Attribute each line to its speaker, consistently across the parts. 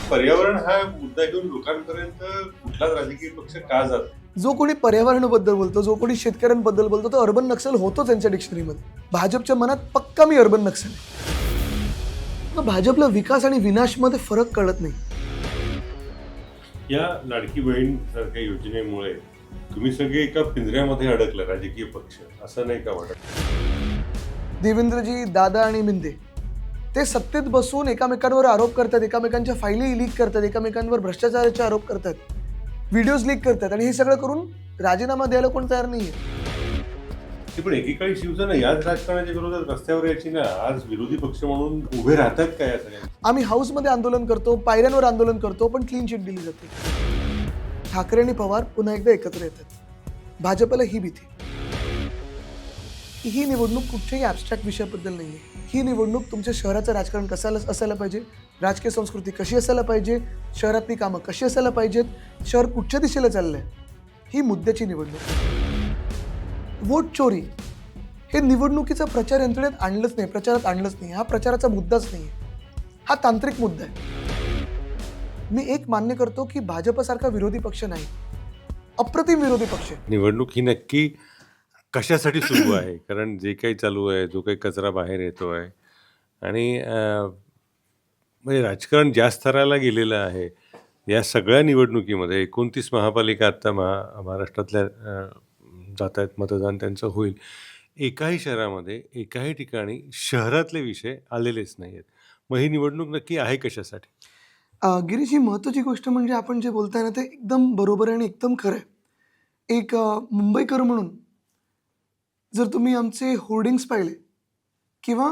Speaker 1: पर्यावरण हा मुद्दा घेऊन लोकांपर्यंत कुठलाच राजकीय पक्ष का जात नाही?
Speaker 2: जो कोणी पर्यावरणाबद्दल बोलतो, जो कोणी शेतकऱ्यांबद्दल बोलतो, तो अर्बन नक्सल होतो त्यांच्या डिक्शनरीमध्ये. भाजपच्या मनात पक्का मी अर्बन नक्सल आहे. मग भाजपला विकास आणि विनाशमध्ये फरक कळत नाही.
Speaker 1: या लाडकी बहीण सारख्या योजनेमुळे तुम्ही सगळे एका पिंजऱ्यामध्ये अडकला राजकीय पक्ष, असं नाही का वाटत?
Speaker 2: देवेंद्रजी, दादा आणि मिंदे ते सत्तेत बसून एकामेकांवर आरोप करतात, एकामेकांच्या फाईली लीक करतात, एकामेकांवर भ्रष्टाचाराचे आरोप करतात, व्हिडिओज लीक करतात आणि हे सगळं करून राजीनामा द्यायला कोण तयार नाहीये.
Speaker 1: पण एकेकाळी शिवसेना याच राजकारणाच्या विरोधात रस्त्यावर यायची ना, आज विरोधी पक्ष म्हणून उभे राहतात का या सगळ्या?
Speaker 2: आम्ही हाऊसमध्ये आंदोलन करतो, पायऱ्यांवर आंदोलन करतो, पण क्लीन चिट दिली जाते. ठाकरे आणि पवार पुन्हा एकदा एकत्र येतात. भाजपला ही भीती. ही निवडणूक कुठच्याही ॲबस्ट्रॅक्ट विषयाबद्दल नाही आहे. ही निवडणूक तुमच्या शहराचं राजकारण कसं असायला पाहिजे, राजकीय संस्कृती कशी असायला पाहिजे, शहरातली कामं कशी असायला पाहिजेत, शहर कुठच्या दिशेला चाललंय, ही मुद्द्याची निवडणूक. वोट चोरी हे निवडणुकीचा प्रचार यंत्रणेत आणलंच नाही, प्रचारात आणलंच नाही. हा प्रचाराचा मुद्दाच नाही आहे. हा तांत्रिक मुद्दा आहे. मी एक मान्य करतो की भाजपसारखा विरोधी पक्ष नाही, अप्रतिम विरोधी पक्ष आहे.
Speaker 1: निवडणूक ही नक्की कशासाठी सुरू आहे? कारण जे काही चालू आहे, जो काही कचरा बाहेर येतो आहे आणि म्हणजे राजकारण ज्या स्तराला गेलेलं आहे, या सगळ्या निवडणुकीमध्ये 29 महापालिका आत्ता महाराष्ट्रातल्या जात आहेत, मतदान त्यांचं होईल. एकाही शहरामध्ये, एकाही ठिकाणी शहरातले विषय आलेलेच नाही आहेत. मग ही निवडणूक नक्की आहे कशासाठी?
Speaker 2: गिरीश, ही महत्त्वाची गोष्ट म्हणजे आपण जे बोलताय ना ते एकदम बरोबर आहे आणि एकदम खरं आहे. एक मुंबईकर म्हणून जर तुम्ही आमचे होर्डिंग्स पाहिले किंवा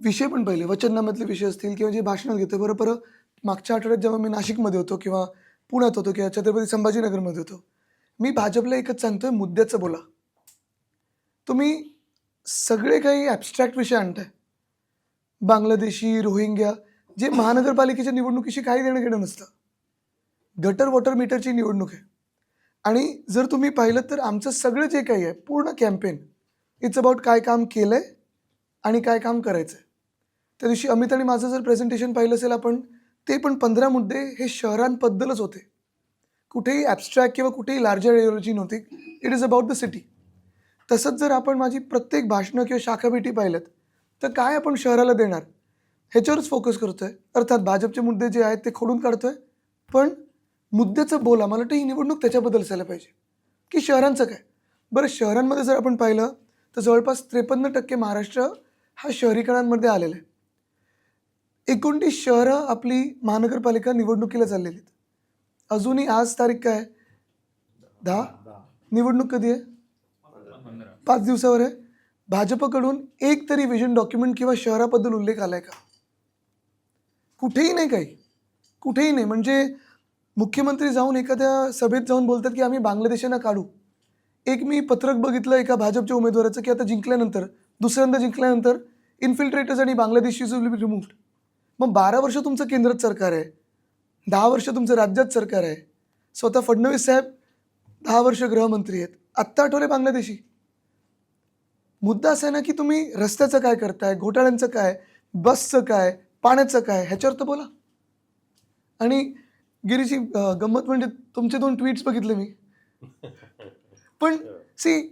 Speaker 2: विषय पण पाहिले, वचननाम्यातले विषय असतील किंवा जे भाषणात घेतो, बरोबर मागच्या आठवड्यात जेव्हा मी नाशिकमध्ये होतो किंवा पुण्यात होतो किंवा छत्रपती संभाजीनगरमध्ये होतो, मी भाजपला एकच सांगतोय, मुद्द्याचं बोला. तुम्ही सगळे काही ॲबस्ट्रॅक्ट विषय आणताय, बांगलादेशी, रोहिंग्या, जे महानगरपालिकेच्या निवडणुकीशी काही देणं घेणं नसतं. गटर वॉटर मीटरची निवडणूक आहे. आणि जर तुम्ही पाहिलं तर आमचं सगळं जे काही आहे पूर्ण कॅम्पेन इट्स अबाउट काय काम केलं आहे आणि काय काम करायचं आहे. त्या दिवशी अमित आणि माझं जर प्रेझेंटेशन पाहिलं असेल आपण, ते पण 15 मुद्दे हे शहरांबद्दलच होते. कुठेही ॲबस्ट्रॅक्ट किंवा कुठेही लार्जर आयडिओलॉजी नव्हती. It is about the city. तसंच जर आपण माझी प्रत्येक भाषणं किंवा शाखाभेटी पाहिल्यात तर काय आपण शहराला देणार ह्याच्यावरच फोकस करतो आहे. अर्थात भाजपचे मुद्दे जे आहेत ते खोडून काढतो आहे, पण मुद्द्याचं बोला. मला वाटतं ही निवडणूक त्याच्याबद्दल असायला पाहिजे की शहरांचं काय. बरं, शहरांमध्ये जर आपण पाहिलं तर जवळपास 53% महाराष्ट्र हा शहरीकरणांमध्ये आलेला आहे. 29 शहरं आपली महानगरपालिका निवडणुकीला चाललेली आहेत. अजूनही आज तारीख काय आहे? 10. निवडणूक कधी आहे? 5 दिवसावर आहे. भाजपकडून एक तरी विजन डॉक्युमेंट किंवा शहराबद्दल उल्लेख आलाय का? कुठेही नाही. काही कुठेही नाही. म्हणजे मुख्यमंत्री जाऊन एखाद्या सभेत जाऊन बोलतात की आम्ही बांगलादेशांना काढू. एक मी पत्रक बघितलं एका भाजपच्या उमेदवाराचं की आता जिंकल्यानंतर, दुसऱ्यांदा जिंकल्यानंतर इन्फिल्ट्रेटर्स आणि बांगलादेशीज विल बी रिमूव्ड. मग 12 वर्ष तुमचं केंद्रात सरकार आहे, 10 वर्ष तुमचं राज्यात सरकार आहे. स्वतः फडणवीस साहेब 10 वर्ष गृहमंत्री आहेत. आत्ता आठवले बांगलादेशी. मुद्दा असा आहे ना की तुम्ही रस्त्याचं काय करताय, घोटाळ्यांचं काय, बसचं काय, पाण्याचं काय, ह्याच्यावर तर बोला. आणि गिरीची गंमत म्हणजे तुमचे 2 ट्विट्स बघितले मी. पण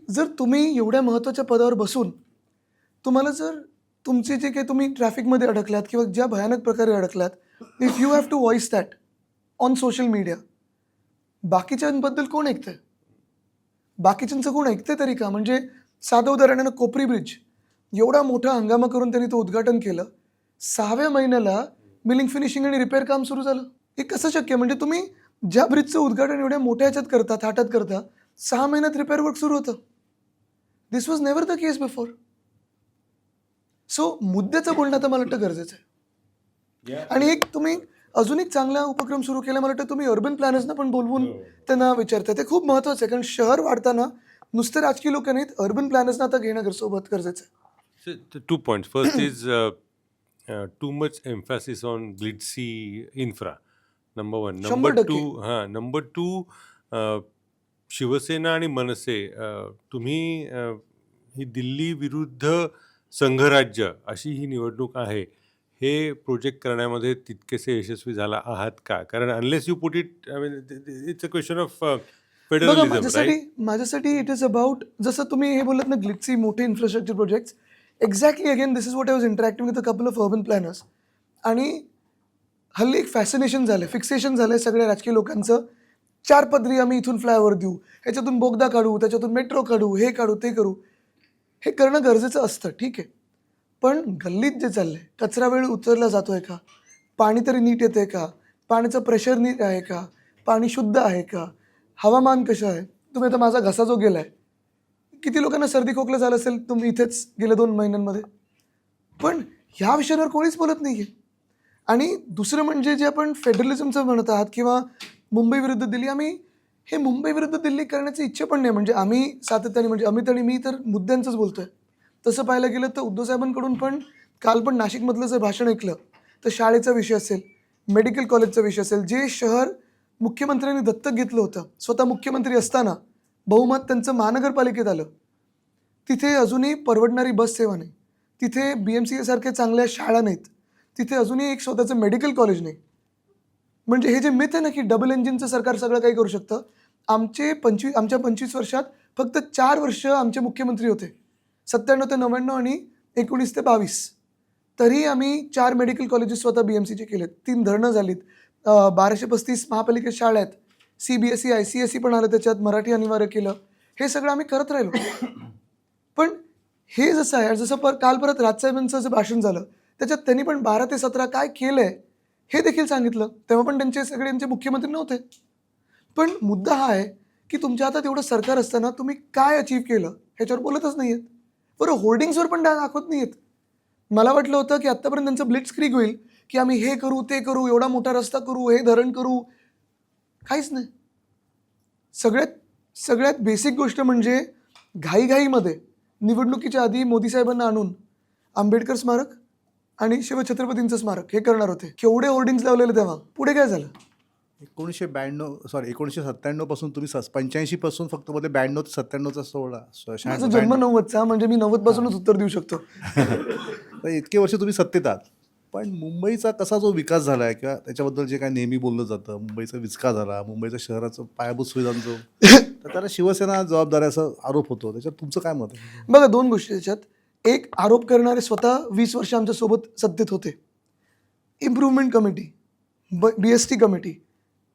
Speaker 2: जर तुम्ही एवढ्या महत्त्वाच्या पदावर बसून तुम्हाला जर तुमचे जे काही तुम्ही ट्रॅफिकमध्ये अडकलात किंवा ज्या भयानक प्रकारे अडकलात, if you have to voice that on social media, बाकीच्यांबद्दल कोण ऐकतंय? बाकीच्यांचं कोण ऐकतंय तरी का? म्हणजे साधं उदाहरण आहे ना, कोपरी ब्रिज एवढा मोठा हंगामा करून त्यांनी तो उद्घाटन केलं. 6व्या महिन्याला मिलिंग, फिनिशिंग आणि रिपेअर काम सुरू झालं. हे कसं शक्य? म्हणजे तुम्ही ज्या ब्रिजचं उद्घाटन एवढ्या मोठ्या ह्याच्यात करता, थाटात करता, 6 महिन्यात रिपेअर वर्क सुरू होतं. This was never the case before. So मुद्द्याचं बोलणं आता मला वाटतं गरजेचं आहे. आणि एक तुम्ही अजून एक चांगला उपक्रम सुरू केला, मला वाटतं तुम्ही अर्बन प्लॅनर्सना पण बोलवून त्यांना विचारता. ते खूप महत्त्वाचं आहे, कारण शहर वाढताना नुसते राजकीय लोक नाहीत, अर्बन प्लॅनर्सना आता घेणं सोबत गरजेचं आहे.
Speaker 1: So, 2 points. First is too much emphasis on glitzy infra. Number 1. Number 2, number 2, Shiv Sena आणि मनसे, तुम्ही ही दिल्ली विरुद्ध संघराज्य अशी ही निवडणूक आहे हे प्रोजेक्ट करण्यामध्ये तितकेसे यशस्वी झाला आहात का? कारण unless you put it I mean it's a question of
Speaker 2: बघा
Speaker 1: फेडरलिझम
Speaker 2: माझ्यासाठी
Speaker 1: राइट?
Speaker 2: माझ्यासाठी इट इज अबाउट जसं तुम्ही हे बोलत ना ग्लिट्सी मोठे infrastructure projects exactly again this is what I was interacting with a couple of urban planners आणि हल्ली एक फॅसिनेशन झालं फिक्सेशन झालं सगळ्या राजकीय लोकांचं 4 पदरी आम्ही इथून फ्लायओव्हर देऊ ह्याच्यातून बोगदा काढू त्याच्यातून मेट्रो काढू हे काढू ते करू हे करणं गरजेचं असतं ठीक आहे पण गल्लीत जे चाललंय कचरा वेळ उचलला जातोय का पाणी तरी नीट येतंय का पाण्याचं प्रेशर नीट आहे का पाणी शुद्ध आहे का हवामान कसं आहे तुम्ही आता माझा घसा जो गेलाय किती लोकांना सर्दी खोकलं झालं असेल तुम्ही इथेच गेल्या 2 महिन्यांमध्ये पण ह्या विषयांवर कोणीच बोलत नाहीये आणि दुसरं म्हणजे जे आपण फेडरलिझमचं म्हणत आहात किंवा मुंबई विरुद्ध दिल्ली आम्ही हे मुंबई विरुद्ध दिल्ली करण्याची इच्छा पण नाही म्हणजे आम्ही सातत्याने म्हणजे अमित आणि मी तर मुद्द्यांचंच बोलतोय तसं पाहायला गेलं तर उद्धव साहेबांकडून पण काल पण नाशिकमधलं जर भाषण ऐकलं तर शाळेचा विषय असेल मेडिकल कॉलेजचा विषय असेल जे शहर मुख्यमंत्र्यांनी दत्तक घेतलं होतं स्वतः मुख्यमंत्री असताना बहुमत त्यांचं महानगरपालिकेत आलं तिथे अजूनही परवडणारी बस सेवा नाही तिथे BMC सारख्या चांगल्या शाळा नाहीत तिथे अजूनही एक स्वतःचं मेडिकल कॉलेज नाही म्हणजे हे जे मिथ आहे ना की डबल इंजिनचं सरकार सगळं काही करू शकतं आमच्या 25 वर्षात फक्त 4 वर्ष आमचे मुख्यमंत्री होते 97 ते 99 आणि 19 ते 22 तरी आम्ही 4 मेडिकल कॉलेजेस स्वतः BMCचे केलेत 3 धरणं झालीत 1235 महापालिकेत शाळा आहेत CBSE ICSE पण आलं त्याच्यात मराठी अनिवार्य केलं हे सगळं आम्ही करत राहिलो पण हे जसं आहे जसं काल परत राजसाहेबांचं जे भाषण झालं त्याच्यात त्यांनी पण 12 ते 17 काय केलंय हे देखील सांगितलं तेव्हा पण त्यांचे मुख्यमंत्री नव्हते पण मुद्दा हा आहे की तुमच्या हातात एवढं सरकार असताना तुम्ही काय अचीव केलं ह्याच्यावर बोलतच नाहीयेत बरं होर्डिंग्सवर पण दाखवत नाहीयेत मला वाटलं होतं की आत्तापर्यंत त्यांचं ब्लिट्स क्रीक होईल की आम्ही हे करू ते करू एवढा मोठा रस्ता करू हे धरण करू काहीच नाही सगळ्यात बेसिक गोष्ट म्हणजे घाईघाईमध्ये निवडणुकीच्या आधी मोदी साहेबांना आणून आंबेडकर स्मारक आणि शिवछत्रपतींचं स्मारक हे करणार होते केवढे होर्डिंग्स लावलेले तेव्हा पुढे काय झालं
Speaker 3: 1997 पासून तुम्ही 85 पासून फक्त मध्ये 92 ते 97चा सोहळा
Speaker 2: माझा जन्म 90चा म्हणजे मी 90 पासूनच उत्तर देऊ शकतो
Speaker 3: तर इतके वर्ष तुम्ही सत्तेत आहात पण मुंबईचा कसा जो विकास झाला आहे किंवा त्याच्याबद्दल जे काय नेहमी बोललं जातं मुंबईचा विकास झाला मुंबईच्या शहराचं पायाभूत सुविधांचं तर त्याला शिवसेना जबाबदार आहे असं आरोप होतो त्याच्यात तुमचं काय मत आहे?
Speaker 2: बघा 2 गोष्टी त्याच्यात एक आरोप करणारे स्वतः 20 वर्ष आमच्यासोबत सत्तेत होते improvement committee BST committee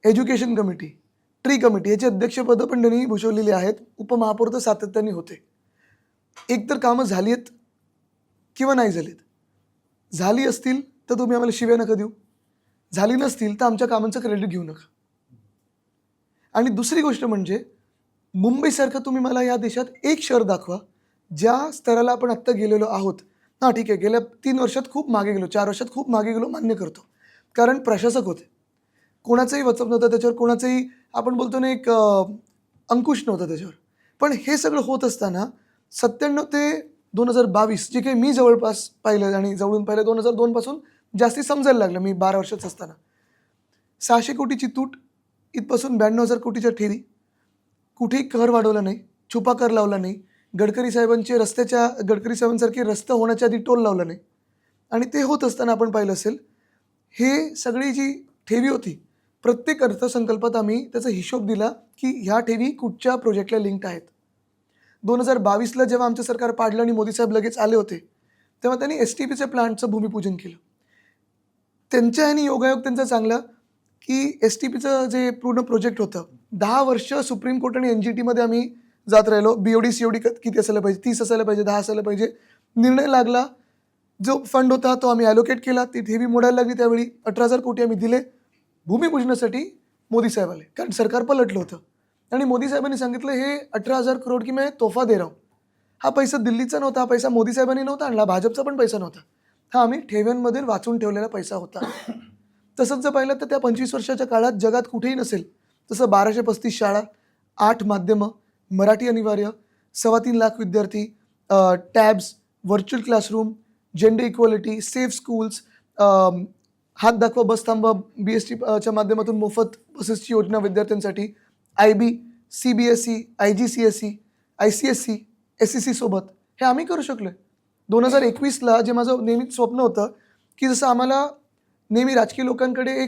Speaker 2: education committee tree committee याची अध्यक्षपदं पण त्यांनी भूषवलेली आहेत उपमहापौर तर सातत्याने होते एकतर कामं झाली आहेत किंवा नाही झालीत झाली असतील तर तुम्ही आम्हाला शिव्या नका देऊ झाली नसतील तर आमच्या कामांचं क्रेडिट घेऊ नका आणि दुसरी गोष्ट म्हणजे मुंबईसारखं तुम्ही मला या देशात एक शहर दाखवा ज्या स्तराला आपण आत्ता गेलेलो आहोत हां ठीक आहे गेल्या 3 वर्षात खूप मागे गेलो 4 वर्षात खूप मागे गेलो मान्य करतो कारण प्रशासक होते कोणाचंही वचप नव्हतं त्याच्यावर कोणाचंही आपण बोलतो ना एक अंकुश नव्हता त्याच्यावर पण हे सगळं होत असताना 97 ते 2022 जे काही मी जवळपास पाहिलं आणि जवळून पाहिलं 2002 पासून जास्ती समजायला लागलं मी 12 वर्षाचं असताना 600 कोटीची तूट इथपासून 92,000 कोटीच्या ठेरी कुठेही कर वाढवला नाही छुपा कर लावला नाही गडकरी साहेबांसारखे रस्ते होण्याच्या आधी टोल लावला नाही आणि ते होत असताना आपण पाहिलं असेल हे सगळी जी ठेवी होती प्रत्येक अर्थसंकल्पात आम्ही त्याचा हिशोब दिला की ह्या ठेवी कुठच्या प्रोजेक्टला लिंक्ड आहेत 2022ला जेव्हा आमचं सरकार पाडलं आणि मोदी साहेब लगेच आले होते तेव्हा त्यांनी STPच्या प्लांटचं भूमिपूजन केलं त्यांच्या ह्यानी योगायोग त्यांचा चांगला की STPचं जे पूर्ण प्रोजेक्ट होतं 10 वर्ष सुप्रीम कोर्ट आणि NGTमध्ये आम्ही जात राहिलो BOD COD किती असायला पाहिजे 30 असायला पाहिजे 10 असायला पाहिजे निर्णय लागला जो फंड होता तो आम्ही ॲलोकेट केला ती ठेवी मोडायला लागली त्यावेळी 18,000 कोटी आम्ही दिले भूमिपूजनासाठी मोदी साहेब आले कारण सरकार पलटलं होतं आणि मोदी साहेबांनी सांगितलं हे 18,000 करोड की मैं तोहफा दे रहा हूं हा पैसा दिल्लीचा नव्हता हा पैसा मोदी साहेबांनी नव्हता आणला भाजपचा पण पैसा नव्हता हा आम्ही ठेव्यांमध्ये वाचून ठेवलेला पैसा होता तसंच जर पाहिलं तर त्या 25 वर्षाच्या काळात जगात कुठेही नसेल तसं 1235 शाळा 8 माध्यमं मराठी अनिवार्य 3.25 लाख विद्यार्थी tabs virtual classroom gender equality safe schools हात दाखवा बस थांबा BSTच्या माध्यमातून मोफत बसेसची योजना विद्यार्थ्यांसाठी IB CBSE IGCSE ICSE SEC सोबत हे आम्ही करू शकलो 2021ला जे माझं नेहमीच स्वप्न होतं की जसं आम्हाला नेहमी राजकीय लोकांकडे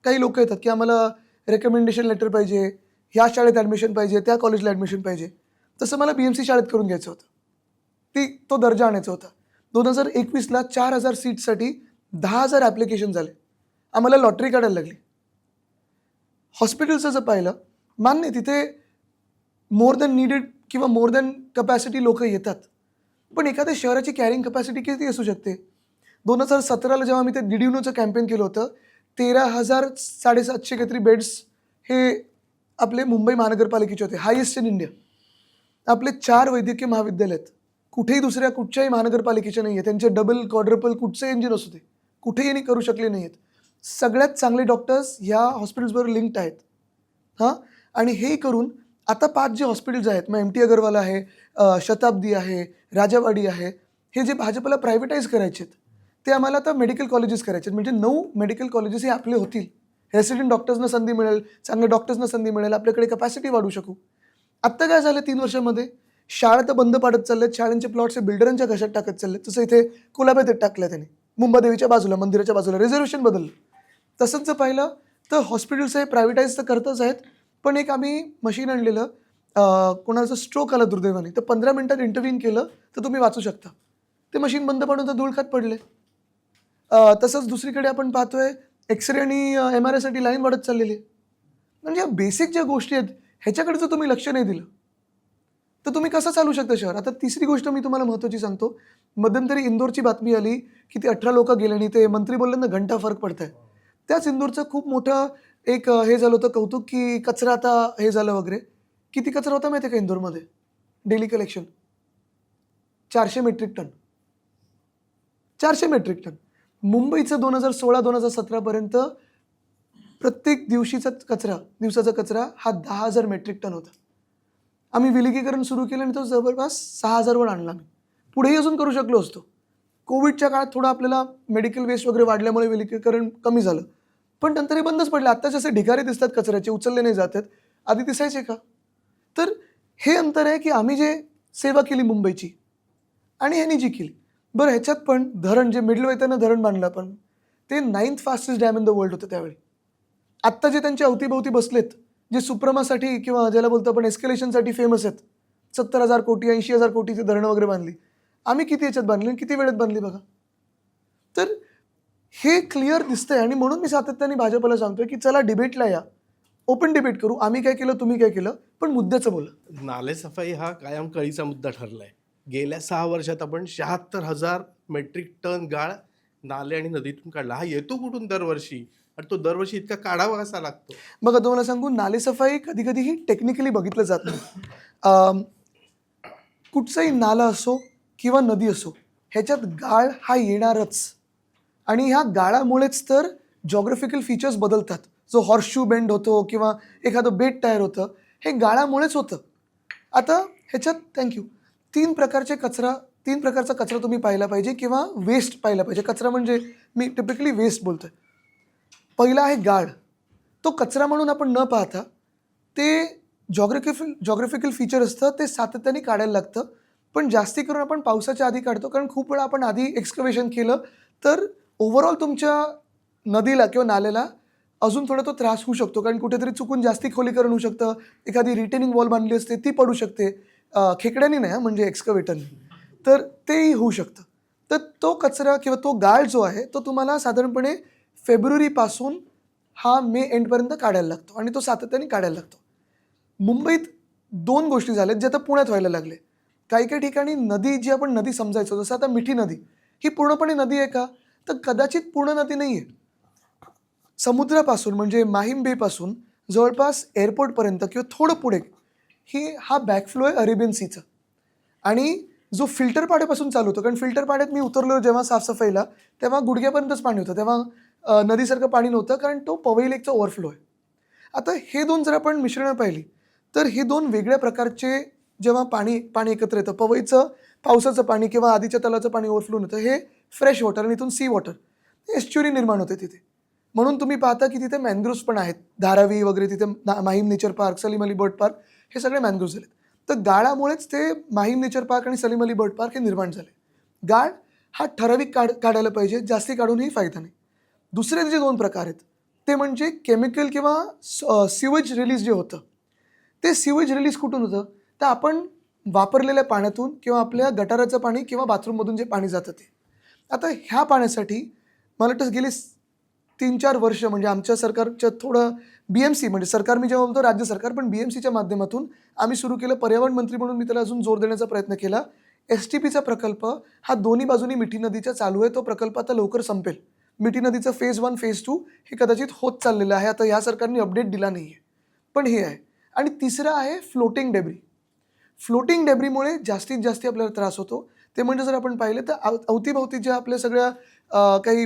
Speaker 2: काही लोक येतात की आम्हाला रेकमेंडेशन लेटर पाहिजे, ह्या शाळेत ॲडमिशन पाहिजे, त्या कॉलेजला ॲडमिशन पाहिजे. तसं मला BMC शाळेत करून घ्यायचं होतं. तो दर्जा आणायचा होता. 2021ला 4,000 सीट्ससाठी 10,000 ॲप्लिकेशन झाले. आम्हाला लॉटरी काढायला लागली. हॉस्पिटलचं जर पाहिलं, मान्य तिथे मोर दॅन नीडेड किंवा मोर दॅन कपॅसिटी लोक येतात, पण एखाद्या शहराची कॅरिंग कपॅसिटी किती असू शकते? 2017ला जेव्हा मी ते DDUNOचं कॅम्पेन केलं होतं, 13,750 काहीतरी बेड्स हे आपले मुंबई महानगरपालिकेचे होते, हायेस्ट इन इंडिया. आपले 4 वैद्यकीय महाविद्यालय आहेत, कुठेही दुसऱ्या कुठच्याही महानगरपालिकेचे नाही आहे. त्यांचे डबल क्वाड्रपल कुठचे इंजिन असू दे, कुठेही यांनी करू शकले नाही आहेत. सगळ्यात चांगले डॉक्टर्स ह्या हॉस्पिटल्सबरोबर लिंक्ड आहेत. हां, आणि हे करून आता 5 जे हॉस्पिटल्स आहेत, मग MT अगरवाल आहे, शताब्दी आहे, राजावाडी आहे, हे जे भाजपला प्रायव्हेटाईज करायचे आहेत, ते आम्हाला आता मेडिकल कॉलेजेस करायचे आहेत. म्हणजे 9 मेडिकल कॉलेजेस हे आपले होतील. रेसिडेंट डॉक्टर्सना संधी मिळेल, चांगल्या डॉक्टर्सना संधी मिळेल, आपल्याकडे कपॅसिटी वाढू शकू. आत्ता काय झालं 3 वर्षामध्ये? शाळा तर बंद पाडत चाललेत, शाळांचे प्लॉट्स हे बिल्डरांच्या घशात टाकत चाललेत. तसं इथे कुलाब्यात टाकलं त्यांनी, मुंबादेवीच्या बाजूला, मंदिराच्या बाजूला रिझर्वेशन बदललं. तसंच जर पाहिलं तर हॉस्पिटल्स हे प्रायव्हेटाईज तर करतच आहेत, पण एक आम्ही मशीन आणलेलं, कोणाचा स्ट्रोक आला दुर्दैवाने, तर 15 मिनिटात इंटरव्ह्यून केलं तर तुम्ही वाचू शकता. ते मशीन बंद पडून तर धूळ खात पडले. तसंच दुसरीकडे आपण पाहतोय एक्सरे आणि MRIसाठी लाईन वाढत चाललेली आहे. म्हणजे या बेसिक ज्या गोष्टी आहेत ह्याच्याकडे जर तुम्ही लक्ष नाही दिलं तर तुम्ही कसं चालू शकता शहर? आता तिसरी गोष्ट मी तुम्हाला महत्त्वाची सांगतो. मध्यंतरी इंदोरची बातमी आली की ती 18 लोक गेले आणि ते मंत्री बोलले ना, घंटा फरक पडतंय. त्याच इंदोरचं खूप मोठं एक हे झालं होतं कौतुक की कचरा आता हे झालं वगैरे. किती कचरा होता माहिती आहे का इंदोरमध्ये? Daily collection 400 metric ton. 400 metric ton. मुंबईचं 2016-2017 पर्यंत प्रत्येक दिवसाचा कचरा हा 10,000 मेट्रिक टन होता. आम्ही विलगीकरण सुरू केलं आणि तो जवळपास 6,000वर आणला आम्ही. पुढेही अजून करू शकलो असतो. कोविडच्या काळात थोडं आपल्याला मेडिकल वेस्ट वगैरे वाढल्यामुळे विलगीकरण कमी झालं, पण नंतर हे बंदच पडलं. आत्ता जसे ढिगारे दिसतात कचऱ्याचे, उचलले नाही जातात, आधी दिसायचे का? तर हे अंतर आहे की आम्ही जे सेवा केली मुंबईची आणि ह्यांनी जी केली. बरं, ह्याच्यात पण धरण जे मिडलवेतानं धरण बांधलं आपण, ते 9th fastest dam in the world होतं त्यावेळी. आत्ता जे त्यांच्या अवतीभोवती बसलेत, जे सुप्रमासाठी किंवा ज्याला बोलतो आपण एस्केलेशनसाठी फेमस आहेत, 70,000 कोटी 80,000 कोटीची धरणं वगैरे बांधली. आम्ही किती याच्यात बांधली आणि किती वेळेत बांधली बघा. तर हे क्लिअर दिसतंय आणि म्हणून मी सातत्याने भाजपला सांगतोय की चला डिबेटला या, ओपन डिबेट करू. आम्ही काय केलं, तुम्ही काय केलं, पण मुद्द्याचं बोला.
Speaker 4: नालेसफाई हा कायम कळीचा मुद्दा ठरलाय. गेल्या 6 वर्षात आपण 76,000 मेट्रिक टन गाळ नाले आणि नदीतून काढला. हा येतो कुठून दरवर्षी? आणि तो दरवर्षी इतका काढावा कसा लागतो?
Speaker 2: बघा, तुम्हाला सांगू, नालेसफाई कधी कधी ही टेक्निकली बघितलं जात नाही. कुठचाही नाला असो किंवा नदी असो, ह्याच्यात गाळ हा येणारच आणि ह्या गाळामुळेच तर जॉग्राफिकल फीचर्स बदलतात. जो हॉर्सशू बेंड होतो किंवा एखादं बेट तयार होतं, हे गाळामुळेच होतं. आता ह्याच्यात तीन प्रकारचा कचरा तुम्ही पाहिला पाहिजे किंवा वेस्ट पाहिला पाहिजे. कचरा म्हणजे मी टिपिकली वेस्ट बोलतोय. पहिला आहे गाळ. तो कचरा म्हणून आपण न पाहता ते जॉग्राफिकल फीचर असतं, ते सातत्याने काढायला लागतं. पण जास्ती करून आपण पावसाच्या आधी काढतो, कारण खूप वेळा आपण आधी एक्सकवेशन केलं तर ओव्हरऑल तुमच्या नदीला किंवा नाल्याला अजून थोडा तो त्रास होऊ शकतो, कारण कुठेतरी चुकून जास्ती खोलीकरण होऊ शकतं. एखादी रिटेनिंग वॉल बांधली असते ती पडू शकते, खेकड्यानी नाही म्हणजे एक्सकवेटरनी, तर तेही होऊ शकतं. तर तो कचरा किंवा तो गाळ जो आहे तो तुम्हाला साधारणपणे फेब्रुवारीपासून हा मे एंडपर्यंत काढायला लागतो आणि तो सातत्याने काढायला लागतो. मुंबईत 2 गोष्टी झाल्यात जे आता पुण्यात व्हायला लागले. काही काही ठिकाणी नदी जी आपण नदी समजायचो, जसं आता मिठी नदी, ही पूर्णपणे नदी आहे का? तर कदाचित पूर्ण नदी नाही आहे. समुद्रापासून म्हणजे माहीम बेपासून जवळपास एअरपोर्टपर्यंत किंवा थोडं पुढे हा बॅकफ्लो आहे अरेबियन सीचा. आणि जो फिल्टर पाड्यापासून चालू होतो, कारण फिल्टर पाड्यात मी उतरलो जेव्हा साफसफाईला, तेव्हा गुडघ्यापर्यंतच पाणी होतं, तेव्हा नदीसारखं पाणी नव्हतं, कारण तो पवई लेकचा ओव्हरफ्लो आहे. आता हे 2 जर आपण मिश्रणं पाहिली तर हे 2 वेगळ्या प्रकारचे जेव्हा पाणी एकत्र येतं, पवईचं पावसाचं पाणी किंवा आधीच्या तलाचं पाणी ओव्हरफ्लो होतं, हे फ्रेश वॉटर आणि इथून सी वॉटर एस्च्युरी निर्माण होते तिथे. म्हणून तुम्ही पाहता की तिथे मॅनग्रोव्स पण आहेत, धारावी वगैरे, तिथे Mahim nature park, Salim Ali bird park, हे सगळे मॅनग्रोव्स झालेत. तर गाळामुळेच ते माहीम नेचर पार्क आणि सलीम अली बर्ड पार्क हे निर्माण झाले. गाळ हा ठराविक काढायला पाहिजे, जास्ती काढूनही फायदा नाही. दुसरे जे 2 प्रकार आहेत ते म्हणजे केमिकल किंवा सिवेज रिलीज जे होतं, ते सिवेज रिलीज कुठून होतं? तर आपण वापरलेल्या पाण्यातून किंवा आपल्या गटाराचं पाणी किंवा बाथरूममधून जे पाणी जातं ते. आता ह्या पाण्यासाठी मला वाटतं गेली 3-4 वर्ष म्हणजे आमच्या सरकारच्या थोडं BMC म्हणजे सरकार मी जेव्हा बोलतो राज्य सरकार, पण BMCच्या माध्यमातून आम्ही सुरू केलं. पर्यावरण मंत्री म्हणून मी त्याला अजून जोर देण्याचा प्रयत्न केला. STPचा प्रकल्प हा दोन्ही बाजूनी मिठी नदीच्या चालू आहे. तो प्रकल्प आता लवकर संपेल. मिठी नदीचं फेज 1, फेज 2 हे कदाचित होत चाललेलं आहे. आता ह्या सरकारने अपडेट दिला नाही आहे. पण हे आहे. आणि तिसरं आहे फ्लोटिंग डेब्री. फ्लोटिंग डेब्रीमुळे जास्तीत जास्त आपल्याला त्रास होतो. ते म्हणजे जर आपण पाहिलं तर अवतीभवती ज्या आपल्या सगळ्या काही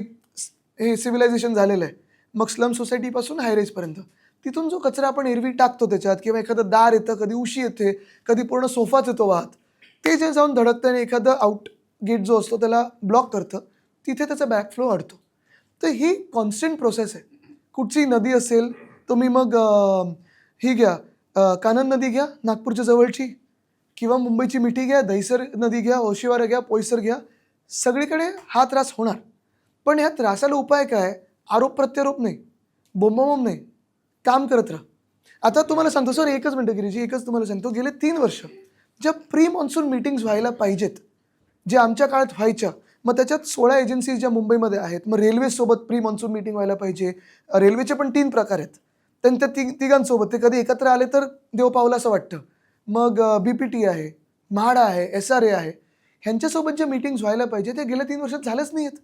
Speaker 2: हे सिव्हिलायझेशन झालेलं आहे. मग स्लम सोसायटीपासून हायरेजपर्यंत. तिथून जो कचरा आपण एरवी टाकतो त्याच्यात किंवा एखादं दार येतं, कधी उशी येते, कधी पूर्ण सोफाच येतो वाहत. ते जे जाऊन धडकतं आणि एखादं आउट गेट जो असतो त्याला ब्लॉक करतं, तिथे त्याचा बॅकफ्लो अडतो. तर ही कॉन्स्टंट प्रोसेस आहे. कुठची नदी असेल, तुम्ही मग ही घ्या, कानन नदी घ्या नागपूरच्या जवळची, किंवा मुंबईची मिठी घ्या, दहिसर नदी घ्या, ओशिवारा घ्या, पोयसर घ्या, सगळीकडे हा त्रास होणार. पण ह्या त्रासाला उपाय काय? आरोप प्रत्यारोप नाही, बोंबाबोंब नाही, काम करत राहा. आता तुम्हाला सांगतो सर, एकच मिनटं गिरीजी, एकच तुम्हाला सांगतो, गेले 3 वर्ष ज्या प्री मॉन्सून मीटिंग्स व्हायला पाहिजेत, जे आमच्या काळात व्हायच्या, मग त्याच्यात 16 एजन्सीज ज्या मुंबईमध्ये आहेत, मग रेल्वेसोबत प्री मॉन्सून मीटिंग व्हायला पाहिजे. रेल्वेचे पण 3 प्रकार आहेत. त्यांच्या तिघांसोबत ते कधी एकत्र आले तर देव पावलं असं वाटतं. मग BPT आहे, म्हाडा आहे, SRA आहे, ह्यांच्यासोबत जे मीटिंग्स व्हायला पाहिजे ते गेल्या 3 वर्षात झालंच नाही आहेत.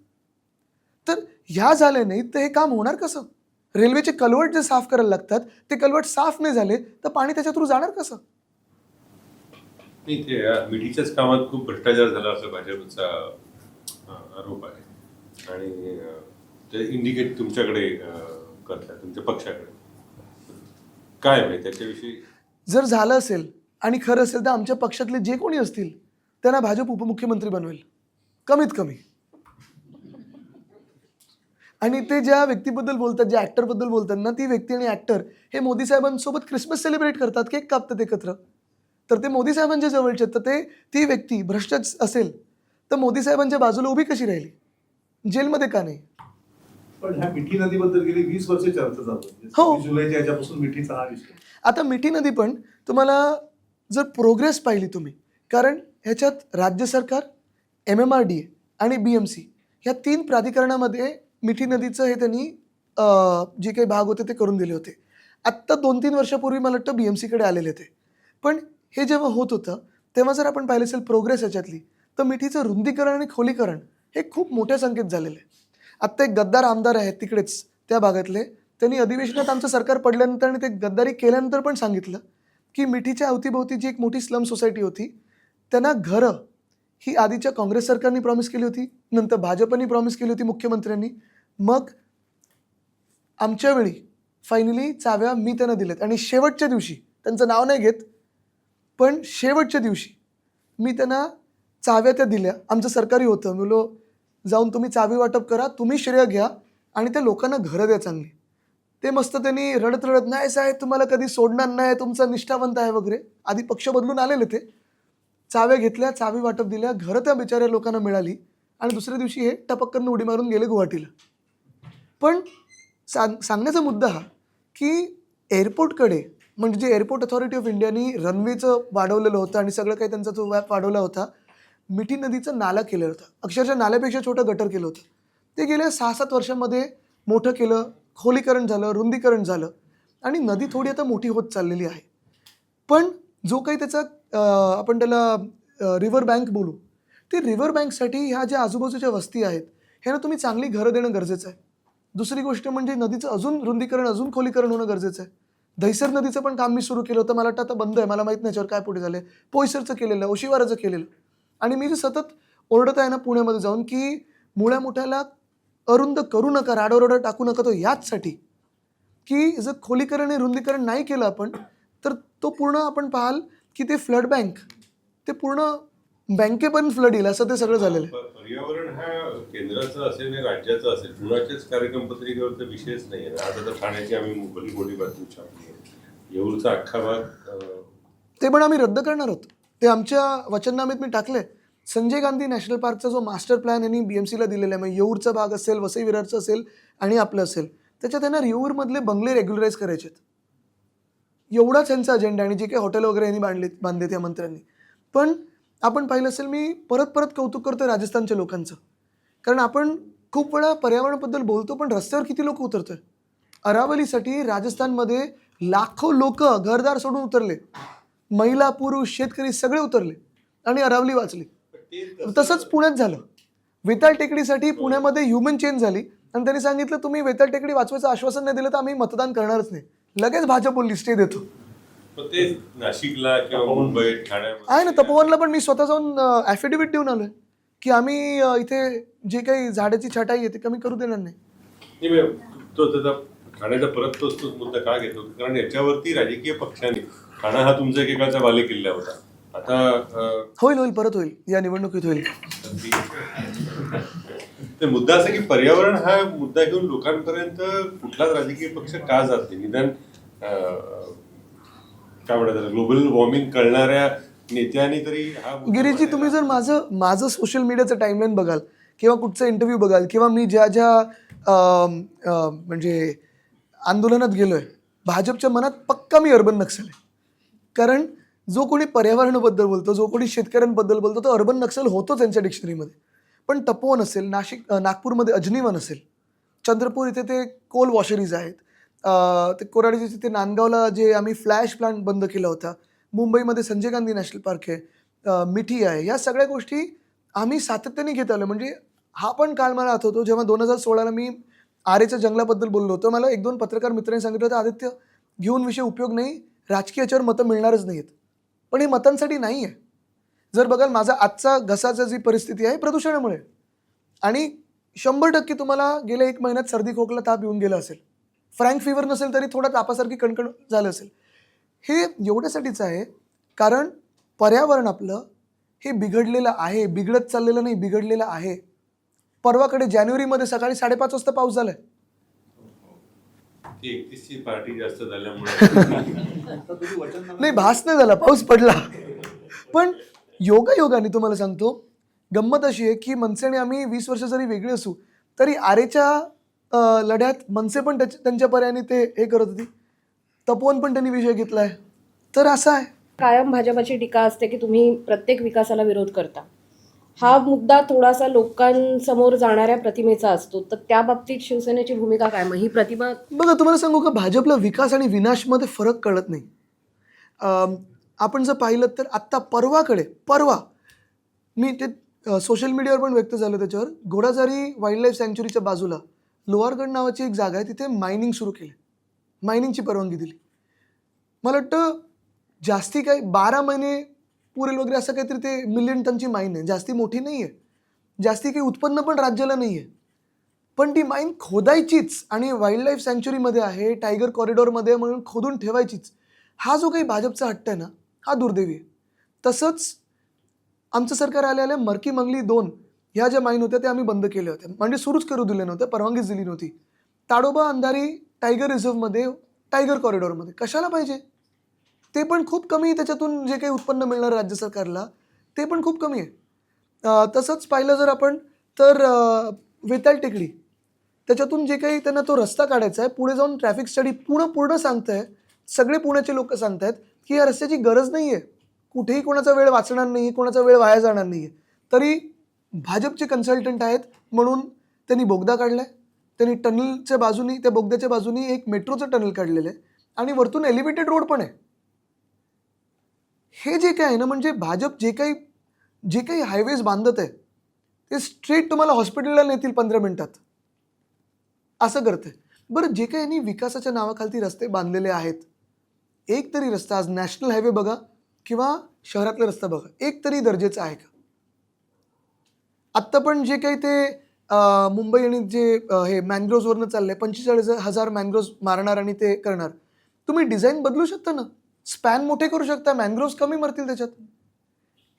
Speaker 2: तर ह्या झाल्या नाहीत तर हे काम होणार कसं? रेल्वेचे कलवट जे साफ करायला लागतात, ते कलवट साफ नाही झाले तर पाणी त्याच्या थ्रू जाणार कसं?
Speaker 1: नाही, ते मिठीच्याच कामात खूप भ्रष्टाचार झाला असं भाजपचा आरोप आहे. आणि ते इंडिकेट तुमच्याकडे करतात, तुमच्या पक्षाकडे. काय माहिती त्याच्याविषयी?
Speaker 2: जर झालं असेल आणि खरं असेल तर आमच्या पक्षातले जे कोणी असतील त्यांना भाजप उपमुख्यमंत्री बनवेल, कमीत कमी. आणि ते ज्या व्यक्तीबद्दल बोलतात, ज्या ॲक्टरबद्दल बोलतात ना, ती व्यक्ती आणि ॲक्टर हे मोदी साहेबांसोबत ख्रिसमस सेलिब्रेट करतात, केक कापतात एकत्र. तर ते मोदी साहेबांच्या जवळचे आहेत. तर ती व्यक्ती भ्रष्टच असेल तर मोदी साहेबांच्या बाजूला उभी कशी राहिली? जेलमध्ये का नाही?
Speaker 3: पण ह्या मिठी नदीबद्दल गेली 20 वर्ष चर्चा चालू
Speaker 2: हो.
Speaker 3: आहे. जुलैच्या याच्यापासून मिठीचा हा विषय.
Speaker 2: आता मिठी नदी पण तुम्हाला जर प्रोग्रेस पाहिली तुम्ही, कारण ह्याच्यात राज्य सरकार, MMRDA आणि BMC ह्या 3 प्राधिकरणामध्ये मिठी नदीचं हे त्यांनी जे काही भाग होते ते करून दिले होते. आत्ता 2-3 वर्षापूर्वी मला वाटतं BMCकडे आलेले ते. पण हे जेव्हा होत होतं तेव्हा जर आपण पाहिलं असेल प्रोग्रेस याच्यातली, तर मिठीचं रुंदीकरण आणि खोलीकरण हे खूप मोठ्या संख्येत झालेलं आहे. आत्ता एक गद्दार आमदार आहेत तिकडेच त्या भागातले, त्यांनी अधिवेशनात आमचं सरकार पडल्यानंतर आणि ते गद्दारी केल्यानंतर पण सांगितलं की मिठीच्या अवतीभोवती जी एक मोठी स्लम सोसायटी होती त्यांना घरं ही आधीच्या काँग्रेस सरकारने प्रॉमिस केली होती, नंतर भाजपनी प्रॉमिस केली होती मुख्यमंत्र्यांनी. मग आमच्या वेळी फायनली चाव्या मी त्यांना दिल्यात आणि शेवटच्या दिवशी, त्यांचं नाव नाही घेत, पण शेवटच्या दिवशी मी त्यांना चाव्या त्या दिल्या. आमचं सरकारी होतं, मी बोललो जाऊन तुम्ही चावी वाटप करा, तुम्ही श्रेय घ्या आणि त्या लोकांना घरं द्या चांगली. ते मस्त त्यांनी रडत रडत, नाही साहेब तुम्हाला कधी सोडणार नाही, तुमचा निष्ठावंत आहे वगैरे. आधी पक्ष बदलून आलेले ते. चाव्या घेतल्या, चावी वाटप दिल्या, घरं त्या बिचाऱ्या लोकांना मिळाली आणि दुसऱ्या दिवशी हे टपक्कन उडी मारून गेले गुवाहाटीला. पण सांगण्याचा मुद्दा हा की एअरपोर्टकडे म्हणजे जे एअरपोर्ट अथॉरिटी ऑफ इंडियानी रनवेचं वाढवलेलं होतं आणि सगळं काही त्यांचा जो व्याप वाढवला होता, मिठी नदीचं नाला केलं होतं, अक्षरशः नाल्यापेक्षा छोटं गटर केलं होतं. ते गेल्या 6-7 वर्षांमध्ये मोठं केलं, खोलीकरण झालं, रुंदीकरण झालं आणि नदी थोडी आता मोठी होत चाललेली आहे. पण जो काही त्याचा आपण त्याला रिव्हर बँक बोलू, ते रिव्हर बँकसाठी ह्या ज्या आजूबाजूच्या वस्ती आहेत ह्यांना तुम्ही चांगली घरं देणं गरजेचं आहे. दुसरी गोष्ट म्हणजे नदीचं अजून रुंदीकरण, अजून खोलीकरण होणं गरजेचं आहे. दहिसर नदीचं पण काम मी सुरू केलं होतं, मला वाटतं आता बंद आहे, मला माहीत नाही याच्यावर काय पुढे झालं आहे. पोयसरचं केलेलं, ओशिवाराचं केलेलं. आणि मी जे सतत ओरडत आहे ना पुण्यामध्ये जाऊन की मुळ्या मोठ्याला अरुंद करू नका, राडोरडा टाकू नका, तो याचसाठी की जर खोलीकरण आणि रुंदीकरण नाही केलं आपण तर तो पूर्ण आपण पाहाल की ते फ्लड बँक ते पूर्ण बँकेपर्यंत फ्लड येईल असं ते सगळं झालेलं आहे.
Speaker 1: पर्यावरण हा केंद्राचा असेल आणि राज्याचा असेल, कुणाच्याच कार्यक्रम पत्रिकेवरचा विषयच नाही आहे. आता तर ठाण्याची आम्ही मोठी बातमी छापली आहे, येऊरचा अख्खा भाग
Speaker 2: ते पण आम्ही रद्द करणार आहोत. ते आमच्या वचननामेत मी टाकले संजय गांधी नॅशनल पार्कचा जो मास्टर प्लॅन यांनी BMCला दिलेला आहे, मग येऊरचा भाग असेल, वसई विरारचं असेल आणि आपलं असेल, त्याच्यात त्यांना येऊरमधले बंगले रेग्युलराईज करायचे आहेत. एवढाच यांचा अजेंडा आणि जे काही हॉटेल वगैरे यांनी बांधले त्या मंत्र्यांनी. पण आपण पाहिलं असेल, मी परत परत कौतुक करतो राजस्थानच्या लोकांचं, कारण आपण खूप वेळा पर्यावरणाबद्दल बोलतो पण रस्त्यावर किती लोक उतरतोय. अरावलीसाठी राजस्थानमध्ये लाखो लोक घरदार सोडून उतरले, महिला पुरुष शेतकरी सगळे उतरले आणि अरावली वाचली. तसंच पुण्यात झालं. वेताळ टेकडीसाठी पुण्यामध्ये ह्युमन चेंज झाली आणि त्यांनी सांगितलं तुम्ही वेताळ टेकडी वाचवायचं आश्वासन नाही दिलं तर आम्ही मतदान करणारच नाही. लगेच भाजप बोलली स्टे देतो.
Speaker 1: पण ते नाशिकला किंवा मुंबईत ठाण्यामध्ये
Speaker 2: आहे ना, तपोवनला पण मी स्वतः जाऊन ॲफिडेव्हिट देऊन आलोय की आम्ही इथे जे काही झाडाची छटाई आहे ते कमी करू देणार नाही.
Speaker 1: नाही, तो त्याचा ठाण्याचा परत तोच मुद्दा का घेतो, कारण याच्यावरती राजकीय पक्षांनी, ठाणा हा तुमचा एकेकाळचा बालेकिल्ला होता, आता
Speaker 2: होईल परत होईल, या निवडणुकीत होईल.
Speaker 1: ते मुद्दा असा की पर्यावरण हा मुद्दा घेऊन लोकांपर्यंत कुठलाच राजकीय पक्ष का जात नाही. निदान काय म्हणतात ग्लोबल वॉर्मिंग कळणाऱ्या नेत्यांनी तरी हा मुद्दा
Speaker 2: गिरीजी, तुम्ही जर माझं सोशल मीडियाचं टाईमलाईन बघाल किंवा कुठचा इंटरव्ह्यू बघाल किंवा मी ज्या म्हणजे आंदोलनात गेलोय, भाजपच्या मनात पक्का मी अर्बन नक्सल आहे. कारण जो कोणी पर्यावरणाबद्दल बोलतो, जो कोणी शेतकऱ्यांबद्दल बोलतो, तो अर्बन नक्सल होतो त्यांच्या डिक्शनरीमध्ये. पण तपोवन असेल, नागपूरमध्ये अजनीवन असेल, चंद्रपूर इथे ते कोल वॉशरीज आहेत, ते कोराडीचे तिथे नांदगावला जे आम्ही फ्लॅश प्लांट बंद केला होता, मुंबईमध्ये संजय गांधी नॅशनल पार्क आहे, मिठी आहे, या सगळ्या गोष्टी आम्ही सातत्याने घेत आलो. म्हणजे हा पण काळ मला आठवतो जेव्हा 2016ला मी आरेच्या जंगलाबद्दल बोललो होतो. मला 1-2 पत्रकार मित्रांनी सांगितलं होतं, आदित्य घेऊन विषय उपयोग नाही, राजकीय याच्यावर मतं मिळणारच नाहीत. पण हे मतांसाठी नाही आहे. जर बघाल माझा आजचा घसाचा जी परिस्थिती आहे प्रदूषणामुळे, आणि 100% तुम्हाला गेल्या 1 महिन्यात सर्दी खोकला ताप येऊन गेला असेल, फ्रँक फिवर नसेल तरी थोडा तापासारखी कणकण झालं असेल. हे एवढ्यासाठीच आहे कारण पर्यावरण आपलं हे बिघडलेलं आहे, बिघडत चाललेलं नाही, बिघडलेलं आहे. परवाकडे जानेवारीमध्ये सकाळी 5:30 वाजता पाऊस झालाय.
Speaker 1: ती 31ची पार्टी जास्त झाल्यामुळे
Speaker 2: नाही, भास नाही झाला, पाऊस पडला. पण योगायोगाने तुम्हाला सांगतो, गंमत अशी आहे की मनसे आणि आम्ही 20 वर्ष जरी वेगळे असू तरी आरेच्या लढ्यात मनसे पण त्यांच्या पर्यायाने ते हे करत होती, तपोवन पण त्यांनी विषय घेतलाय. तर असं आहे.
Speaker 5: कायम भाजपाची टीका असते की तुम्ही प्रत्येक विकासाला विरोध करता. हा मुद्दा थोडासा लोकांसमोर जाणाऱ्या प्रतिमेचा असतो, तर त्या बाबतीत शिवसेनेची भूमिका काय? मग ही प्रतिमा
Speaker 2: बघा, तुम्हाला सांगू का, भाजपला विकास आणि विनाशमध्ये फरक कळत नाही. आपण जर पाहिलं तर आत्ता परवा मी ते सोशल मीडियावर पण व्यक्त झालं त्याच्यावर, घोडाझारी वाईल्ड लाईफ सँच्युरीच्या बाजूला लोहारगड नावाची एक जागा आहे, तिथे मायनिंग सुरू केली, मायनिंगची परवानगी दिली. मला वाटतं जास्ती काही 12 महिने पुरेल वगैरे असं काहीतरी, ते 1 मिलियन टनची माईन आहे, जास्ती मोठी नाही आहे, जास्ती काही उत्पन्न पण राज्याला नाही आहे. पण ती माईन खोदायचीच आणि वाईल्ड लाईफ सँच्युरीमध्ये आहे, टायगर कॉरिडॉरमध्ये म्हणून खोदून ठेवायचीच. हा जो काही भाजपचा हट्ट आहे ना, हा दुर्दैवी आहे. तसंच आमचं सरकार आल्या मरकी मंगली 2 ह्या ज्या माईन होत्या त्या आम्ही बंद केल्या होत्या, म्हणजे सुरूच करू दिल्या नव्हत्या, परवानगीच दिली नव्हती. ताडोबा अंधारी टायगर रिझर्व्हमध्ये, टायगर कॉरिडॉरमध्ये कशाला पाहिजे? ते पण खूप कमी, त्याच्यातून जे काही उत्पन्न मिळणार राज्य सरकारला ते पण खूप कमी आहे. तसंच पाहिलं जर आपण तर वेताळ टेकडी, त्याच्यातून जे काही त्यांना तो रस्ता काढायचा आहे, पुढे जाऊन ट्रॅफिक स्टडी पूर्ण सांगताय, सगळे पुण्याचे लोक सांगतायत की या रस्त्याची गरज नाही आहे, कुठेही कोणाचा वेळ वाचणार नाही, कोणाचा वेळ वाया जाणार नाही आहे. तरी भाजपचे कन्सल्टंट आहेत म्हणून त्यांनी बोगदा काढला आहे, त्यांनी टनलच्या बाजूनी, त्या बोगद्याच्या बाजूनी एक मेट्रोचं टनल काढलेलं आहे आणि वरतून एलिव्हेटेड रोड पण आहे. हे जे काय आहे ना, म्हणजे भाजप जे काही हायवेज बांधत आहे ते स्ट्रेट तुम्हाला हॉस्पिटलला नेतील 15 मिनिटात, असं करते. बरं, जे काही यांनी विकासाच्या नावाखालती रस्ते बांधलेले आहेत, एक तरी रस्ता आज नॅशनल हायवे बघा किंवा शहरातला रस्ता बघा, एक तरी दर्जेचा आहे का? आत्ता पण जे काही ते मुंबई आणि जे हे मॅनग्रोव्हजवरनं चाललंय, 45,000 मॅनग्रोव्ज मारणार आणि ते करणार, तुम्ही डिझाईन बदलू शकता ना, स्पॅन मोठे करू शकता, मॅनग्रोव्ज कमी मरतील त्याच्यात.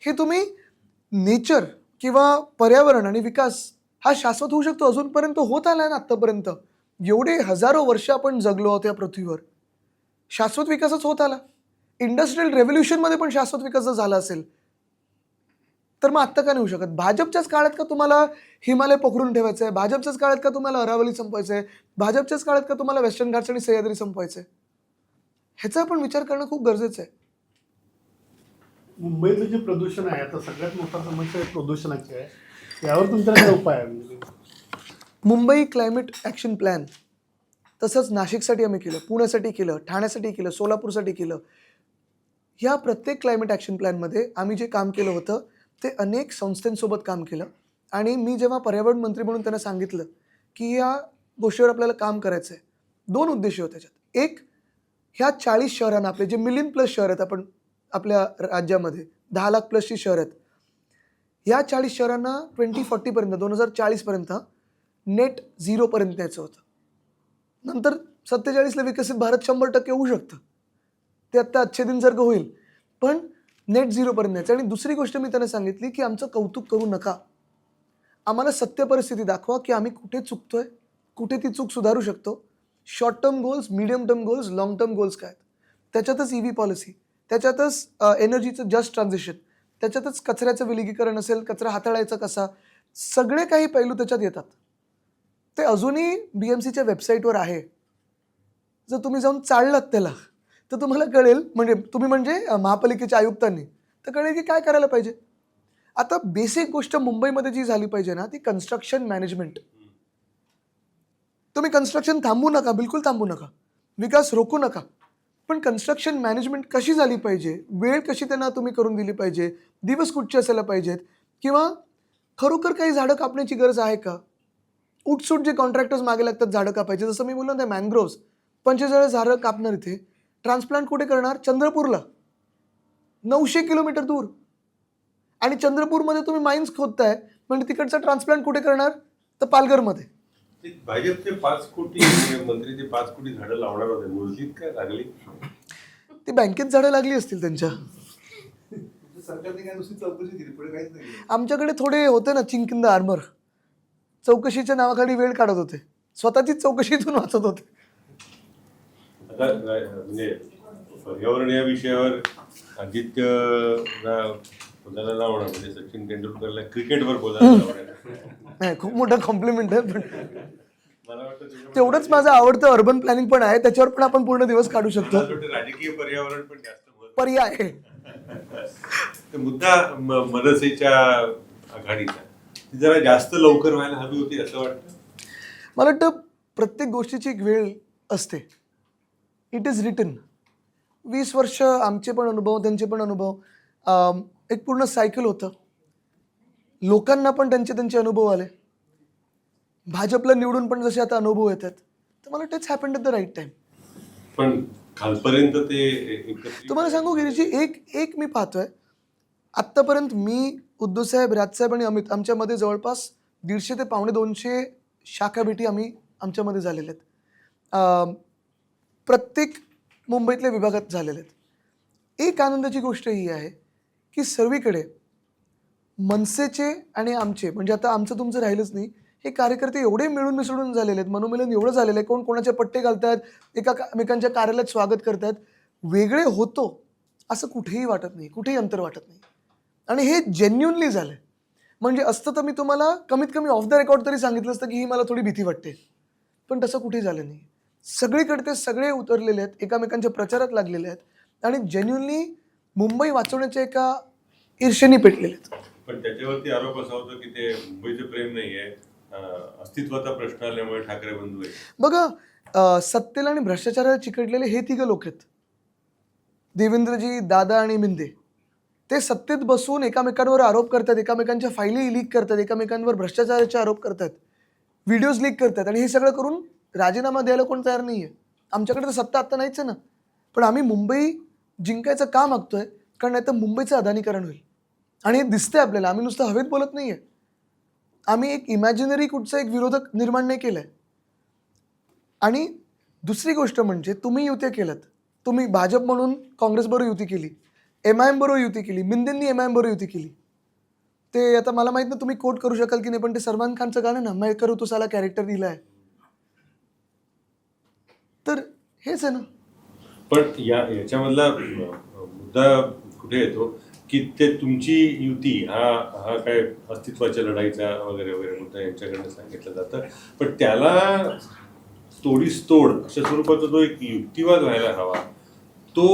Speaker 2: हे तुम्ही नेचर किंवा पर्यावरण आणि विकास हा शाश्वत होऊ शकतो, अजूनपर्यंत होत आला आहे ना. आत्तापर्यंत एवढे हजारो वर्ष आपण जगलो आहोत या पृथ्वीवर, शाश्वत विकासच होत आला. इंडस्ट्रियल रेव्होल्युशनमध्ये पण शाश्वत विकास जर झाला असेल तर मग आत्ता का नाही होऊ शकत? भाजपच्याच काळात का तुम्हाला हिमालय पकडून ठेवायचं आहे? भाजपच्याच काळात का तुम्हाला अरावली संपवायचं आहे? भाजपच्याच काळात का तुम्हाला वेस्टर्न घाट्स आणि सह्याद्री संपवायचं आहे? ह्याचा आपण विचार करणं खूप गरजेचं आहे.
Speaker 6: मुंबईचं जे प्रदूषण आहे आता सगळ्यात मोठा समस्या प्रदूषणाची आहे. यावर तुमचा काय उपाय आहे? म्हणजे
Speaker 2: मुंबई क्लायमेट ॲक्शन प्लॅन तसंच नाशिकसाठी आम्ही केलं, पुण्यासाठी केलं, ठाण्यासाठी केलं, सोलापूरसाठी केलं. ह्या प्रत्येक क्लायमेट ॲक्शन प्लॅनमध्ये आम्ही जे काम केलं होतं ते अनेक संस्थांसोबत काम केलं. आणि मी जेव्हा पर्यावरण मंत्री म्हणून त्यांना सांगितलं की या गोष्टीवर आपल्याला काम करायचं आहे, 2 उद्देश होते त्याच्यात. एक, ह्या 40 शहरांना, आपले जे मिलियन प्लस शहर आहेत आपण आपल्या राज्यामध्ये, 10 लाख प्लसची शहर आहेत, या 40 शहरांना 2040 2040पर्यंत नेट झिरोपर्यंत न्यायचं होतं. नंतर 47ला विकसित भारत 100% होऊ शकतं, ते आत्ता अच्छे दिनसारखं होईल, पण नेट झिरोपर्यंत न्यायचं. आणि दुसरी गोष्ट मी त्यांना सांगितली की आमचं कौतुक करू नका, आम्हाला सत्य परिस्थिती दाखवा की आम्ही कुठे चुकतोय, कुठे ती चूक सुधारू शकतो. Short term goals, medium term goals, long term goals काय आहेत, त्याच्यातच EV पॉलिसी, त्याच्यातच एनर्जीचं जस्ट ट्रान्झिशन, त्याच्यातच कचऱ्याचं विलगीकरण असेल, कचरा हाताळायचा कसा, सगळे काही पैलू त्याच्यात येतात. ते अजूनही BMCच्या वेबसाईटवर आहे. जर तुम्ही जाऊन चाललात त्याला तर तुम्हाला कळेल, म्हणजे तुम्ही म्हणजे महापालिकेच्या आयुक्तांनी, तर कळेल की काय करायला पाहिजे. आता बेसिक गोष्ट मुंबईमध्ये जी झाली पाहिजे ना, ती कन्स्ट्रक्शन मॅनेजमेंट. तुम्ही कन्स्ट्रक्शन थांबवू नका, बिलकुल थांबवू नका, विकास रोखू नका, पण कन्स्ट्रक्शन मॅनेजमेंट कशी झाली पाहिजे, वेळ कशी त्यांना तुम्ही करून दिली पाहिजे, दिवस कुठचे असायला पाहिजेत, किंवा खरोखर काही झाडं कापण्याची गरज आहे का. उठसूट जे कॉन्ट्रॅक्टर्स मागे लागतात झाडं कापायचे, जसं मी बोललो ना, 45 झाडं कापणार, इथे ट्रान्सप्लांट कुठे करणार? चंद्रपूरला, 900 किलोमीटर दूर. आणि चंद्रपूरमध्ये तुम्ही माइन्स खोदताय, म्हणजे तिकडचा ट्रान्सप्लांट कुठे करणार? तर पालघरमध्ये.
Speaker 1: भाजपचे 5 कोटी मंत्री ते 5 कोटी झाडं लावणार होते, मोजलीत काय लागली?
Speaker 2: ती बँकेत झाडं लागली असतील त्यांच्या.
Speaker 3: सरकारने काय नुसती चौकशी केली, पुढे काहीच नाही.
Speaker 2: आमच्याकडे थोडे होते ना चिंकिंद आर्मर, चौकशीच्या नावाखाली वेळ काढत होते, स्वतःचीच चौकशीतून वाचत होते.
Speaker 1: आता म्हणजे पर्यावरण या विषयावर आदित्य बोलायला लावणार, म्हणजे सचिन तेंडुलकरला क्रिकेटवर बोलायला लावणार.
Speaker 2: नाही, खूप मोठा कॉम्प्लिमेंट आहे, पण
Speaker 1: मला वाटतं त्याच्यामध्ये
Speaker 2: तेवढंच माझं आवडतं अर्बन प्लॅनिंग पण आहे, त्याच्यावर पण आपण पूर्ण दिवस काढू शकतो.
Speaker 1: मला वाटतं राजकीय पर्यावरण पण जास्त महत्त्वाचं
Speaker 2: पर्याय आहे.
Speaker 1: आहे. तर मुद्दा मनसेच्या आघाडीचा ती जरा जास्त लवकर व्हायला हवी होती असं वाटतं.
Speaker 2: मला वाटतं प्रत्येक गोष्टीची एक वेळ असते. It is return. 20 वर्ष आमचे पण अनुभव, त्यांचे पण अनुभव, एक पूर्ण सायकल होतं. लोकांना पण त्यांचे त्यांचे अनुभव आले, भाजपला निवडून पण जसे आता अनुभव येतात, तर मला वाटतं it's happened at the right time.
Speaker 1: पण खालपर्यंत ते एकत्रित
Speaker 2: तुम्हाला सांगू गिरीजी, एक मी पाहतोय, आत्तापर्यंत मी, उद्धवसाहेब, राजसाहेब आणि अमित, आमच्यामध्ये जवळपास 150 ते 250 शाखा भेटी आमच्यामध्ये झालेल्या आहेत. प्रत्येक मुंबईतल्या विभागात झालेल्या आहेत. एक आनंदाची गोष्ट ही आहे की सर्वीकडे मनसेचे आणि आमचे, म्हणजे आता आमचं तुमचं राहिलंच नाही, हे कार्यकर्ते एवढे मिळून मिसळून झालेले आहेत, मनोमिलन एवढं झालेलं आहे, कोण कोणाचे पट्टे घालतात, एकमेकांच्या कार्यालयात स्वागत करतात, वेगळे होतो असं कुठेही वाटत नाही, कुठेही अंतर वाटत नाही. आणि हे जेन्युनली झालं आहे. म्हणजे असतं तर मी तुम्हाला कमीत कमी ऑफ द रेकॉर्ड तरी सांगितलं असतं की ही मला थोडी भीती वाटते, पण तसं कुठेही झालं नाही. सगळीकडे ते सगळे उतरलेले आहेत, एकमेकांच्या प्रचारात लागलेले आहेत आणि जेन्युनली मुंबई वाचवण्याच्या एका ईर्षेने पेटलेले आहेत.
Speaker 1: पण त्याच्यावरती आरोप असा होतो की ते मुंबईचं प्रेम नाही आहे, अस्तित्वाचा प्रश्न आल्यामुळे ठाकरे बंधू आहे.
Speaker 2: बघा, सत्तेला आणि भ्रष्टाचाराला चिकटलेले हे 3 लोक आहेत, देवेंद्रजी, दादा आणि मिंदे. ते सत्तेत बसून एकमेकांवर आरोप करतात, एकमेकांच्या फायली लीक करतात, एकमेकांवर भ्रष्टाचाराचे आरोप करतात, व्हिडिओज लीक करतात, आणि हे सगळं करून राजीनामा द्यायला कोण तयार नाही आहे. आमच्याकडे तर सत्ता आत्ता नाहीच आहे ना, पण आम्ही मुंबई जिंकायचं का मागतोय, कारण नाही तर मुंबईचं अदानीकरण होईल. आणि हे दिसतंय आपल्याला, आम्ही नुसतं हवेत बोलत नाही आहे, आम्ही एक इमॅजिनरी कुठचा एक विरोधक निर्माण नाही केला आहे. आणि दुसरी गोष्ट म्हणजे तुम्ही युती केलात, तुम्ही भाजप म्हणून काँग्रेसबरोबर युती केली, MIM बरोबर युती केली, मिंदेंनी MIM बरोबर युती केली. ते आता मला माहीत नाही तुम्ही कोट करू शकाल की नाही, पण ते सलमान खानचं गाणं ना, मैं करू तो साला कॅरेक्टर दिला आहे, तर हेच आहे ना.
Speaker 1: पण याच्यामधला मुद्दा कुठे येतो की ते तुमची युती हा हा काय अस्तित्वाच्या लढाईचा वगैरे वगैरे मुद्दा यांच्याकडनं सांगितलं जातं, पण त्याला तोडीस तोड अशा स्वरूपाचा जो एक युक्तिवाद व्हायला हवा तो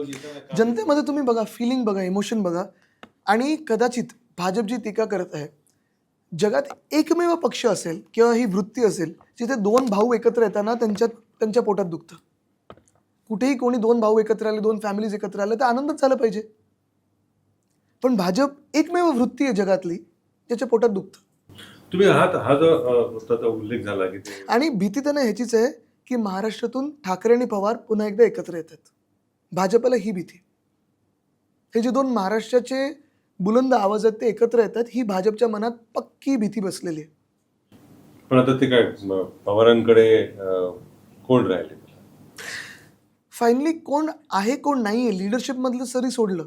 Speaker 1: येताना का-
Speaker 2: जनतेमध्ये तुम्ही बघा, फिलिंग बघा, इमोशन बघा. आणि कदाचित भाजप जी टीका करत आहे, जगात एकमेव पक्ष असेल किंवा ही वृत्ती असेल जिथे दोन भाऊ एकत्र येताना त्यांच्या पोटात दुखतं. कुठेही कोणी दोन भाऊ एकत्र आले, दोन फॅमिलीज एकत्र आले तर आनंदच झाला पाहिजे. पण भाजप एकमेव वृत्ती आहे जगातली ज्याच्या पोटात दुखतं.
Speaker 1: तुम्ही हा जो नुसता उल्लेख झाला की ते
Speaker 2: आणि भीती त्यांना ह्याचीच आहे की महाराष्ट्रातून ठाकरे आणि पवार पुन्हा एकदा एकत्र येतात. भाजपला ही भीती. हे जे दोन महाराष्ट्राचे बुलंद आवाज आहेत ते एकत्र येतात, ही भाजपच्या मनात पक्की भीती बसलेली आहे.
Speaker 1: पण आता ते काय पवारांकडे कोण राहिले?
Speaker 2: फायनली कोण आहे कोण नाही आहे लिडरशिपमधलं जरी सोडलं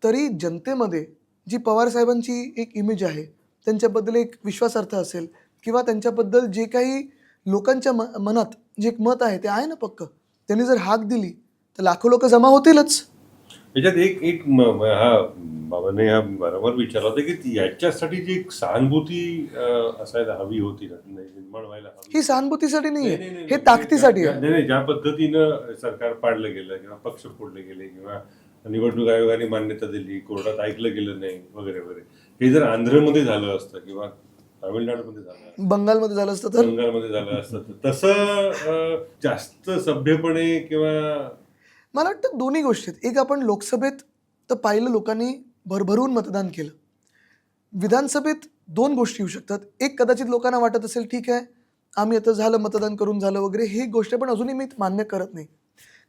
Speaker 2: तरी जनतेमध्ये जी पवार साहेबांची एक इमेज आहे, त्यांच्याबद्दल एक विश्वासार्थ असेल किंवा त्यांच्याबद्दल जे काही लोकांच्या मनात जे एक मत आहे ते आहे ना पक्क. त्यांनी जर हाक दिली तर लाखो लोक जमा होतीलच.
Speaker 1: याच्यात एक एक हा बाबांनी हा बरोबर विचारला होता की याच्यासाठी जी एक सहानुभूती असायला हवी होती निर्माण व्हायला हवी.
Speaker 2: ही सहानुभूतीसाठी नाही
Speaker 1: नाही,
Speaker 2: आहे,
Speaker 1: नाही,
Speaker 2: हे
Speaker 1: नाही,
Speaker 2: ताकदीसाठी आहे.
Speaker 1: नाही, ज्या पद्धतीनं सरकार पाडलं गेलं किंवा पक्ष फोडले गेले किंवा निवडणूक आयोगाने मान्यता दिली, कोर्टात ऐकलं गेलं नाही वगैरे वगैरे, हे जर आंध्रमध्ये झालं असतं किंवा तामिळनाडूमध्ये झालं असतं,
Speaker 2: बंगालमध्ये झालं असतं तर
Speaker 1: बंगालमध्ये झालं असतं तर तसं जास्त सभ्यपणे किंवा
Speaker 2: मला वाटतं दोन्ही गोष्टी आहेत. एक आपण लोकसभेत तर पाहिलं लोकांनी भरभरून मतदान केलं. विधानसभेत दोन गोष्टी येऊ शकतात. एक कदाचित लोकांना वाटत असेल ठीक आहे आम्ही आता झालं मतदान करून झालं वगैरे, ही गोष्ट पण अजूनही मी मान्य करत नाही.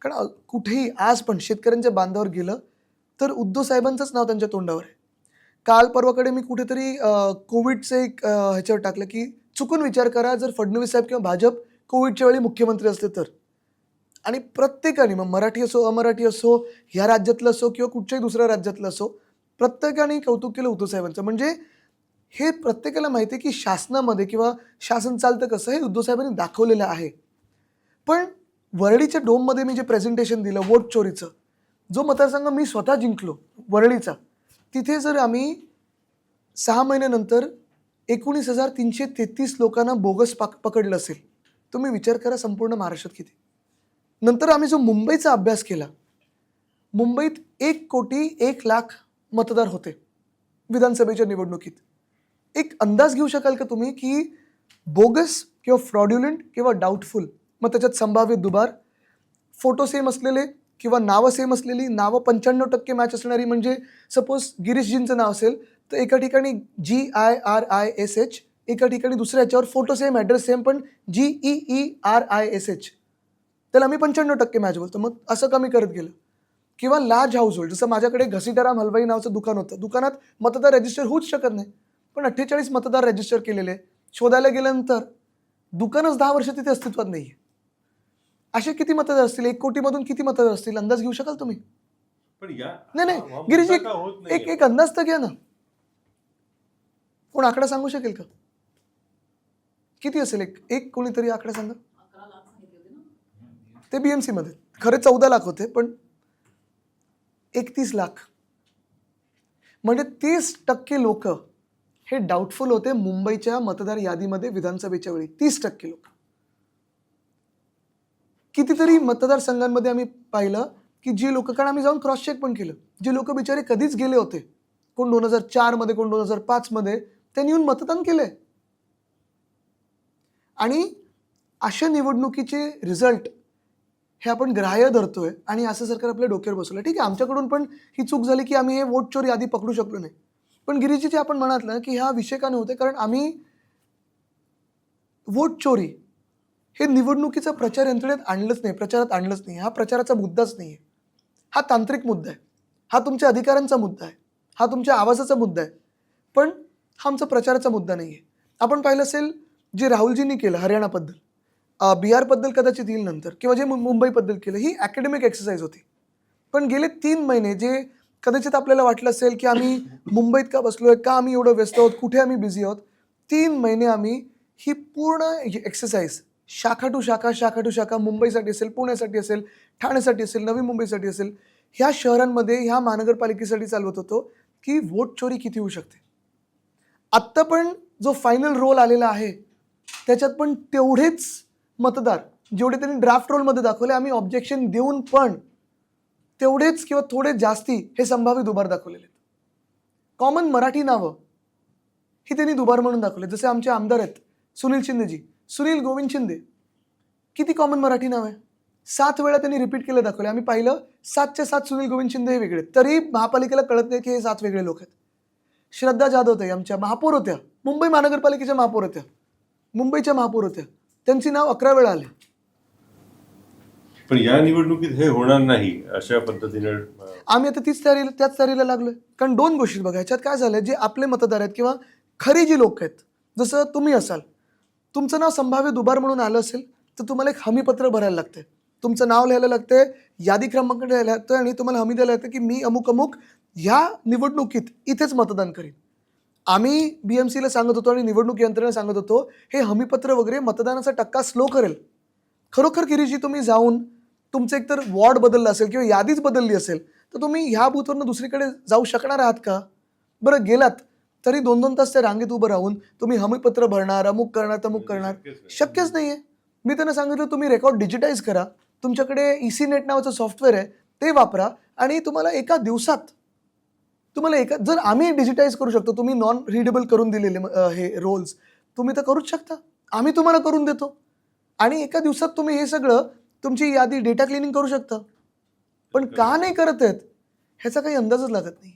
Speaker 2: कारण कुठेही आज पण शेतकऱ्यांच्या बांधावर गेलं तर उद्धव साहेबांचंच नाव त्यांच्या तोंडावर आहे. काल परवाकडे मी कुठेतरी कोविडचं एक ह्याच्यावर टाकलं की चुकून विचार करा जर फडणवीस साहेब किंवा भाजप कोविडच्या वेळी मुख्यमंत्री असते तर. आणि प्रत्येकाने मग मराठी असो अमराठी असो, ह्या राज्यातलं असो किंवा कुठच्याही दुसऱ्या राज्यातलं असो, प्रत्येकाने कौतुक केलं उद्धव साहेबांचं. म्हणजे हे प्रत्येकाला माहिती आहे की शासनामध्ये किंवा शासन चालतं कसं हे उद्धव साहेबांनी दाखवलेलं आहे. पण वरळीच्या डोममध्ये मी जे प्रेझेंटेशन दिलं वोट चोरीचं, जो मतदारसंघ मी स्वतः जिंकलो वरळीचा, तिथे जर आम्ही 6 महिन्यानंतर 19,333 लोकांना बोगस पकडलं असेल, तुम्ही विचार करा संपूर्ण महाराष्ट्रात किती. नंतर आम्ही जो मुंबईचा अभ्यास केला, मुंबईत 1,01,00,000 मतदार होते विधानसभेच्या निवडणुकीत. एक अंदाज घेऊ शकाल का तुम्ही की बोगस किंवा फ्रॉड्युलंट किंवा डाऊटफुल, मग त्याच्यात संभाव्य दुबार, फोटो सेम असलेले किंवा नावं सेम असलेली, नावं 95% मॅच असणारी, म्हणजे सपोज गिरीशजींचं नाव असेल तर एका ठिकाणी GIRISH, एका ठिकाणी दुसऱ्या याच्यावर फोटो सेम ॲड्रेस सेम पण GEERISH, त्याला आम्ही 95% मॅच बोलतो. मग असं कमी करत गेलं. किंवा लार्ज हाऊस होल्ड, जसं माझ्याकडे घसीटाराम हलवाई नावाचं दुकान होतं, दुकानात मतदार रजिस्टर होऊच शकत नाही, पण 48 मतदार रजिस्टर केलेले. शोधायला गेल्यानंतर दुकानच 10 वर्ष तिथे अस्तित्वात नाही आहे. असे किती मतदार असतील, 1 कोटीमधून किती मतदार असतील, अंदाज घेऊ शकाल तुम्ही?
Speaker 1: पण या
Speaker 2: नाही
Speaker 1: हा मुद्दा
Speaker 2: गिरीजी,
Speaker 1: का होत
Speaker 2: एक
Speaker 1: नाहीये?
Speaker 2: एक अंदाज तर घ्या ना. कोण आकडा सांगू शकेल का? किती असेल? एक कोणीतरी आकडा सांगा. ते BMC मध्ये खरे 14 लाख होते, पण 31 लाख, म्हणजे 30% लोक हे डाऊटफुल होते मुंबईच्या मतदार यादीमध्ये विधानसभेच्या वेळी. 30% लोक. कितीतरी मतदारसंघांमध्ये आम्ही पाहिलं की जी लोक, कारण आम्ही जाऊन क्रॉस चेक पण केलं, जे लोक बिचारे कधीच गेले होते, कोण 2004 मध्ये, कोण 2005 मध्ये, त्यांनी येऊन मतदान केलंय. आणि अशा निवडणुकीचे रिझल्ट हे आपण ग्राह्य धरतोय आणि असं सरकार आपल्या डोक्यावर बसवलं. ठीक आहे, आमच्याकडून पण ही चूक झाली की आम्ही हे वोट चोरी आधी पकडू शकलो नाही. पण गिरीजी जे आपण म्हणाल की हा विषय का नव्हते, कारण आम्ही वोट चोरी हे निवडणुकीचा प्रचार यंत्रणेत आणलंच नाही, प्रचारात आणलंच नाही. हा प्रचाराचा मुद्दाच नाही आहे. हा तांत्रिक मुद्दा आहे, हा तुमच्या अधिकारांचा मुद्दा आहे, हा तुमच्या आवाजाचा मुद्दा आहे, पण हा आमचा प्रचाराचा मुद्दा नाही आहे. आपण पाहिलं असेल जे राहुलजींनी केलं हरियाणाबद्दल, बिहारबद्दल कदाचित येईल नंतर, किंवा जे मुंबईबद्दल केलं, ही ॲकॅडमिक एक्सरसाइज होती. पण गेले 3 महिने जे कदाचित आपल्याला वाटलं असेल की आम्ही मुंबईत का बसलोय, का आम्ही एवढं व्यस्त आहोत, कुठे आम्ही बिझी आहोत, 3 महिने आम्ही ही पूर्ण एक्सरसाइज शाखा टू शाखा, शाखा टू शाखा, मुंबईसाठी असेल, पुण्यासाठी असेल, ठाण्यासाठी असेल, नवी मुंबईसाठी असेल, ह्या शहरांमध्ये ह्या महानगरपालिकेसाठी चालवत होतो की वोट चोरी किती होऊ शकते. आत्ता पण जो फायनल रोल आलेला आहे त्याच्यात पण तेवढेच मतदार जेवढे त्यांनी ड्राफ्ट रोलमध्ये दाखवले, आम्ही ऑब्जेक्शन देऊन पण तेवढेच किंवा थोडे जास्ती हे संभाव्य दुबार दाखवलेले आहेत. कॉमन मराठी नावं ही त्यांनी दुबार म्हणून दाखवले. जसे आमचे आमदार आहेत सुनील शिंदेजी, सुनील गोविंद शिंदे, किती कॉमन मराठी नाव आहे. 7 वेळा त्यांनी रिपीट केलं दाखवले. आम्ही पाहिलं 7च्या 7 सुनील गोविंद शिंदे हे वेगळे, तरी महापालिकेला कळत नाही की हे 7 वेगळे लोक आहेत. श्रद्धा जाधव ताई आमच्या महापौर होत्या, मुंबई महानगरपालिकेच्या महापौर होत्या, मुंबईच्या महापौर होत्या, त्यांची नाव 11 वेळा आले.
Speaker 1: पण या निवडणुकीत हे होणार नाही अशा पद्धतीने
Speaker 2: आम्ही आता त्याच तयारीला लागलोय. कारण 2 गोष्टी बघा, ह्याच्यात काय झालंय, जे आपले मतदार आहेत किंवा खरी जी लोक आहेत, जसं तुम्ही असाल, तुमचं नाव संभाव्य दुबार म्हणून आलं असेल तर तुम्हाला एक हमीपत्र भरायला लागतंय, तुमचं नाव लिहायला लागतंय, यादी क्रमांक लिहायला लागतोय आणि तुम्हाला हमी द्यायला लागतं की मी अमुक अमुक ह्या निवडणुकीत इथेच मतदान करीन. आम्ही BMCला सांगत होतो आणि निवडणूक यंत्रणेला सांगत होतो हे हमीपत्र वगैरे मतदानाचा टक्का स्लो करेल. खरोखर गिरीशी तुम्ही जाऊन तुमचं एकतर वॉर्ड बदललं असेल किंवा यादीच बदलली असेल तर तुम्ही ह्या बूथवरनं दुसरीकडे जाऊ शकणार आहात का? बरं गेलात तरी 2-2 तास त्या रांगेत उभं राहून तुम्ही हमीपत्र भरणार, अमुक करणार, तमुक करणार, शक्यच नाही आहे. मी त्यांना सांगितलं तुम्ही रेकॉर्ड डिजिटाईज करा, तुमच्याकडे ECNet नावाचं सॉफ्टवेअर आहे ते वापरा आणि तुम्हाला एका दिवसात जर आम्ही डिजिटाईज करू शकतो, तुम्ही नॉन रिडेबल करून दिलेले हे रोल्स तुम्ही तर करूच शकता, आम्ही तुम्हाला करून देतो आणि एका दिवसात तुम्ही हे सगळं तुमची यादी डेटा क्लिनिंग करू शकता. पण का नाही करत आहेत ह्याचा काही अंदाजच लागत नाही.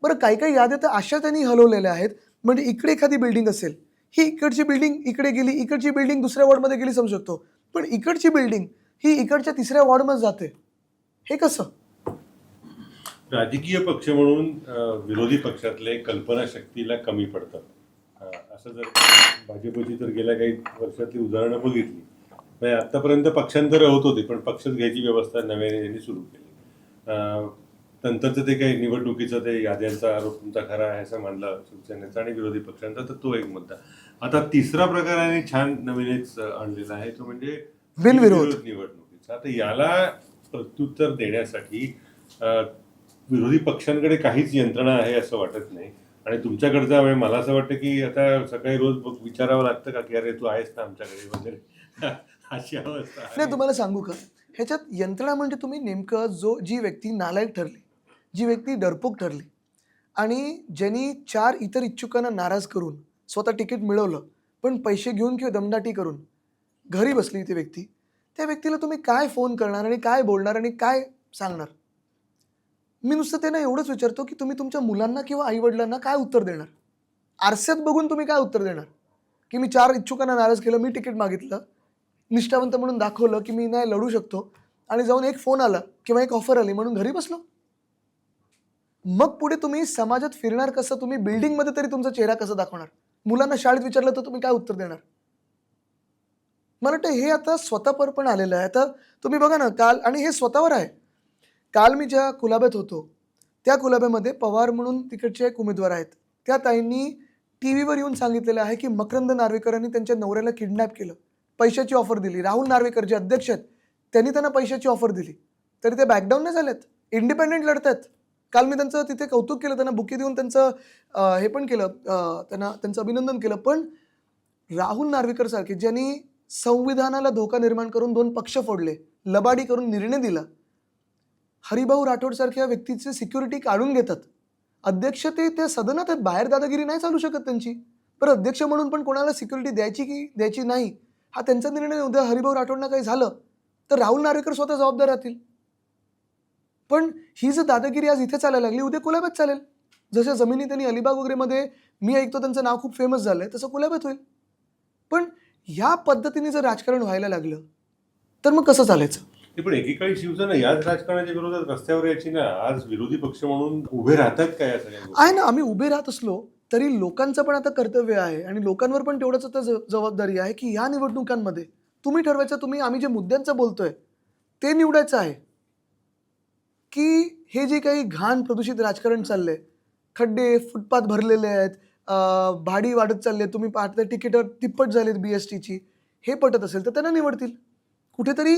Speaker 2: बरं काही याद्या तर अशा त्यांनी हलवलेल्या आहेत, म्हणजे इकडे एखादी बिल्डिंग असेल, ही इकडची बिल्डिंग इकडे गेली, इकडची बिल्डिंग दुसऱ्या वॉर्डमध्ये गेली समजू शकतो, पण इकडची बिल्डिंग ही इकडच्या 3ऱ्या वॉर्डमध्ये जाते, हे कसं?
Speaker 1: राजकीय पक्ष म्हणून विरोधी पक्षातले कल्पनाशक्तीला कमी पडतात. असं जर भाजपची तर गेल्या काही वर्षातली उदाहरणं बघितली, म्हणजे आतापर्यंत पक्षांतर होत होते पण पक्षच घ्यायची व्यवस्था नव्याने त्यांनी सुरू केली. नंतरचं ते काही निवडणुकीचं ते याद्यांचा आरोप तुमचा खरा आहे असं मानलं शिवसेनेचा आणि विरोधी पक्षांचा, तर तो एक मुद्दा. आता तिसरा प्रकाराने छान नवीनच आणलेला आहे तो म्हणजे
Speaker 2: बिनविरोध
Speaker 1: निवडणुकीचा. आता याला प्रत्युत्तर देण्यासाठी विरोधी पक्षांकडे काहीच यंत्रणा आहे असं वाटत नाही. आणि तुमच्याकडचा म्हणजे मला असं वाटतं की आता सकाळी रोज विचारावं लागतं का की अरे तू आहेस ना आमच्याकडे वगैरे अशी अवस्था आहे.
Speaker 2: नाही, तुम्हाला सांगू का, ह्याच्यात यंत्रणा म्हणजे तुम्ही नेमकं जी व्यक्ती नालायक ठरली, जी व्यक्ती डरपोक ठरली आणि ज्यांनी 4 इतर इच्छुकांना नाराज करून स्वतः तिकीट मिळवलं पण पैसे घेऊन किंवा दमदाटी करून घरी बसली ती व्यक्ती, त्या व्यक्तीला तुम्ही काय फोन करणार आणि काय बोलणार आणि काय सांगणार? मी नुसतं त्यांना एवढंच विचारतो की तुम्ही तुमच्या मुलांना किंवा आईवडिलांना काय उत्तर देणार? आरशात बघून तुम्ही काय उत्तर देणार की मी 4 इच्छुकांना नाराज केलं, मी तिकीट मागितलं, निष्ठावंत म्हणून दाखवलं की मी नाही लढू शकतो आणि जाऊन एक फोन आला किंवा एक ऑफर आली म्हणून घरी बसलो? मग पुढे तुम्ही समाजात फिरणार कसं? तुम्ही बिल्डिंगमध्ये तरी तुमचा चेहरा कसा दाखवणार? मुलांना शाळेत विचारलं तर तुम्ही काय उत्तर देणार? मला वाटतं हे आता स्वतःपर पण आलेलं आहे. आता तुम्ही बघा ना, काल, आणि हे स्वतःवर आहे, काल मी ज्या कुलाब्यात होतो त्या कुलाब्यामध्ये पवार म्हणून तिकडचे एक उमेदवार आहेत, त्या ताईंनी TV वर येऊन सांगितलेलं आहे की मकरंद नार्वेकरांनी त्यांच्या नवऱ्याला किडनॅप केलं, पैशाची ऑफर दिली. राहुल नार्वेकर जे अध्यक्ष आहेत त्यांनी त्यांना पैशाची ऑफर दिली, तरी ते बॅकडाऊन नाही झालेत, इंडिपेंडेंट लढत आहेत. काल मी त्यांचं तिथे कौतुक केलं, त्यांना बुके देऊन त्यांचं हे पण केलं, त्यांचं अभिनंदन केलं. पण राहुल नार्वेकर सारखे ज्यांनी संविधानाला धोका निर्माण करून 2 पक्ष फोडले, लबाडी करून निर्णय दिला, हरिभाऊ राठोड सारख्या व्यक्तीचे सिक्युरिटी काढून घेतात, अध्यक्ष ते सदनात आहेत, बाहेर दादागिरी नाही चालू शकत त्यांची. पण अध्यक्ष म्हणून पण कोणाला सिक्युरिटी द्यायची की द्यायची नाही हा त्यांचा निर्णय. उद्या हरिभाऊ राठोडना काही झालं तर राहुल नार्वेकर स्वतः जबाबदार राहतील. पण ही जर दादागिरी आज इथे चालायला लागली, उद्या कुलाब्यात चालेल. जशा जमिनी त्यांनी अलिबाग वगैरेमध्ये, मी ऐकतो त्यांचं नाव खूप फेमस झालंय, तसं कुलाब्यात होईल. पण ह्या पद्धतीने जर राजकारण व्हायला लागलं तर मग कसं चालायचं?
Speaker 1: पण एकेकाळी शिवसेना याच राजकारणाच्या विरोधात रस्त्यावर यायची ना, आज विरोधी पक्ष म्हणून उभे राहतात का या सगळ्या गोष्टी?
Speaker 2: आहे ना, आम्ही उभे राहत असलो तरी लोकांचं पण आता कर्तव्य आहे आणि लोकांवर पण तेवढंच आता जबाबदारी आहे की ह्या निवडणुकांमध्ये तुम्ही ठरवायचं, तुम्ही आम्ही जे मुद्द्यांचं बोलतोय ते निवडायचं आहे की हे जे काही घाण प्रदूषित राजकारण चाललंय, खड्डे फुटपाथ भरलेले आहेत, भाडी वाढत चालले, तुम्ही पाहता तिकीटं तिप्पट झालेत BSTची, हे पटत असेल तर त्यांना निवडतील. कुठेतरी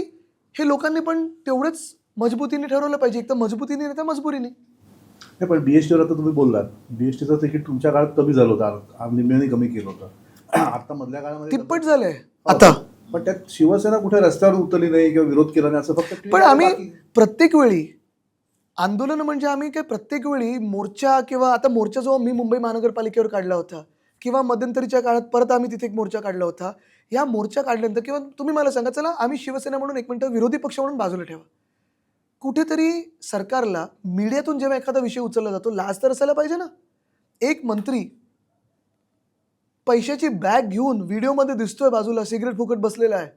Speaker 2: हे लोकांनी पण तेवढंच मजबूतीने ठरवलं पाहिजे, एक तर मजबूतीने नाही तर मजबुरीने.
Speaker 3: नाही, पण बीएसटीवर आता तुम्ही बोललात, बीएसटीचं तिकीट तुमच्या काळात कमी झालं होतं, निम्म्याने कमी केलं होतं. आता मधल्या काळामध्ये
Speaker 2: तिप्पट झालंय
Speaker 3: हो.
Speaker 2: आता.
Speaker 3: पण त्यात शिवसेना कुठे रस्त्यावर उतरली नाही किंवा विरोध केला नाही, असं फक्त tweet
Speaker 2: पण
Speaker 3: आहे,
Speaker 2: आम्ही
Speaker 3: बाकी-
Speaker 2: प्रत्येक वेळी आंदोलन म्हणजे आम्ही काय प्रत्येक वेळी मोर्चा, किंवा आता मोर्चा जो मी मुंबई महानगरपालिकेवर काढला होता, किंवा मध्यंतरीच्या काळात परत आम्ही तिथे एक मोर्चा काढला होता. या मोर्चा काढल्यानंतर किंवा तुम्ही मला सांगा, चला आम्ही शिवसेना म्हणून एक मिनिटं विरोधी पक्ष म्हणून बाजूला ठेवा, कुठेतरी सरकारला मीडियातून जेव्हा एखादा विषय उचलला जातो, लाज तर असायला पाहिजे ना. एक मंत्री पैशाची बॅग घेऊन व्हिडिओमध्ये दिसतोय बाजूला, सिगरेट फुकट बसलेला आहे,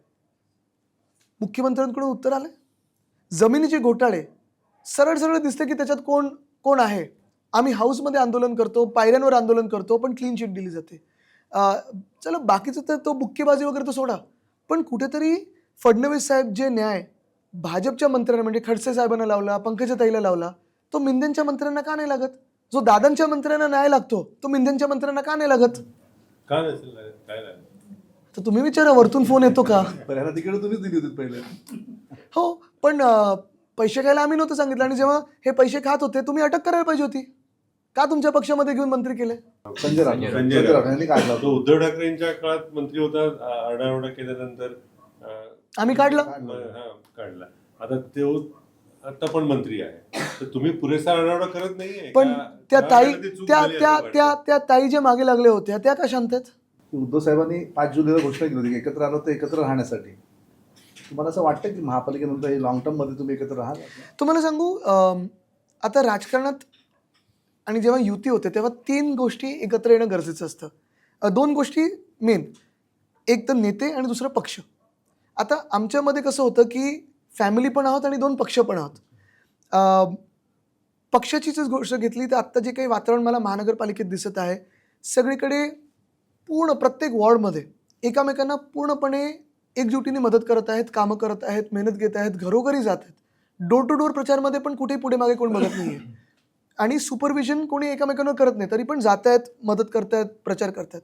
Speaker 2: मुख्यमंत्र्यांकडून उत्तर आलंय. जमिनीचे घोटाळे सरळ सरळ दिसते की त्याच्यात कोण कोण आहे. आम्ही हाऊसमध्ये आंदोलन करतो, पायऱ्यांवर आंदोलन करतो, पण क्लीन चिट दिली जाते. चला बाकीचं तर तो बुक्केबाजी वगैरे तर सोडा, पण कुठेतरी फडणवीस साहेब जे न्याय भाजपच्या मंत्र्यांना म्हणजे खडसे साहेबांना लावला, पंकजाताईला लावला, तो मिंदेंच्या मंत्र्यांना का नाही लागत? जो दादांच्या मंत्र्यांना न्याय लागतो तो मिंदेंच्या मंत्र्यांना का नाही लागत?
Speaker 1: का नसेल लागत? काय लागत?
Speaker 2: तर तुम्ही विचारा, वरतून फोन येतो का?
Speaker 3: पण ह्याला तिकीट तुम्हीच दिली होती पहिले.
Speaker 2: हो, पण पैसे खायला आम्ही नव्हतं सांगितलं, आणि जेव्हा हे पैसे खात होते तुम्ही अटक करायला पाहिजे होती. का तुमच्या पक्षामध्ये घेऊन मंत्री केले?
Speaker 3: संजय राऊत यांनी काढला
Speaker 1: तो उद्धव ठाकरेंच्या काळात मंत्री होता, आरडाओरडा केल्यानंतर
Speaker 2: आम्ही काढला.
Speaker 1: काढला. आता तो आता पण मंत्री आहे, तर तुम्ही पुरेसा आरडाओरडा करत नाहीये.
Speaker 2: पण त्या ताई
Speaker 1: त्यामध्ये चूक
Speaker 2: त्या
Speaker 1: झाली असं
Speaker 2: त्या
Speaker 1: वाटतं.
Speaker 2: त्या त्या ताई जे मागे लागले होत्या त्या का शांत आहेत?
Speaker 3: उद्धव साहेबांनी 5 जुलैला घोषणा केली होती की एकत्र आलो तर एकत्र राहण्यासाठी. तुम्हाला असं वाटतं की महापालिकेनंतर हे लॉंग टर्म मध्ये तुम्ही एकत्र राहाल?
Speaker 2: तुम्हाला सांगू, आता राजकारणात आणि जेव्हा युती होते तेव्हा 3 गोष्टी एकत्र येणं गरजेचं असतं. 2 गोष्टी मेन, एक तर नेते आणि दुसरं पक्ष. आता आमच्यामध्ये कसं होतं की फॅमिली पण आहोत आणि 2 पक्ष पण आहोत. पक्षाचीच गोष्ट घेतली तर आत्ता जे काही वातावरण मला महानगरपालिकेत दिसत आहे, सगळीकडे पूर्ण प्रत्येक वॉर्डमध्ये एकामेकांना पूर्णपणे एकजुटीने मदत करत आहेत, कामं करत आहेत, मेहनत घेत आहेत, घरोघरी जात आहेत. डोर टू डोर प्रचारमध्ये पण कुठेही पुढे मागे कोण बघत नाही आहे, आणि सुपरविजन कोणी एकामेकांवर करत नाही, तरी पण जात आहेत, मदत करतायत, प्रचार करतायत.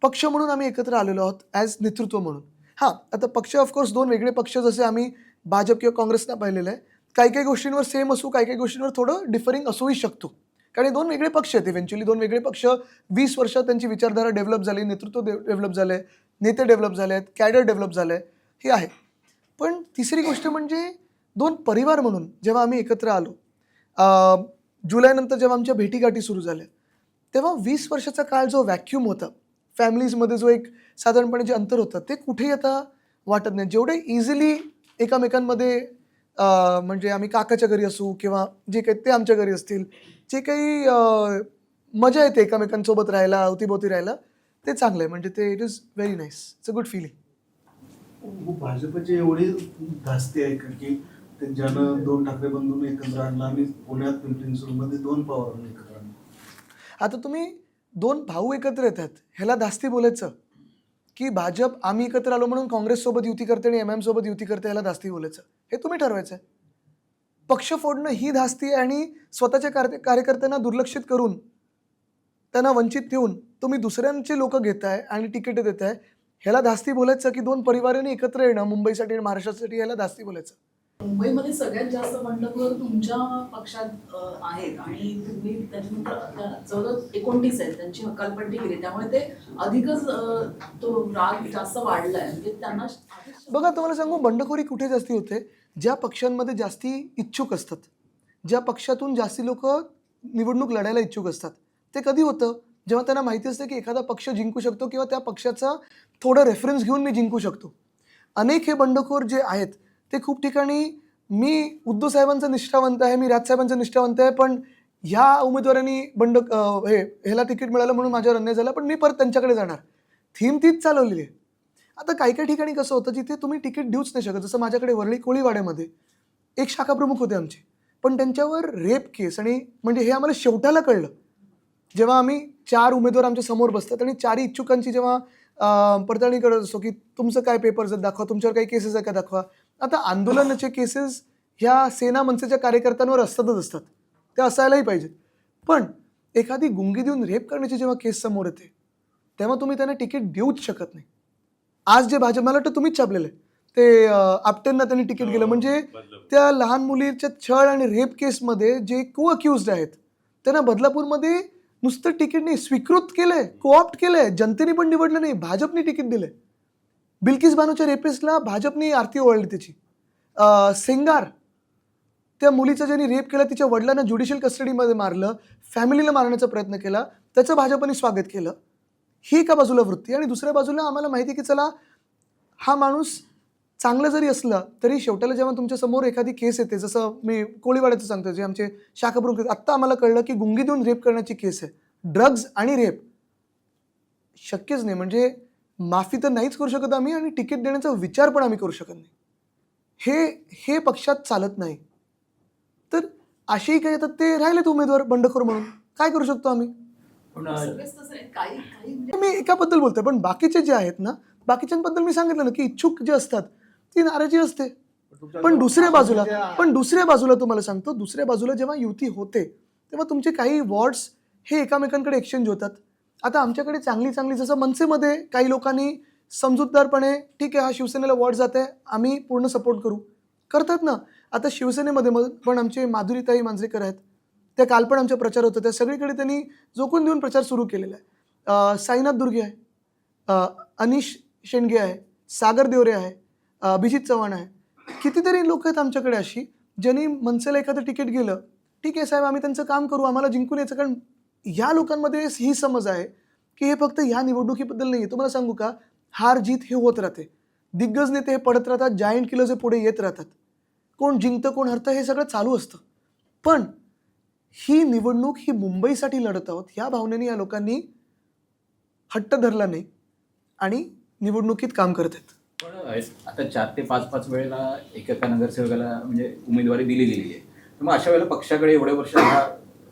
Speaker 2: पक्ष म्हणून आम्ही एकत्र आलेलो आहोत ॲज नेतृत्व म्हणून. हां, आता पक्ष ऑफकोर्स 2 वेगळे पक्ष जसे आम्ही भाजप किंवा काँग्रेसला पाहिलेलं आहे, काही काही गोष्टींवर सेम असू, काही काही गोष्टींवर थोडं डिफरिंग असूही शकतो, कारण हे 2 वेगळे पक्ष आहेत. इव्हेंच्युअली 2 वेगळे पक्ष, 20 वर्षात त्यांची विचारधारा डेव्हलप झाली, नेतृत्व डेव्हलप झालं आहे, नेते डेव्हलप झाले आहेत, कॅडर डेव्हलप झालं आहे, हे आहे. पण तिसरी गोष्ट म्हणजे 2 परिवार म्हणून जेव्हा आम्ही एकत्र आलो, जुलैनंतर जेव्हा आमच्या भेटीगाठी सुरू झाल्या, तेव्हा 20 वर्षाचा काळ जो व्हॅक्यूम होता, फॅमिलीजमध्ये जो एक साधारणपणे जे अंतर होतं, ते कुठेही आता वाटत नाही. जेवढे इझिली एकमेकांमध्ये म्हणजे आम्ही काकाच्या घरी असू किंवा जे काही ते आमच्या घरी असतील, जे काही मजा येते एकमेकांसोबत राहायला, अवतीभोवती राहायला, ते चांगलं आहे. म्हणजे ते it is very nice, it's a good feeling.
Speaker 6: भाजपची एवढी धास्ती आहे का की ज्यानं 2 ठाकरे बंधूंना एकत्र आणलं आणि पुण्यात पिंपरी चिंचवडमध्ये 2 पवारांना एकत्र आणलं.
Speaker 2: आता तुम्ही 2 भाऊ एकत्र येतात, ह्याला धास्ती बोलायचं की भाजप आम्ही एकत्र आलो म्हणून काँग्रेससोबत युती करते आणि MM सोबत युती करते, ह्याला धास्ती बोलायचं? हे तुम्ही ठरवायचं आहे. पक्ष फोडणं ही धास्ती आहे, आणि स्वतःच्या कार्यकर्त्यांना दुर्लक्षित करून त्यांना वंचित ठेवून तुम्ही दुसऱ्यांचे लोक घेताय आणि तिकीट देताय, ह्याला धास्ती बोलायचं की 2 परिवारांनी एकत्र येणं मुंबईसाठी आणि महाराष्ट्रासाठी, ह्याला धास्ती बोलायचं?
Speaker 7: मुंबईमध्ये सगळ्यात जास्त बंडखोर तुमच्या पक्षात आहेत आणि तुम्ही त्याच्यानंतर जवळजवळ 29 आहेत, त्यांची हकालपट्टी केली, त्यामुळे ते अधिकच तो राग जास्त वाढलाय. म्हणजे त्यांना
Speaker 2: बघा, तुम्हाला सांगू, बंडखोरी कुठे जास्ती होते? ज्या पक्षांमध्ये जास्ती इच्छुक असतात, ज्या पक्षातून जास्ती लोक निवडणूक लढायला इच्छुक असतात. ते कधी होतं? जेव्हा त्यांना माहिती असतं की एखादा पक्ष जिंकू शकतो किंवा त्या पक्षाचा थोडं रेफरन्स घेऊन मी जिंकू शकतो. अनेक हे बंडखोर जे आहेत ते खूप ठिकाणी, मी उद्धव साहेबांचा निष्ठावंत आहे, मी राजसाहेबांचा निष्ठावंत आहे, पण ह्या उमेदवारांनी ह्याला तिकीट मिळालं म्हणून माझ्यावर अन्याय झाला, पण मी परत त्यांच्याकडे जाणार. थीम तीच चालवलेली आहे. आता काही काही ठिकाणी कसं होतं, जिथे तुम्ही तिकीट देऊच नाही शकत. जसं माझ्याकडे वरळी कोळीवाड्यामध्ये एक शाखा प्रमुख होते आमचे, पण त्यांच्यावर रेप केस, आणि म्हणजे हे आम्हाला शेवटाला कळलं जेव्हा आम्ही 4 उमेदवार आमच्या समोर बसतात आणि 4 इच्छुकांची जेव्हा पडताळणी करत असतो की तुमचं काय पेपर्स आहेत दाखवा, तुमच्यावर काही केसेस आहे का दाखवा. आता आंदोलनाचे केसेस ह्या सेना मनसेच्या कार्यकर्त्यांवर असतातच असतात, ते असायलाही पाहिजेत, पण एखादी गुंगी देऊन रेप करण्याची जेव्हा केस समोर येते तेव्हा तुम्ही त्यांना तिकीट देऊच शकत नाही. आज जे भाजप, मला वाटतं तुम्हीच छापलेलं आहे, ते आपटेंना त्यांनी तिकीट गेलं. म्हणजे त्या लहान मुलीच्या छळ आणि रेप केसमध्ये जे को अक्युज्ड आहेत त्यांना बदलापूरमध्ये नुसतं तिकीट नाही, स्वीकृत केलंय, कोऑप्ट केलंय, जनतेने पण निवडलं नाही, भाजपने तिकीट दिलंय. बिल्किस बानोच्या रेपिस्टला भाजपने आरती ओवाळली त्याची. सेंगार, त्या मुलीचा ज्यांनी रेप केला तिच्या वडिलांना ज्युडिशियल कस्टडीमध्ये मारलं, फॅमिलीला मारण्याचा प्रयत्न केला, त्याचं भाजपने स्वागत केलं. ही एका बाजूला वृत्ती. आणि दुसऱ्या बाजूला आम्हाला माहिती की चला हा माणूस चांगलं जरी असलं तरी शेवटाला जेव्हा तुमच्या समोर एखादी केस येते, जसं मी कोळीवाड्याचं सांगतो, जे आमचे शाखाप्रमुख, आत्ता आम्हाला कळलं की गुंगी देऊन रेप करण्याची केस आहे. ड्रग्ज आणि रेप शक्यच नाही. म्हणजे माफी तर नाहीच करू शकत आम्ही आणि तिकीट देण्याचा विचार पण आम्ही करू शकत नाही. हे पक्षात चालत नाही. तर असेही काही येतात ते राहिलेत उमेदवार बंडखोर म्हणून, काय करू शकतो आम्ही?
Speaker 7: सगळेच तसं नाही. काही काही म्हणजे
Speaker 2: मी एकाबद्दल बोलतोय, पण बाकीचे जे आहेत ना, बाकीच्यांबद्दल मी सांगितलं ना की इच्छुक जे असतात ती नाराजी असते. पण दुसऱ्या बाजूला तुम्हाला सांगतो, दुसऱ्या बाजूला जेव्हा युती होते तेव्हा तुमचे काही वॉर्ड्स हे एकमेकांकडे एक्सचेंज होतात. आता आमच्याकडे चांगली जसं मनसेमध्ये काही लोकांनी समजूतदारपणे ठीक आहे हा शिवसेनेला वॉर्ड जात आहे, आम्ही पूर्ण सपोर्ट करू, करतात ना. आता शिवसेनेमध्ये पण आमचे माधुरीताई मांजरेकर आहेत, त्या काल पण आमच्या प्रचार होतं, त्या सगळीकडे त्यांनी जोखून देऊन प्रचार सुरू केलेला आहे. साईनाथ दुर्गे आहे, अनिश शेंडगे आहे, सागर देवरे आहे, अभिजित चव्हाण आहे. कितीतरी लोक आहेत आमच्याकडे अशी ज्यांनी मनसेला एखादं तिकीट गेलं, ठीक आहे साहेब आम्ही त्यांचं काम करू, आम्हाला जिंकून यायचं. कारण ह्या लोकांमध्ये ही समज आहे की हे फक्त ह्या निवडणुकीबद्दल नाही आहे. तुम्हाला सांगू का, हार जीत हे होत राहते, दिग्गज नेते हे पडत राहतात, जायंट किलर्स हे पुढे येत राहतात, कोण जिंकतं कोण हरतं हे सगळं चालू असतं. पण ही निवडणूक ही मुंबईसाठी लढत आहोत ह्या भावनेने या लोकांनी हट्ट धरला नाही आणि निवडणुकीत काम करत आहेत.
Speaker 8: पण आता 4 ते 5 वेळेला एका नगरसेवकाला म्हणजे उमेदवारी दिलेली आहे. तर मग अशा वेळेला पक्षाकडे एवढ्या वर्ष हा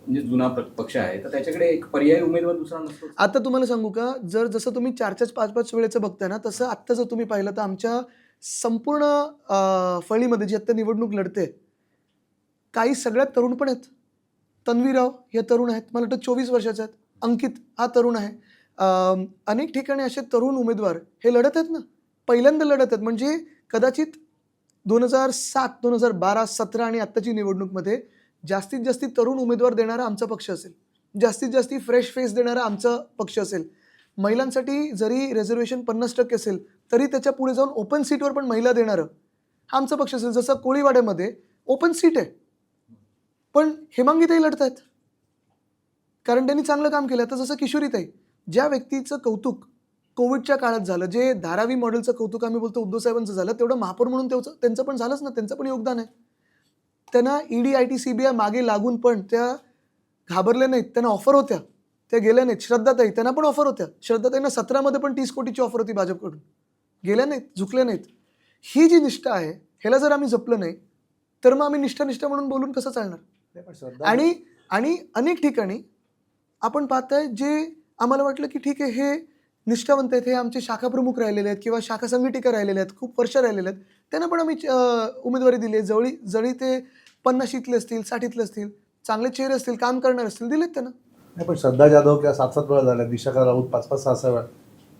Speaker 8: म्हणजे जुना पक्ष आहे तर त्याच्याकडे एक पर्यायी उमेदवार दुसरा नसतो.
Speaker 2: आता तुम्हाला सांगू का, जसं तुम्ही 4-5 वेळेचं बघताय ना, तसं आत्ता जर तुम्ही पाहिलं तर आमच्या संपूर्ण फळीमध्ये जी आत्ता निवडणूक लढते काही सगळ्यात तरुण पण आहेत. तन्वीराव हे तरुण आहेत, मला वाटतं 24 वर्षाचे आहेत. अंकित हा तरुण आहे. अनेक ठिकाणी असे तरुण उमेदवार हे लढत आहेत ना, पहिल्यांदा लढत आहेत. म्हणजे कदाचित 2007, 2012, 2017 आणि आत्ताची निवडणूकमध्ये जास्तीत जास्त तरुण उमेदवार देणारा आमचा पक्ष असेल, जास्तीत जास्त फ्रेश फेस देणारा आमचा पक्ष असेल. महिलांसाठी जरी रिझर्वेशन 50% असेल तरी त्याच्या पुढे जाऊन ओपन सीटवर पण महिला देणारं हा आमचा पक्ष असेल. जसं कोळीवाड्यामध्ये ओपन सीट आहे पण हेमांगीताई लढत आहेत कारण त्यांनी चांगलं काम केलं. आता जसं किशोरीताई, ज्या व्यक्तीचं कौतुक कोविडच्या काळात झालं, जे धारावी मॉडेलचं कौतुक आम्ही बोलतो उद्धव साहेबांचं झालं, तेवढं महापौर म्हणून त्यांचं पण झालंच ना, त्यांचं पण योगदान आहे. त्यांना ED, IT, CBI मागे लागून पण त्या घाबरल्या नाहीत. त्यांना ऑफर होत्या, त्या गेल्या नाहीत. श्रद्धाताई, त्यांना पण ऑफर होत्या. श्रद्धाताईंना 17मध्ये पण 30 कोटीची ऑफर होती भाजपकडून, गेल्या नाहीत, झुकल्या नाहीत. ही जी निष्ठा आहे ह्याला जर आम्ही जपलं नाही तर मग आम्ही निष्ठा म्हणून बोलून कसं चालणार? आणि अनेक ठिकाणी आपण पाहताय जे आम्हाला वाटलं की ठीक आहे हे निष्ठावंत आहेत, हे आमचे शाखाप्रमुख राहिलेले आहेत किंवा शाखा संघटिका राहिलेले आहेत, खूप वर्ष राहिलेले आहेत, त्यांना पण आम्ही उमेदवारी दिली आहे. जवळी ते 50शीतले असतील, 60शीतले असतील, चांगले चेहरे असतील, काम करणार असतील, दिलेत त्यांना.
Speaker 3: नाही पण श्रद्धा जाधव किंवा 7-7 वेळा झाल्या, दिशा राऊत 5-5, 6-6 वेळा,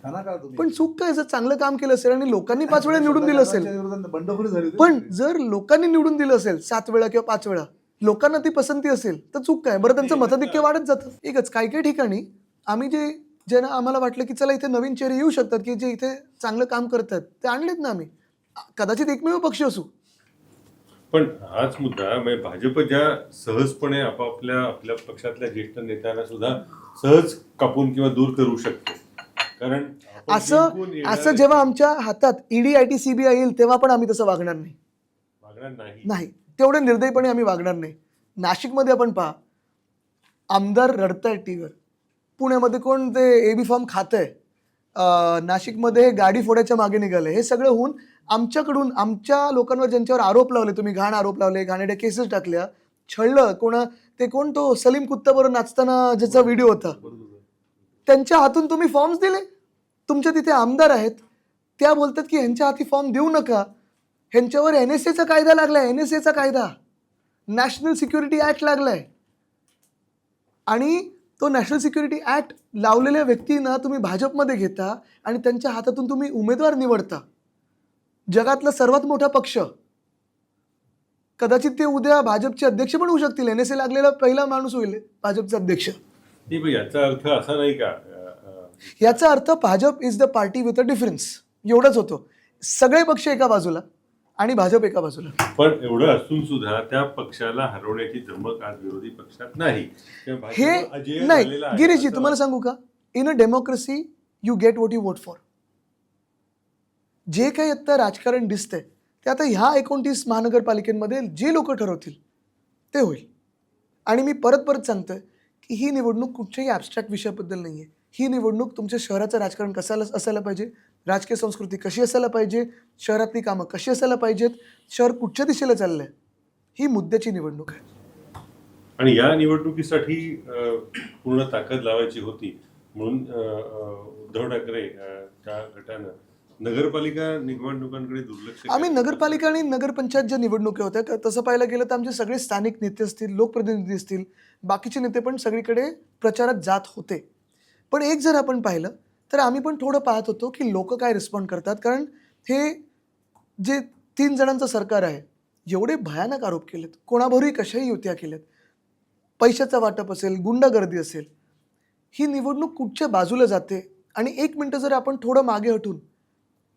Speaker 3: त्यांना काय तुम्ही?
Speaker 2: पण चूक काय, जर चांगलं काम केलं असेल आणि लोकांनी 5 वेळा निवडून दिलं असेल,
Speaker 3: बंडखोरी झाली होती.
Speaker 2: पण जर लोकांनी निवडून दिलं असेल 7 वेळा किंवा 5 वेळा, लोकांना ती पसंती असेल तर चूक काय? बरं, त्यांचं मताधिक्य वाढत जातं. एकच काही ठिकाणी आम्ही ज्यांना आम्हाला वाटलं की चला इथे नवीन चेहरे येऊ शकतात की जे इथे चांगलं काम करतात ते आणलेत ना आम्ही. कदाचित एकमेव पक्ष असू.
Speaker 1: पण हाच मुद्दा म्हणजे भाजप ज्या सहजपणे आपल्या पक्षातल्या ज्येष्ठ नेत्यांना सुद्धा सहज कापून किंवा दूर करू शकते. कारण आपण जिंकून
Speaker 2: असं
Speaker 1: येणारे-
Speaker 2: जेव्हा आमच्या हातात ED, IT, CBI येईल तेव्हा पण आम्ही तसं वागणार नाही.
Speaker 1: वागणार नाही.
Speaker 2: नाही, तेवढे निर्दयीपणे आम्ही वागणार नाही. नाशिकमध्ये आपण पहा, आमदार रडतायत टीव्हीवर. पुण्यामध्ये कोण ते AB फॉर्म खातंय, नाशिकमध्ये गाडी फोडायच्या मागे निघाले. हे सगळं होऊन आमच्याकडून आमच्या लोकांवर ज्यांच्यावर आरोप लावले, तुम्ही घाण आरोप लावले, घाणेरड्या केसेस टाकल्या, छळलं, कोण तो सलीम कुत्ताबरोबर नाचताना ज्याचा व्हिडिओ होता, त्यांच्या हातून तुम्ही फॉर्म्स दिले. तुमच्या तिथे आमदार आहेत, त्या बोलतात की ह्यांच्या हाती फॉर्म देऊ नका, ह्यांच्यावर NSAचा कायदा लागलाय, NSAचा कायदा, नॅशनल सिक्युरिटी ऍक्ट लागलाय. आणि तो नॅशनल सिक्युरिटी ऍक्ट लावलेल्या व्यक्तींना तुम्ही भाजपमध्ये घेता आणि त्यांच्या हातातून तुम्ही उमेदवार निवडता. जगातला सर्वात मोठा पक्ष, कदाचित ते उद्या भाजपचे अध्यक्ष पण होऊ शकतील. NSA लागलेला पहिला माणूस होईल भाजपचा अध्यक्ष.
Speaker 1: नाही, पण याचा अर्थ असा नाही का
Speaker 2: याचा अर्थ Bhajap is the party with a difference, एवढंच होतं. सगळे पक्ष एका बाजूला आणि भाजप एका बाजूला.
Speaker 1: पण एवढं असून सुद्धा त्या पक्षाला हरवण्याची धमक आज विरोधी पक्षात नाही. तेव्हा भाजप
Speaker 2: हे
Speaker 1: अजेय
Speaker 2: नाही
Speaker 1: झालेला आहे
Speaker 2: गिरीशजी,
Speaker 1: असं
Speaker 2: तुम्हाला सांगू का, in a democracy you get what you won't for. जे काही आता राजकारण दिसतंय ते आता ह्या 29 महानगरपालिकेमध्ये जे लोक ठरवतील ते होईल. आणि मी परत परत सांगतोय की ही निवडणूक कुठच्याही ॲबस्ट्रॅक्ट विषयाबद्दल नाही आहे. ही निवडणूक तुमच्या शहराचं राजकारण कसं असायला पाहिजे, राजकीय संस्कृती कशी असायला पाहिजे, शहरातली कामं कशी असायला पाहिजेत, शहर कुठच्या दिशेला चाललंय, ही मुद्द्याची निवडणूक आहे.
Speaker 1: आणि या निवडणुकीसाठी पूर्ण ताकद लावायची होती म्हणून उद्धव ठाकरे त्या गटानं नगरपालिका निवडणुकांकडे दुर्लक्ष
Speaker 2: आम्ही
Speaker 1: केलं.
Speaker 2: नगरपालिका आणि नगरपंचायत ज्या निवडणुका होत्या तसं पाहायला गेलं तर आमचे सगळे स्थानिक नेते असतील, लोकप्रतिनिधी असतील, बाकीचे नेते पण सगळीकडे प्रचारात जात होते. पण एक जर आपण पाहिलं तर आम्ही पण थोडं पाहत होतो की लोक काय रिस्पॉन्ड करतात. कारण हे जे 3 जणांचं सरकार आहे, एवढे भयानक आरोप केलेत, कोणाबरोबरही कशाही युत्या केल्यात, पैशाचा वाटप असेल, गुंडागर्दी असेल, ही निवडणूक कुठच्या बाजूला जाते. आणि 1 मिनटं जर आपण थोडं मागे हटून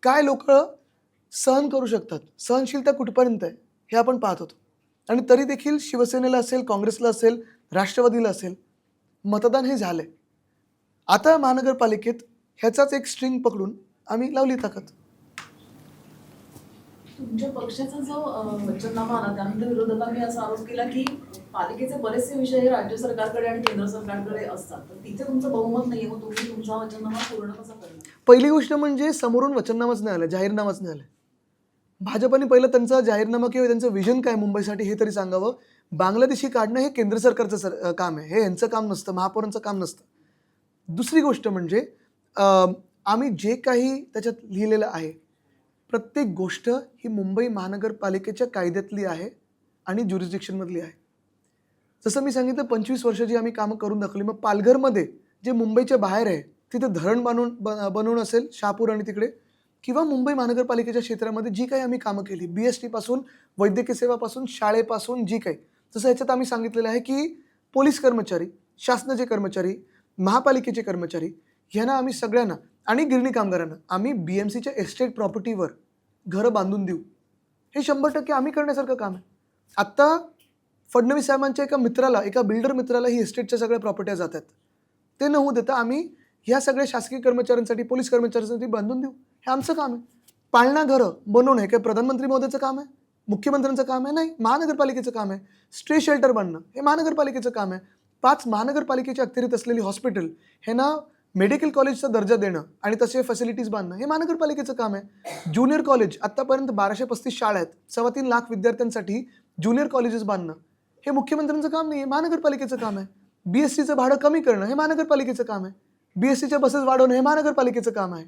Speaker 2: काय लोक सहन करू शकतात, सहनशीलता कुठपर्यंत आहे, हे आपण पाहत होतो. आणि तरी देखील शिवसेनेला असेल, काँग्रेसला असेल, राष्ट्रवादीला असेल, मतदान हे झालंय. आता महानगरपालिकेत ह्याचाच एक स्ट्रिंग पकडून आम्ही लावली ताकद.
Speaker 7: तुमच्या पक्षाचा जो वचननामा आला त्यानंतर विरोधकांनी असा आरोप केला की पालिकेचे बरेचसे विषय हे राज्य सरकारकडे आणि केंद्र सरकारकडे असतात, तर तिथे तुमचं बहुमत नाहीये, मग तुम्ही तुमचा वचननामा पूर्ण कसा करणार?
Speaker 2: पहिली गोष्ट म्हणजे समोरून वचननामाच नाही आलं, जाहीरनामाच नाही आलं. भाजपने पहिलं त्यांचा जाहीरनामा किंवा त्यांचं विजन काय मुंबईसाठी हे तरी सांगावं. बांगलादेशी काढणं हे केंद्र सरकारचं काम आहे, हे यांचं काम नसतं, महापौरांचं काम नसतं. दुसरी गोष्ट म्हणजे आम्ही जे काही त्याच्यात लिहिलेलं आहे, प्रत्येक गोष्ट ही मुंबई महानगरपालिकेच्या कायद्यातली आहे आणि ज्युरिस्डिक्शनमधली आहे. जसं मी सांगितलं 25 वर्षाची आम्ही कामं करून दाखवली. मग पालघरमध्ये जे मुंबईच्या बाहेर आहे तिथे धरण बनवून असेल शहापूर आणि तिकडे, किंवा मुंबई महानगरपालिकेच्या क्षेत्रामध्ये जी काही आम्ही कामं केली, BST पासून, वैद्यकीय सेवापासून, शाळेपासून, जी काही, जसं याच्यात आम्ही सांगितलेलं आहे की पोलीस कर्मचारी, शासनाचे कर्मचारी, महापालिकेचे कर्मचारी ह्यांना आम्ही सगळ्यांना आणि गिरणी कामगारांना आम्ही BMCच्या एस्टेट प्रॉपर्टीवर घरं बांधून देऊ. हे 100% आम्ही करण्यासारखं काम आहे. आत्ता फडणवीस साहेबांच्या एका मित्राला, एका बिल्डर मित्राला ही एस्टेटच्या सगळ्या प्रॉपर्ट्या जातात. ते न होऊ देता आम्ही ह्या सगळ्या शासकीय कर्मचाऱ्यांसाठी, पोलीस कर्मचाऱ्यांसाठी बांधून देऊ. हे आमचं काम आहे. पाळणा घरं बनवणं हे काय प्रधानमंत्री महोदयाचं काम आहे, मुख्यमंत्र्यांचं काम आहे? नाही, महानगरपालिकेचं काम आहे. स्टे शेल्टर बांधणं हे महानगरपालिकेचं काम आहे. 5 महानगरपालिकेच्या अखत्यारीत असलेली हॉस्पिटल हे ना मेडिकल कॉलेजचा दर्जा देणं आणि तसे फॅसिलिटीज बांधणं हे महानगरपालिकेचं काम आहे. ज्युनियर कॉलेज, आत्तापर्यंत 1235 शाळा आहेत, 3.25 लाख विद्यार्थ्यांसाठी ज्युनियर कॉलेजेस बांधणं हे मुख्यमंत्र्यांचं काम नाही आहे, महानगरपालिकेचं काम आहे. BSTचं भाडं कमी करणं हे महानगरपालिकेचं काम आहे. BSTच्या बसेस वाढवणं हे महानगरपालिकेचं काम आहे.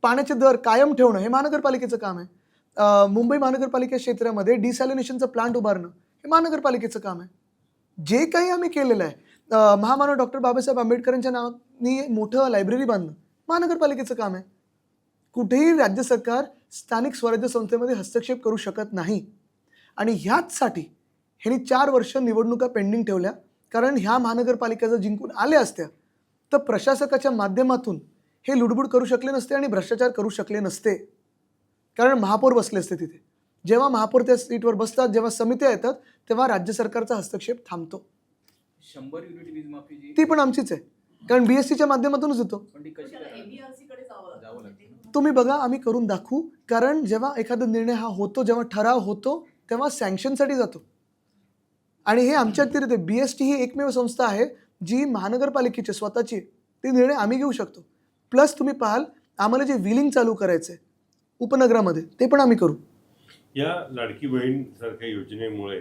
Speaker 2: पाण्याचे दर कायम ठेवणं हे महानगरपालिकेचं काम आहे. मुंबई महानगरपालिका क्षेत्रामध्ये डिसॅलिनेशनचं प्लांट उभारणं हे महानगरपालिकेचं काम आहे. जे काही आम्ही केलेलं आहे, महामानव डॉक्टर बाबासाहेब आंबेडकरांच्या नावाने मोठं लायब्ररी बांधणं महानगरपालिकेचं काम आहे. कुठेही राज्य सरकार स्थानिक स्वराज्य संस्थेमध्ये हस्तक्षेप करू शकत नाही. आणि ह्याचसाठी ह्यांनी 4 वर्ष निवडणुका पेंडिंग ठेवल्या. कारण ह्या महानगरपालिका जर जिंकून आल्या असत्या तर प्रशासकाच्या माध्यमातून हे लुडबुड करू शकले नसते आणि भ्रष्टाचार करू शकले नसते. कारण महापौर बसले असते तिथे. जेव्हा महापौर त्या सीटवर बसतात, जेव्हा समित्या येतात, तेव्हा राज्य सरकारचा हस्तक्षेप थांबतो.
Speaker 8: 100 युनिट वीज माफी जी
Speaker 2: ती पण आमचीच आहे, कारण BSTच्या माध्यमातूनच होतो.
Speaker 8: पण ती कशी करणार?
Speaker 7: ABRC कडे
Speaker 8: जावं
Speaker 7: जावं
Speaker 8: लागतं.
Speaker 2: तुम्ही बघा, आम्ही करून दाखवू. कारण जेव्हा एखादा निर्णय हा होतो, जेव्हा ठराव होतो, तेव्हा सँक्शनसाठी जातो. आणि हे आमच्या अखत्यारीत आहे. BST ही एकमेव संस्था आहे जी महानगरपालिकेची स्वतःची, ती निर्णय आम्ही घेऊ शकतो. प्लस तुम्ही पाहाल, आम्हाला जे व्हीलिंग चालू करायचं आहे उपनगरामध्ये, ते पण आम्ही करू.
Speaker 1: या लाडकी बहीण सारख्या योजनेमुळे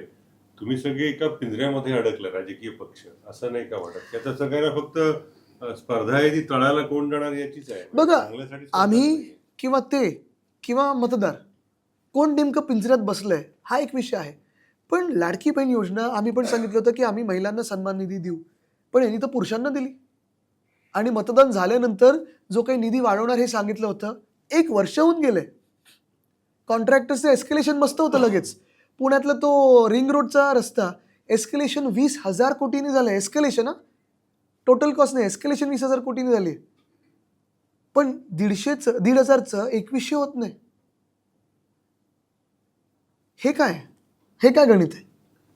Speaker 1: तुम्ही सगळे एका पिंजऱ्यामध्ये अडकला, राजकीय पक्ष, असं नाही का वाटत? त्याचा सगळ्यांना फक्त स्पर्धा आहे ती तळाला कोण जाणार याचीच आहे.
Speaker 2: बघा,
Speaker 1: चांगल्यासाठी स्पर्धा
Speaker 2: आम्ही
Speaker 1: नाहीये.
Speaker 2: किंवा ते किंवा मतदार कोण नेमकं पिंजऱ्यात बसलंय हा एक विषय आहे. पण लाडकी बहीण योजना आम्ही पण सांगितलं होतं की आम्ही महिलांना सन्मान निधी देऊ, पण यांनी तर पुरुषांना दिली. आणि मतदान झाल्यानंतर जो काही निधी वाढवणार हे सांगितलं होतं, 1 वर्ष होऊन गेलंय. कॉन्ट्रॅक्टर्सचं एस्केलेशन मस्त होतं लगेच. पुण्यातला तो रिंग रोडचा रस्ता एस्केलेशन 20,000 कोटींनी झालं. एस्केलेशन, टोटल कॉस्ट नाही, एस्केलेशन 20,000 कोटींनी झाली. पण 1,500चं 2100 होत नाही. हे काय गणित आहे?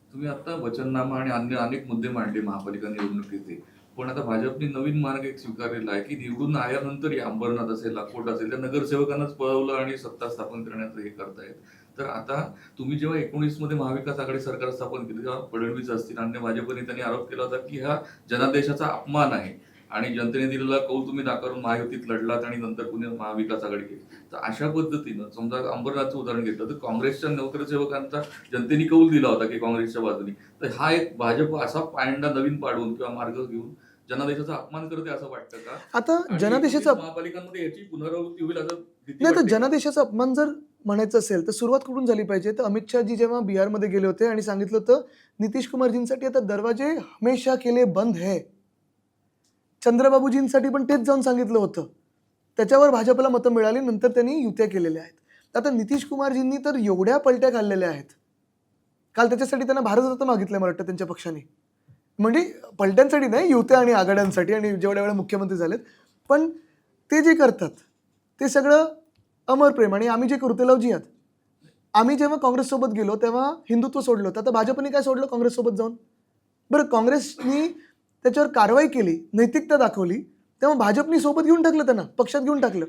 Speaker 9: तुम्ही आता वचननामा आणि अन्य अनेक मुद्दे मांडले महापालिका निवडणुकीचे, पण आता भाजपने नवीन मार्ग एक स्वीकारलेला आहे की निवडून आल्यानंतर अंबरनाथ असेल, अकोट असेल, त्या नगरसेवकांनाच पळवलं आणि सत्ता स्थापन करण्याचं हे करतायत. तर आता तुम्ही जेव्हा 19 मध्ये महाविकास आघाडी सरकार स्थापन केली तेव्हा फडणवीस असतील अन्य भाजप नेत्यांनी आरोप केला होता की हा जनादेशाचा अपमान आहे आणि जनतेने दिलेला कौल तुम्ही नाकारून महायुतीत लढलात आणि नंतर पुणे महाविकास आघाडी केली. तर अशा पद्धतीनं समजा अंबरनाथचं उदाहरण घेतलं तर काँग्रेसच्या नगरसेवकांचा जनतेने कौल दिला होता की काँग्रेसच्या बाजूने. तर हा एक भाजप असा पायंडा नवीन पाडून किंवा मार्ग घेऊन जनादेशाचा अपमान करते असं वाटतं का?
Speaker 2: आता
Speaker 9: आणि
Speaker 2: जनादेशाचा
Speaker 9: महापालिकांमध्ये याची पुनरावृत्ती होईल असं भीती
Speaker 2: नाही, तर
Speaker 9: वाटते का?
Speaker 2: जनादेशाचा अपमान जर म्हणायचं असेल तर सुरुवात कुठून झाली पाहिजे? तर अमित शहाजी जेव्हा बिहारमध्ये गेले होते आणि सांगितलं होतं नितीश कुमारजींसाठी आता दरवाजे हमेशा के लिए बंद है, चंद्रबाबूजींसाठी पण तेच जाऊन सांगितलं होतं. त्याच्यावर भाजपला मतं मिळाली, नंतर त्यांनी युत्या केलेल्या आहेत. आता नितीश कुमारजींनी तर एवढ्या पलट्या खाल्लेल्या आहेत. काल त्याच्यासाठी त्यांना भारतरत्न मागितलं मला वाटतं त्यांच्या पक्षाने, म्हणजे पलट्यांसाठी नाही, युत्या आणि आघाड्यांसाठी, आणि जेवढ्या वेळा मुख्यमंत्री झालेत. पण ते जे करतात ते सगळं अमर प्रेम. आणि आम्ही जे करतो जिहाद, आम्ही जेव्हा काँग्रेससोबत गेलो तेव्हा हिंदुत्व सोडलं होतं. आता भाजपने काय सोडलं काँग्रेससोबत जाऊन? बरं, काँग्रेसनी त्याच्यावर कारवाई केली, नैतिकता दाखवली, तेव्हा भाजपनी सोबत घेऊन टाकलं, त्यांना पक्षात घेऊन टाकलं.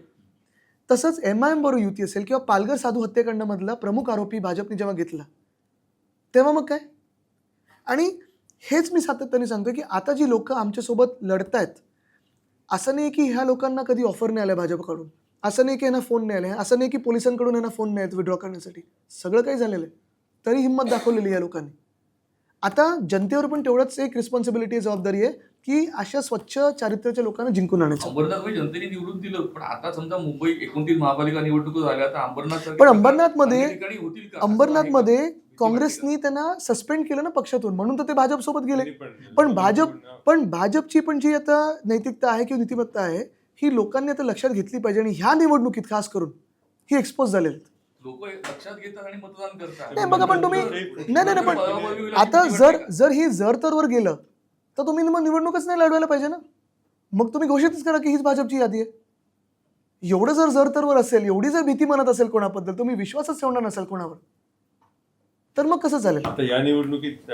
Speaker 2: तसंच MIM बरोबर युती असेल किंवा पालघर साधू हत्याकांडामधला प्रमुख आरोपी भाजपने जेव्हा घेतला तेव्हा मग काय? आणि हेच मी सातत्याने सांगतोय की आता जी लोक आमच्यासोबत लढतायत, असं नाही की ह्या लोकांना कधी ऑफर नाही आल्या भाजपकडून, असं नाही की यांना फोन नाही आले, असं नाही की पोलिसांकडून यांना फोन नाही आहेत विड्रॉ करण्यासाठी. सगळं काही झालेलं आहे, तरी हिंमत दाखवलेली या लोकांनी. आता जनतेवर पण तेवढंच एक रिस्पॉन्सिबिलिटी, जबाबदारी आहे की अशा स्वच्छ चारित्र्याच्या लोकांना जिंकून आणायचं.
Speaker 9: अंबरनाथ जनतेने निवडून दिलं, पण आता समजा मुंबई 29 महापालिका निवडणुका झाल्या, तर अंबरनाथ
Speaker 2: पण अंबरनाथमध्ये
Speaker 9: अंबरनाथमध्ये
Speaker 2: काँग्रेसनी त्यांना सस्पेंड केलं ना पक्षातून, म्हणून तर ते भाजपसोबत गेले. पण भाजपची पण जी आता नैतिकता आहे किंवा नीतिमत्ता आहे ही लोकांनी आता लक्षात घेतली पाहिजे. आणि ह्या निवडणुकीत खास करून ही एक्सपोज झालेली आहेत.
Speaker 9: लोक लक्षात घेतात आणि मतदान करतात.
Speaker 2: नाही बघा, पण तुम्ही नाही पण आता जर ही जर-तरवर गेलं तर तुम्ही मग निवडणूकच नाही लढवायला पाहिजे ना. मग तुम्ही घोषितच करा की हीच भाजपची यादी आहे. एवढं जर जर-तरवर असेल, एवढी जर भीती मनात असेल कोणाबद्दल, तुम्ही विश्वासच ठेवणार नसाल कोणावर, तर मग कसं चालेल?
Speaker 1: आता या निवडणुकीत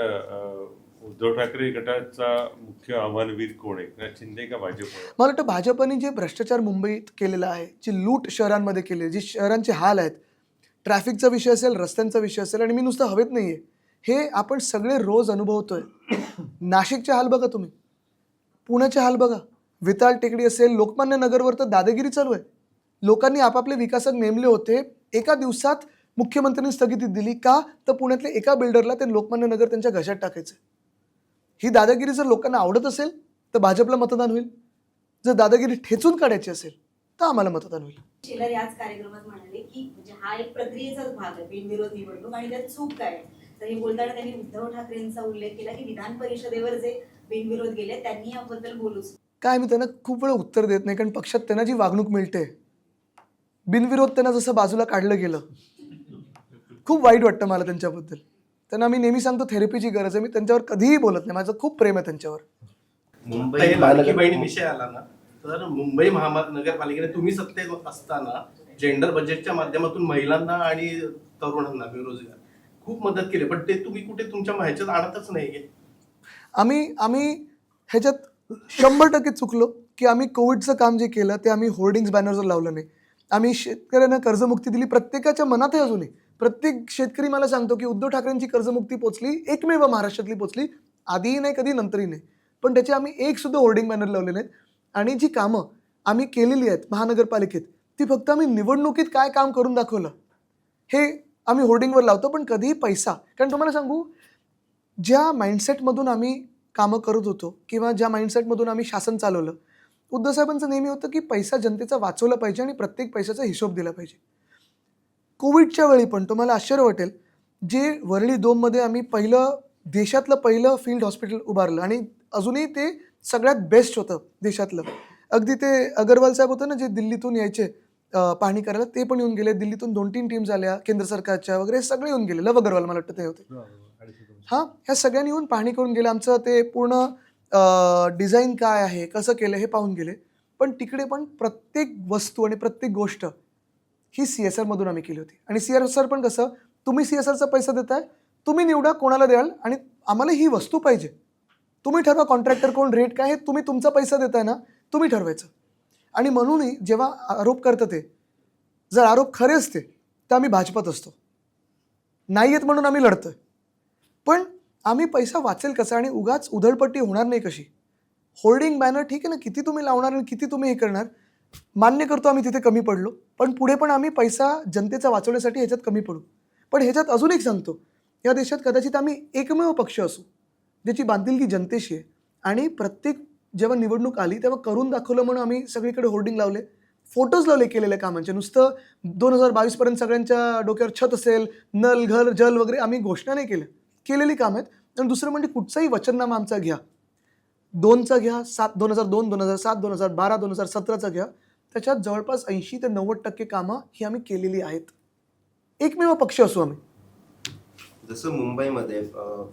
Speaker 1: उद्धव ठाकरे गटाचा मुख्य आव्हानवीर कोण आहे? एकनाथ शिंदे का भाजप?
Speaker 2: मला वाटतं भाजपने जे भ्रष्टाचार मुंबईत केलेला आहे, जी लूट शहरांमध्ये केली आहे, जी शहरांचे हाल आहेत, ट्रॅफिकचा विषय असेल, रस्त्यांचा विषय असेल, आणि मी नुसतं हवेत नाही आहे, हे आपण सगळे रोज अनुभवतोय. नाशिकचे हाल बघा तुम्ही, पुण्याचे हाल बघा, विताल टेकडी असेल, लोकमान्य नगरवर तर दादागिरी चालू आहे. लोकांनी आपापले विकासक नेमले होते, एका दिवसात मुख्यमंत्र्यांनी स्थगिती दिली. का? तर पुण्यातल्या एका बिल्डरला ते लोकमान्य नगर त्यांच्या घशात टाकायचं. ही दादागिरी जर लोकांना आवडत असेल तर भाजपला मतदान होईल, जर दादागिरी ठेचून काढायची असेल तर आम्हाला मतदान होईल.
Speaker 10: शेलर याच कार्यक्रमात म्हणाले की म्हणजे हा एक प्रक्रियेचाच भाग आहे बिनविरोध निवडणूक, आणि त्यात चूक काय आहे. तर हे बोलताना त्यांनी उद्धव ठाकरेंचा उल्लेख केला की विधान परिषदेवर जे बिनविरोध गेले त्यांनी याबद्दल बोलूच.
Speaker 2: काय, मी त्यांना खूप वेळा उत्तर देत नाही, कारण पक्षात त्यांना जी वागणूक मिळते, बिनविरोध त्यांना जसं बाजूला काढलं गेलं, खूप वाईट वाटतं मला त्यांच्याबद्दल. त्यांना मी नेहमी सांगतो थेरपीची गरज आहे. मी त्यांच्यावर कधीही बोलत नाही, माझं खूप प्रेम आहे त्यांच्यावर.
Speaker 4: मुंबई लाडकी बहीण विषय आला ना, तर मुंबई महानगरपालिकेने तुम्ही सत्तेत असताना जेंडर बजेटच्या माध्यमातून महिलांना आणि तरुणांना बेरोजगार खूप मदत केली, पण ते तुम्ही कुठे तुमच्या ह्याच्यात आणतच नाही.
Speaker 2: आम्ही ह्याच्यात 100% चुकलो की आम्ही कोविडचं काम जे केलं ते आम्ही होर्डिंग्स बॅनरवर लावलं नाही. आम्ही शेतकऱ्यांना कर्जमुक्ती दिली, प्रत्येकाच्या मनात आहे अजूनही. प्रत्येक शेतकरी मला सांगतो की उद्धव ठाकरेंची कर्जमुक्ती पोचली, एकमेव महाराष्ट्रातली पोचली, आधीही नाही कधी नंतरही नाही. पण त्याचे आम्ही एक सुद्धा होर्डिंग बॅनर लावले नाहीत. आणि जी कामं आम्ही केलेली आहेत महानगरपालिकेत, ती फक्त आम्ही निवडणुकीत काय काम करून दाखवलं हे आम्ही होर्डिंगवर लावतो, पण कधीही पैसा. कारण तुम्हाला सांगू, ज्या माइंडसेटमधून आम्ही कामं करत होतो किंवा ज्या माइंडसेटमधून आम्ही शासन चालवलं, उद्धव साहेबांचं नेहमी होतं की पैसा जनतेचा वाचवला पाहिजे आणि प्रत्येक पैशाचा हिशोब दिला पाहिजे. कोविडच्या वेळी पण तुम्हाला आश्चर्य वाटेल, जे वरळी 2मध्ये आम्ही देशातलं पहिलं फील्ड हॉस्पिटल उभारलं, आणि अजूनही ते सगळ्यात बेस्ट होतं देशातलं. अगदी ते अगरवाल साहेब होतं ना, जे दिल्लीतून यायचे पाहणी करायला, ते पण येऊन गेले. दिल्लीतून 2-3 टीम्स आल्या केंद्र सरकारच्या वगैरे, सगळे येऊन गेले. लव अग्रवाल मला वाटतं ते होते. हां, ह्या सगळ्यांनी येऊन पाहणी करून गेले. आमचं ते पूर्ण डिझाईन काय आहे, कसं केलं हे पाहून गेले. पण तिकडे पण प्रत्येक वस्तू आणि प्रत्येक गोष्ट ही CSR मधून आम्ही केली होती. आणि CSR पण कसं, तुम्ही CSRचा पैसा देताय, तुम्ही निवडा कोणाला द्याल, आणि आम्हाला ही वस्तू पाहिजे. तुम्ही ठरवा कॉन्ट्रॅक्टर कोण, रेट काय, हे तुम्ही तुमचा पैसा देताय ना, तुम्ही ठरवायचं. आणि म्हणूनही जेव्हा आरोप करतं ते, जर आरोप खरे असते तर आम्ही भाजपात असतो, नाही आहेत म्हणून आम्ही लढतोय. पण आम्ही पैसा वाचेल कसा आणि उगाच उधळपट्टी होणार नाही कशी. होर्डिंग बॅनर ठीक आहे ना, किती तुम्ही लावणार आणि किती तुम्ही हे करणार, मान्य करतो आम्ही तिथे कमी पडलो, पण पुढे पण आम्ही पैसा जनतेचा वाचवण्यासाठी ह्याच्यात कमी पडू. पण ह्याच्यात अजून एक सांगतो, या देशात कदाचित आम्ही एकमेव पक्ष असू ज्याची बांधिलकी जनतेशी आहे. आणि प्रत्येक जेव्हा निवडणूक आली तेव्हा करून दाखवलं म्हणून आम्ही सगळीकडे होर्डिंग लावले, फोटोज लावले केलेल्या कामांचे. नुसतं 2022पर्यंत सगळ्यांच्या डोक्यावर छत असेल, नल, घर, जल वगैरे आम्ही घोषणा नाही केल्या, केलेली कामं आहेत. आणि दुसरं म्हणजे कुठचाही वचननामा आमचा घ्या, 2चा घ्या, 2002, 2007, 2012, 2017चा घ्या, त्याच्यात जवळपास 80 ते 90% कामं ही आम्ही केलेली आहेत. एकमेव पक्ष असू आम्ही.
Speaker 11: जसं मुंबईमध्ये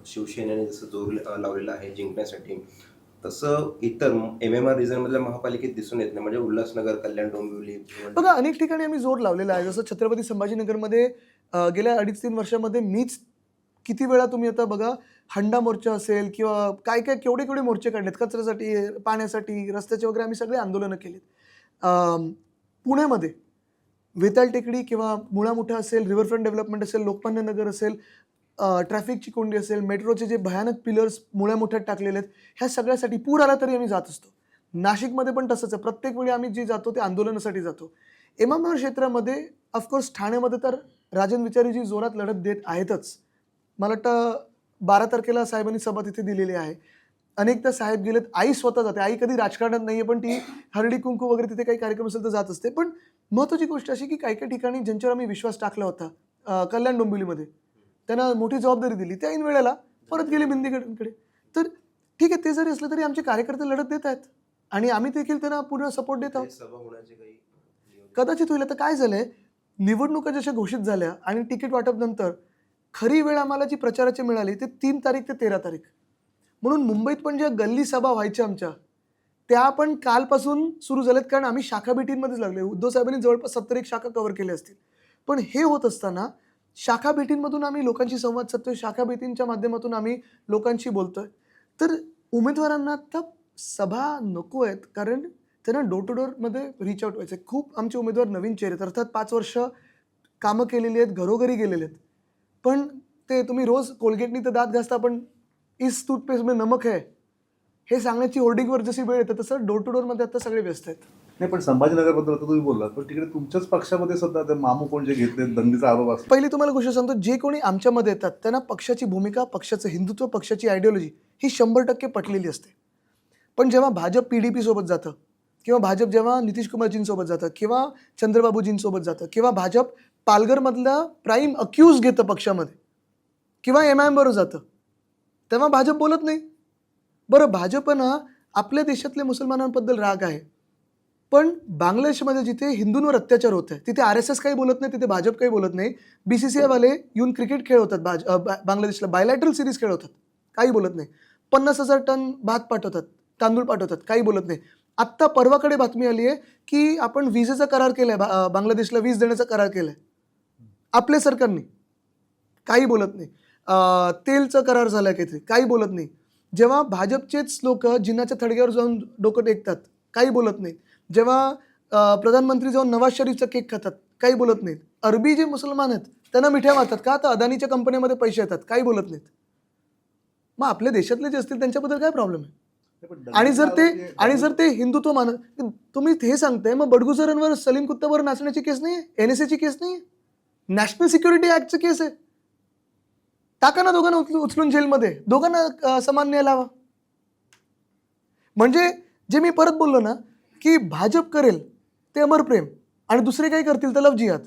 Speaker 11: शिवसेनेने जसं जोर लावलेला आहे जिंकण्यासाठी, तसं इतर MMR रिजनमधल्या महापालिकेत दिसून येत नाही. म्हणजे उल्हासनगर, कल्याण, डोंबिवली.
Speaker 2: बघा, अनेक ठिकाणी आम्ही जोर लावलेला आहे. जसं छत्रपती संभाजीनगरमध्ये गेल्या 2.5-3 वर्षामध्ये मीच किती वेळा, तुम्ही आता बघा, हंडा मोर्चा असेल किंवा काय काय केवढे मोर्चे काढलेत कचऱ्यासाठी, पाण्यासाठी, रस्त्याचे वगैरे, आम्ही सगळे आंदोलनं केलीत. पुण्यामध्ये वेताळ टेकडी किंवा मुळा मोठा असेल, रिव्हरफ्रंट डेव्हलपमेंट असेल, लोकमान्य नगर असेल, ट्रॅफिकची कोंडी असेल, मेट्रोचे जे भयानक पिलर्स मुळ्या मोठ्यात टाकलेले आहेत, ह्या सगळ्यासाठी पूर आला तरी आम्ही जात असतो. नाशिकमध्ये पण तसंच आहे. प्रत्येक वेळी आम्ही जे जातो ते आंदोलनासाठी जातो. MMR क्षेत्रामध्ये ऑफकोर्स ठाण्यामध्ये तर राजन विचारीजी जोरात लढत देत आहेतच. मला वाटतं 12 तारखेला साहेबांनी सभा तिथे दिलेली आहे. अनेकदा साहेब गेलेत, आई स्वतः जाते. आई कधी राजकारणात नाही आहे, पण ती हळदी कुंकू वगैरे तिथे काही कार्यक्रम असेल तर जात असते. पण महत्त्वाची गोष्ट अशी की काही काही ठिकाणी ज्यांच्यावर आम्ही विश्वास टाकला होता, कल्याण डोंबिवलीमध्ये त्यांना मोठी जबाबदारी दिली, त्या ऐन वेळेला परत गेले बिंदीकडे. तर ठीक आहे, ते जरी असलं तरी आमचे कार्यकर्ते लढत देत आहेत आणि आम्ही देखील त्यांना पूर्ण सपोर्ट देत आहोत.
Speaker 11: सभा होण्याचे काही
Speaker 2: कदाचित होईल. आता काय झालंय, निवडणुका जशा घोषित झाल्या आणि तिकीट वाटप नंतर खरी वेळ आम्हाला जी प्रचाराची मिळाली ते 3 तारीख ते 13 तारीख. म्हणून मुंबईत पण ज्या गल्ली सभा व्हायच्या आमच्या, त्या पण कालपासून सुरू झाल्यात, कारण आम्ही शाखा भेटींमध्येच लागले. उद्धव साहेबांनी जवळपास 70 शाखा कव्हर केल्या असतील. पण हे होत असताना शाखा भेटींमधून आम्ही लोकांशी संवाद साधतोय, शाखा भेटींच्या माध्यमातून आम्ही लोकांशी बोलतोय. तर उमेदवारांना आता सभा नको आहेत, कारण त्यांना डोर टू डोरमध्ये रीच आउट व्हायचं. खूप आमचे उमेदवार नवीन चेहरे आहेत, अर्थात 5 वर्ष कामं केलेली आहेत, घरोघरी गेलेले आहेत. पण ते तुम्ही रोज कोलगेटनी तर दात घासता, पण इस टूथपेस्ट में नमक है हे सांगण्याची होर्डिंगवर जशी वेळ येते, तसं डोर टू डोरमध्ये आता सगळे व्यस्त आहेत.
Speaker 3: नाही, पण संभाजीनगरबद्दल आता तुम्ही बोललात, पण तिकडे तुमच्याच पक्षामध्ये सुद्धा ते मामू कोण जे घेतले दंगलीचा आरोप असतो.
Speaker 2: पहिली तुम्हाला गोष्ट सांगतो, जे कोणी आमच्यामध्ये येतात त्यांना पक्षाची भूमिका, पक्षाचं हिंदुत्व, पक्षाची आयडिओलॉजी ही 100% पटलेली असते. पण जेव्हा भाजप PDP सोबत जातं, किंवा भाजप जेव्हा नितीश कुमारजींसोबत जातं, किंवा चंद्रबाबूजींसोबत जातं, किंवा भाजप पालघरमधला प्राईम अक्यूज घेतं पक्षामध्ये, किंवा MIM बरोबर जातं, तेव्हा भाजप बोलत नाही. बरं, भाजपना आपल्या देशातल्या मुसलमानांबद्दल राग आहे, पण बांगलादेशमध्ये जिथे हिंदूंवर अत्याचार होत आहे तिथे RSS काही बोलत नाही, तिथे भाजप काही बोलत नाही. BCCI वाले येऊन क्रिकेट खेळवतात, बांगलादेशला बायलॅटरल सिरीज खेळवतात, काही बोलत नाही. 50,000 टन भात पाठवतात, तांदूळ पाठवतात, काही बोलत नाही. आत्ता परवाकडे बातमी आली आहे की आपण विजेचा करार केलाय, बांगलादेशला वीज देण्याचा करार केलाय आपल्या सरकारने, काही बोलत नाही. तेलचा करार झालाय काहीतरी, काही बोलत नाही. जेव्हा भाजपचेच लोक जिन्नाच्या थडग्यावर जाऊन डोकं टेकतात, काही बोलत नाहीत. जेव्हा प्रधानमंत्री जाऊन नवाज शरीफचा केक खातात, काही बोलत नाहीत. अरबी जे मुसलमान आहेत त्यांना मिठ्या मारतात का, तर अदानीच्या कंपनीमध्ये पैसे येतात, काही बोलत नाहीत. मग आपल्या देशातले जे असतील त्यांच्याबद्दल काय प्रॉब्लेम आहे? आणि जर ते हिंदुत्व मानत, तुम्ही हे सांगताय, मग बडगुजरांवर, सलीम कुत्तावर नाचण्याची केस नाही आहे, NSA ची केस नाही आहे, नॅशनल सिक्युरिटी ऍक्टची केस आहे. टाका ना दोघांना उचलून जेलमध्ये, दोघांना समान न्याय लावा. म्हणजे जे मी परत बोललो ना की भाजप करेल ते अमर प्रेम आणि दुसरे काही करतील तर लव जिहाद.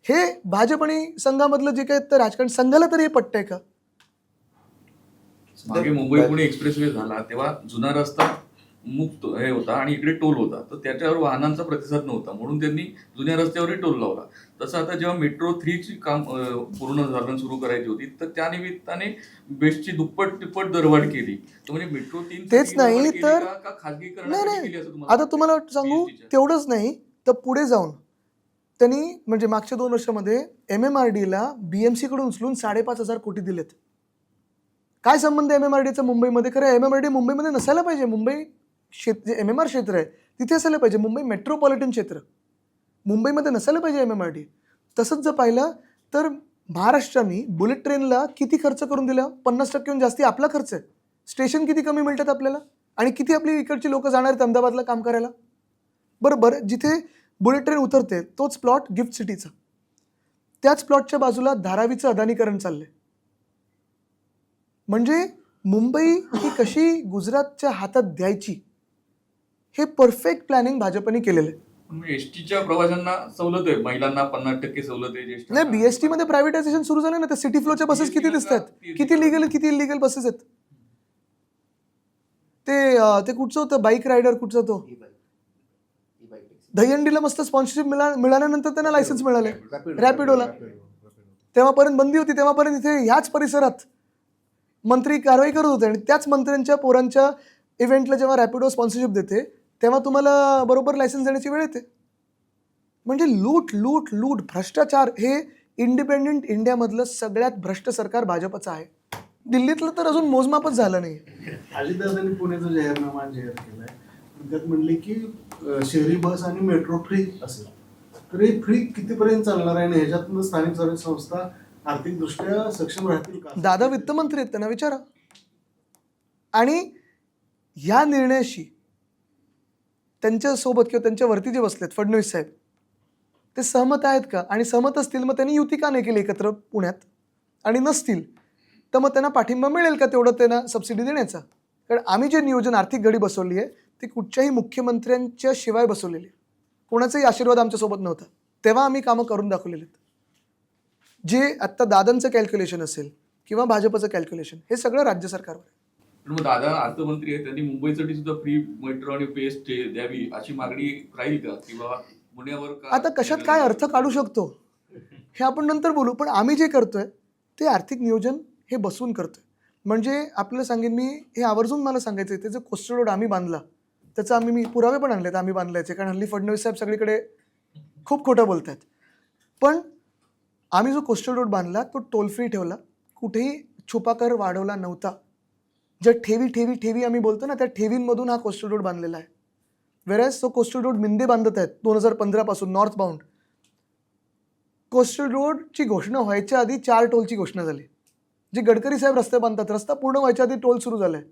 Speaker 2: हे भाजप आणि संघामधलं जे काही राजकारण, संघाला तरी हे पटतंय का?
Speaker 9: मागे मुंबई पुणे एक्सप्रेसवे झाला तेव्हा जुना रस्ता मुक्त हे होता आणि इकडे टोल होता, तर त्याच्यावर वाहनांचा प्रतिसाद नव्हता, म्हणून त्यांनी जुन्या रस्त्यावरही टोल लावला. तसं आता जेव्हा मेट्रो 3ची काम पूर्ण झालं सुरू करायची होती, तर त्या निमित्ताने बेस्टची दुप्पट तिप्पट दरवाढ केली. तर म्हणजे मेट्रो 3
Speaker 2: तेच नाही तर
Speaker 9: का
Speaker 2: नाही
Speaker 9: खाजगीकरणासाठी केली
Speaker 2: नाही
Speaker 9: असं तुम्हाला
Speaker 2: आता तुम्हाला सांगू
Speaker 9: BST च्या?
Speaker 2: तेवढंच नाही तर पुढे जाऊन त्यांनी म्हणजे मागच्या 2 वर्षामध्ये MMRDला BMC कडून उचलून 5,500 कोटी दिलेत. काय संबंध MMRDचा मुंबईमध्ये? खरं MMRD मुंबईमध्ये नसायला पाहिजे. मुंबई जे MMR क्षेत्र आहे तिथे असायला पाहिजे. मुंबई मेट्रोपॉलिटन क्षेत्र मुंबईमध्ये नसायला पाहिजे MMRD. तसंच जर पाहिलं तर महाराष्ट्राने बुलेट ट्रेनला किती खर्च करून दिला? 50%हून जास्ती आपला खर्च आहे. स्टेशन किती कमी मिळतात आपल्याला आणि किती आपली इकडची लोक जाणार आहेत अहमदाबादला काम करायला. बरोबर जिथे बुलेट ट्रेन उतरते तोच प्लॉट गिफ्ट सिटीचा, त्याच प्लॉटच्या बाजूला धारावीचं अदानीकरण चाललंय. म्हणजे मुंबई ही कशी गुजरातच्या हातात द्यायची हे परफेक्ट प्लॅनिंग भाजपने केलेलं आहे.
Speaker 9: पण एसटीच्या प्रवाशांना सवलत आहे, महिलांना 50% सवलत आहे, ज्येष्ठांना-
Speaker 2: नाही BST मध्ये प्रायव्हेटायझेशन सुरू झालं ना, त्या सिटी फ्लोच्या बसेस किती दिसतात, किती लिगल किती इलिगल बसेस आहेत. ते कुठचं होतं बाईक रायडर कुठचं तो दहीहंडीला मस्त स्पॉन्सरशिप मिळाल्यानंतर त्यांना लायसन्स मिळाले रॅपिडोला. तेव्हापर्यंत बंदी होती, तेव्हापर्यंत इथे ह्याच परिसरात मंत्री कारवाई करत होते आणि त्याच मंत्र्यांच्या पोरांच्या इव्हेंटला जेव्हा रॅपिडो स्पॉन्सरशिप देते तेव्हा तुम्हाला बरोबर लायसन्स देण्याची वेळ येते. म्हणजे लूट लूट लूट भ्रष्टाचार हे इंडिपेंडेंट इंडियामधलं सगळ्यात भ्रष्ट सरकार भाजपचं आहे. दिल्लीतलं तर अजून मोजमापच झालं नाही.
Speaker 6: अजितदादांनी पुण्याचा जाहीरनामा जाहीर केलाय, त्यात म्हणले की शहरी बस आणि मेट्रो फ्री असेल. तर हे फ्री कितीपर्यंत चालणार आहे आणि ह्याच्यातून स्थानिक स्वराज्य संस्था आर्थिकदृष्ट्या सक्षम राहतील का?
Speaker 2: दादा वित्तमंत्री आहेत, त्यांना विचारा. आणि ह्या निर्णयाशी त्यांच्यासोबत किंवा त्यांच्यावरती जे बसलेत फडणवीस साहेब ते सहमत आहेत का? आणि सहमत असतील मग त्यांनी युती का नाही केली एकत्र पुण्यात? आणि नसतील तर मग त्यांना पाठिंबा मिळेल का तेवढं त्यांना सबसिडी देण्याचा? कारण आम्ही जे नियोजन आर्थिक घडी बसवली आहे ती कुठच्याही मुख्यमंत्र्यांच्या शिवाय बसवलेली आहे. कोणाचाही आशीर्वाद आमच्यासोबत नव्हता, तेव्हा आम्ही कामं करून दाखवलेली आहेत. जे आत्ता दादांचं कॅल्क्युलेशन असेल किंवा भाजपचं कॅल्क्युलेशन हे सगळं राज्य सरकारवर आहे.
Speaker 9: पण मग दादा अर्थमंत्री आहेत, त्यांनी मुंबईसाठी सुद्धा फ्री मेट्रो आणि बेस्ट द्यावी अशी मागणी राहील का? किंवा पुण्यावर का?
Speaker 2: आता कशात काय अर्थ काढू शकतो हे आपण नंतर बोलू, पण आम्ही जे करतोय ते आर्थिक नियोजन हे बसवून करतोय. म्हणजे आपल्याला सांगेन मी, हे आवर्जून मला सांगायचं आहे, ते जो कोस्टल रोड आम्ही बांधला त्याचा मी पुरावे पण आणलेत आम्ही बांधल्याचे, कारण हल्ली फडणवीस साहेब सगळीकडे खूप खोटं बोलतात. पण आम्ही जो कोस्टल रोड बांधला तो टोल फ्री ठेवला, कुठेही छुपा कर वाढवला नव्हता. ज्या ठेवी ठेवी ठेवी आम्ही बोलतो ना त्या ठेवींमधून हा कोस्टल रोड बांधलेला आहे. वेरॅज तो कोस्टल रोड मिंदे बांधत आहेत 2015 पासून नॉर्थ बाउंड. कोस्टल रोडची घोषणा व्हायच्या आधी 4 टोलची घोषणा झाली. जे गडकरी साहेब रस्ते बांधतात, रस्ता पूर्ण व्हायच्या आधी टोल सुरू झालाय.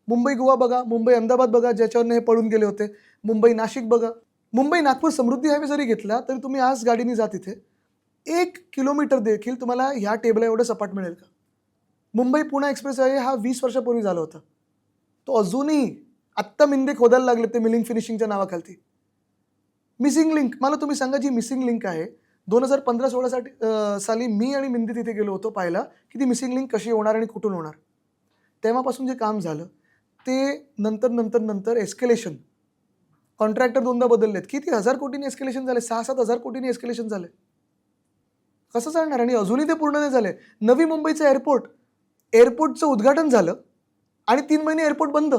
Speaker 2: मुंबई गोवा बघा, मुंबई अहमदाबाद बघा ज्याच्यावरनं हे पळून गेले होते, मुंबई नाशिक बघा, मुंबई नागपूर समृद्धी हायवे जरी घेतला तरी तुम्ही आज गाडीने जा तिथे 1 किलोमीटर देखील तुम्हाला ह्या टेबला एवढं सपाट मिळेल का? मुंबई पुणे एक्सप्रेस हायवे हा 20 वर्षापूर्वी झाला होता, तो अजूनही आत्ता मिंदे खोदायला लागले ते मिलिंग फिनिशिंगच्या नावाखालती. मिसिंग लिंक मला तुम्ही सांगा, जी मिसिंग लिंक आहे 2015-16 साली मी आणि मिंदे तिथे गेलो होतो पाहायला की ती मिसिंग लिंक कशी होणार आणि कुठून होणार. तेव्हापासून जे काम झालं ते नंतर नंतर नंतर एस्केलेशन, कॉन्ट्रॅक्टर 2दा बदललेत, किती 1000 कोटींनी एस्केलेशन झाले, 6-7 हजार कोटींनी एस्केलेशन झाले. कसं चालणार? आणि अजूनही ते पूर्ण नाही झाले. नवी मुंबईचं एअरपोर्टचं उद्घाटन झालं आणि 3 महिने एअरपोर्ट बंद.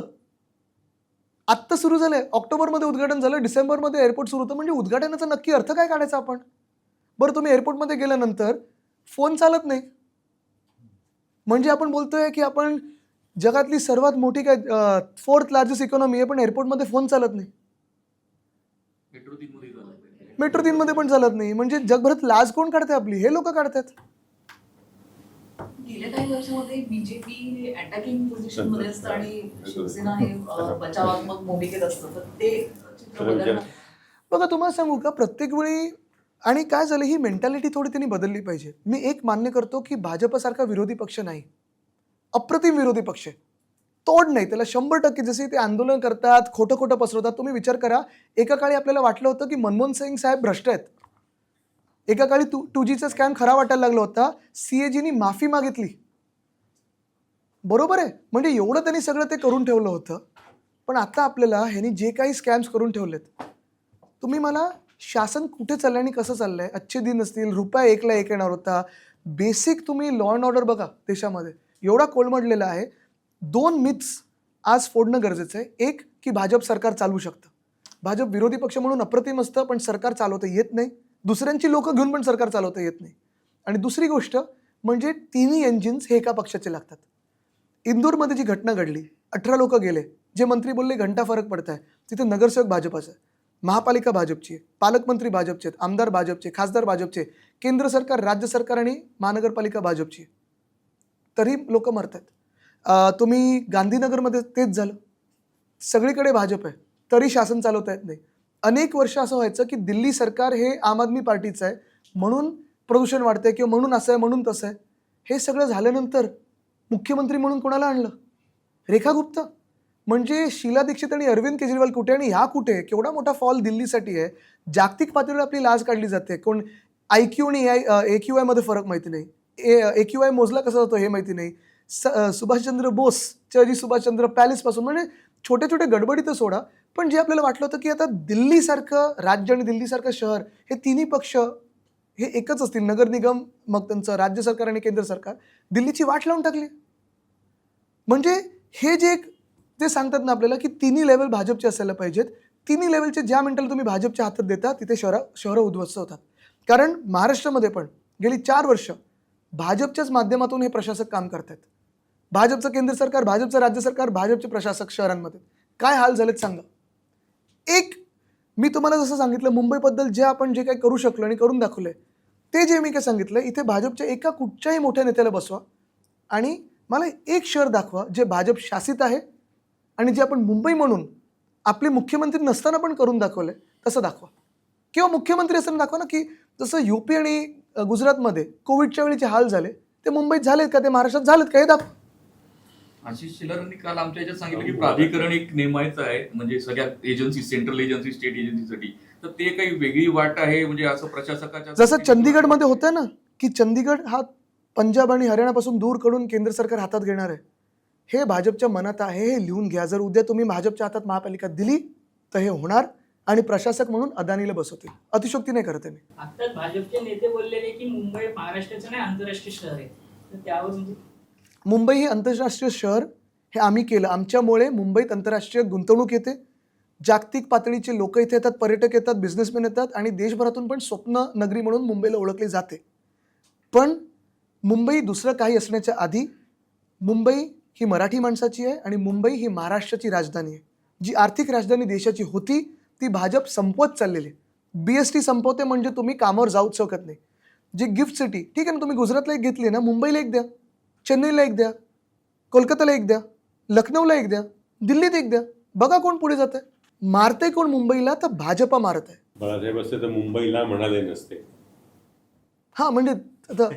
Speaker 2: आत्ता सुरू झालंय, ऑक्टोबरमध्ये उद्घाटन झालं, डिसेंबरमध्ये एअरपोर्ट सुरू होतं. म्हणजे उद्घाटनाचा नक्की अर्थ काय काढायचा आपण? बरं तुम्ही एअरपोर्टमध्ये गेल्यानंतर फोन चालत नाही, म्हणजे आपण बोलतोय की आपण जगातली सर्वात मोठी काय 4th लार्जेस्ट इकॉनॉमी आहे, पण एअरपोर्टमध्ये फोन चालत नाही. मेट्रो 3 मध्ये पण चालत नाही. म्हणजे जगभरात लाज कोण काढते आपली? हे लोक काढतात.
Speaker 7: गेल्या काही वर्षामध्ये बीजेपी अटॅकिंग पोझिशन मध्ये असतं आणि शिवसेना हे बचावात्मक भूमिकेत असतं, तर ते चित्र बदलणं.
Speaker 2: बघा तुम्हाला सांगू का, प्रत्येक वेळी आणि काय झालं ही मेंटॅलिटी थोडी त्यांनी बदलली पाहिजे. मी एक मान्य करतो की भाजपसारखा विरोधी पक्ष नाही, अप्रतिम विरोधी पक्ष आहे, तोड नाही त्याला 100%. जसे ते आंदोलन करतात, खोटं खोटं पसरवतात. तुम्ही विचार करा, एका काळी आपल्याला वाटलं होतं की मनमोहन सिंग साहेब भ्रष्ट आहेत, एका काळी 2Gचा स्कॅम खरा वाटायला लागला होता, CAGनी माफी मागितली. बरोबर आहे, म्हणजे एवढं त्यांनी सगळं ते करून ठेवलं होतं. पण आता आपल्याला ह्यांनी जे काही स्कॅम्स करून ठेवलेत, तुम्ही मला शासन कुठे चाललंय आणि कसं चाललंय, अच्छे दिन असतील, रुपया 1ला 1 येणार होता, बेसिक तुम्ही लॉ अँड ऑर्डर बघा देशामध्ये एवढा कोलमडलेला आहे. 2 मिथ्स आज फोडणं गरजेचं आहे. एक की भाजप सरकार चालवू शकतं, भाजप विरोधी पक्ष म्हणून अप्रतिम असतं पण सरकार चालवता येत नाही, दुसऱ्यांची लोकं घेऊन पण सरकार चालवता येत नाही. आणि दुसरी गोष्ट म्हणजे तिन्ही इंजिन्स हे एका पक्षाचे लागतात. इंदूरमध्ये जी घटना घडली, 18 लोक गेले, जे मंत्री बोलले घंटा फरक पडत आहे, तिथे नगरसेवक भाजपाचा आहे, महापालिका भाजपची आहे, पालकमंत्री भाजपचे आहेत, आमदार भाजपचे, खासदार भाजपचे, केंद्र सरकार, राज्य सरकार आणि महानगरपालिका भाजपची आहे, तरी लोक मरत आहेत. तुम्ही गांधीनगरमध्ये तेच झालं, सगळीकडे भाजप आहे तरी शासन चालवता येत नाही. अनेक वर्ष असं व्हायचं की दिल्ली सरकार हे आम आदमी पार्टीचं आहे म्हणून प्रदूषण वाढतंय किंवा म्हणून असं आहे म्हणून तसं आहे. हे सगळं झाल्यानंतर मुख्यमंत्री म्हणून कोणाला आणलं? रेखा गुप्ता. म्हणजे शीला दीक्षित आणि अरविंद केजरीवाल कुठे आणि ह्या कुठे? केवढा मोठा फॉल दिल्लीसाठी आहे. जागतिक पातळीवर आपली लाज काढली जाते. कोण IQ आणि AQI मध्ये फरक माहिती नाही, AQI मोजला कसा जातो हे माहिती नाही. सुभाषचंद्र बोसच्या जी सुभाषचंद्र पॅलेसपासून, म्हणजे छोटे छोटे गडबडी तर सोडा, पण जे आपल्याला वाटलं होतं की आता दिल्लीसारखं राज्य आणि दिल्लीसारखं शहर हे तिन्ही पक्ष हे एकच असतील, नगर निगम मग त्यांचं राज्य सरकार आणि केंद्र सरकार, दिल्लीची वाट लावून टाकली. म्हणजे हे जे सांगतात ना आपल्याला की तिन्ही लेवल भाजपचे असायला पाहिजेत, तिन्ही लेवलचे ज्या मिनिटाला तुम्ही भाजपच्या हातात देता तिथे शहरं उद्ध्वस्त होतात. कारण महाराष्ट्रामध्ये पण गेली 4 वर्ष भाजपच्याच माध्यमातून हे प्रशासक काम करतात. भाजपचं केंद्र सरकार, भाजपचं राज्य सरकार, भाजपचे प्रशासक शहरांमध्ये काय हाल झालेत सांगा. एक मी तुम्हाला जसं सांगितलं मुंबईबद्दल जे आपण जे काही करू शकलो आणि करून दाखवलंय, ते जे मी काय सांगितलं, इथे भाजपच्या एका कुठच्याही मोठ्या नेत्याला बसवा आणि मला एक शहर दाखवा जे भाजप शासित आहे आणि जे आपण मुंबई म्हणून आपले मुख्यमंत्री नसताना पण करून दाखवलंय तसं दाखवा. किंवा मुख्यमंत्री असताना दाखवा ना, की जसं UP आणि गुजरातमध्ये कोविडच्या वेळी जे हाल झाले ते मुंबईत झालेत का, ते महाराष्ट्रात झालेत का, हे दाखवा.
Speaker 9: आशिष शेलारांनी काल आमच्या याच्यात सांगितलं की प्राधिकरण एक नेमायचं आहे, म्हणजे सगळ्या एजन्सी, सेंट्रल एजन्सी, स्टेट एजन्सीसाठी, तर ते काही वेगळी वाट आहे, म्हणजे असं प्रशासकाच्या
Speaker 2: जसं चंदीगडमध्ये होतं ना, की चंदीगड हा पंजाब आणि हरियाणापासून दूर करून केंद्र सरकार हातात घेणार आहे, हे भाजपच्या मनात आहे, हे लिहून घ्या. जर उद्या तुम्ही भाजपच्या हातात महापालिका दिली तर हे होणार आणि प्रशासक म्हणून अदानीला बसवतील. अतिशोक्ती नाही करत आहे मी.
Speaker 12: आता भाजपचे नेते बोललेले की मुंबई महाराष्ट्राचं नाही आंतरराष्ट्रीय शहर आहे, तर त्यावर म्हणजे
Speaker 2: मुंबई हे आंतरराष्ट्रीय शहर हे आम्ही केलं, आमच्यामुळे मुंबईत आंतरराष्ट्रीय गुंतवणूक येते, जागतिक पातळीचे लोक इथे येतात, पर्यटक येतात, बिझनेसमॅन येतात आणि देशभरातून पण स्वप्न नगरी म्हणून मुंबईला ओळखली जाते. पण मुंबई दुसरं काही असण्याच्या आधी मुंबई ही मराठी माणसाची आहे आणि मुंबई ही महाराष्ट्राची राजधानी आहे. जी आर्थिक राजधानी देशाची होती ती भाजप संपवत चाललेली आहे. BST संपवते म्हणजे तुम्ही कामावर जाऊच शकत नाही. जी गिफ्ट सिटी, ठीक आहे ना, तुम्ही गुजरातला एक घेतली ना, मुंबईला एक द्या, चेन्नईला एक द्या, कोलकाताला एक द्या, लखनौला एक द्या, दिल्लीत एक द्या, बघा कोण पुढे जात आहे. मारते कोण मुंबईला? तर भाजपा मारत आहे.
Speaker 1: बाळासाहेब असते तर मुंबईला म्हणाले नसते.
Speaker 2: हां, म्हणजे आता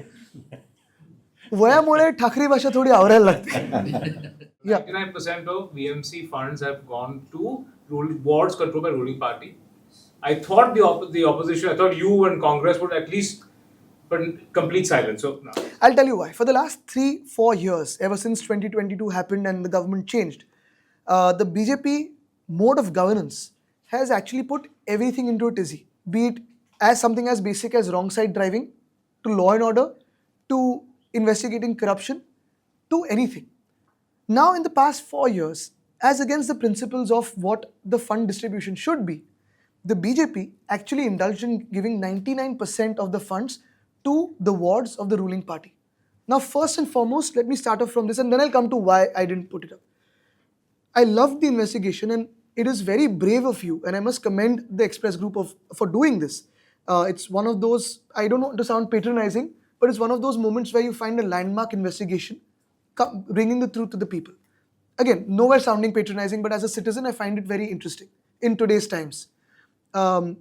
Speaker 2: वयामुळे ठाकरी भाषा थोडी आवरायला लागते.
Speaker 13: 99% of VMC funds have gone to wards controlled by ruling party. I thought the opposition, I thought you and Congress would at least put complete silence. So no.
Speaker 2: I'll tell you why. For the last 3-4 years, ever since 2022 happened and the government changed, the BJP mode of governance has actually put everything into a tizzy. Be it as something as basic as wrong side driving, to law and order, to investigating corruption, to anything. Now in the past 4 years, as against the principles of what the fund distribution should be, the BJP actually indulged in giving 99% of the funds to the wards of the ruling party. Now first and foremost, let me start off from this and then I'll come to why I didn't put it up. I loved the investigation and it is very brave of you and I must commend the Express Group for doing this. It's one of those, I don't want to sound patronizing, but it's one of those moments where you find a landmark investigation bringing the truth to the people. Again, nowhere sounding patronizing, but as a citizen, I find it very interesting in today's times. The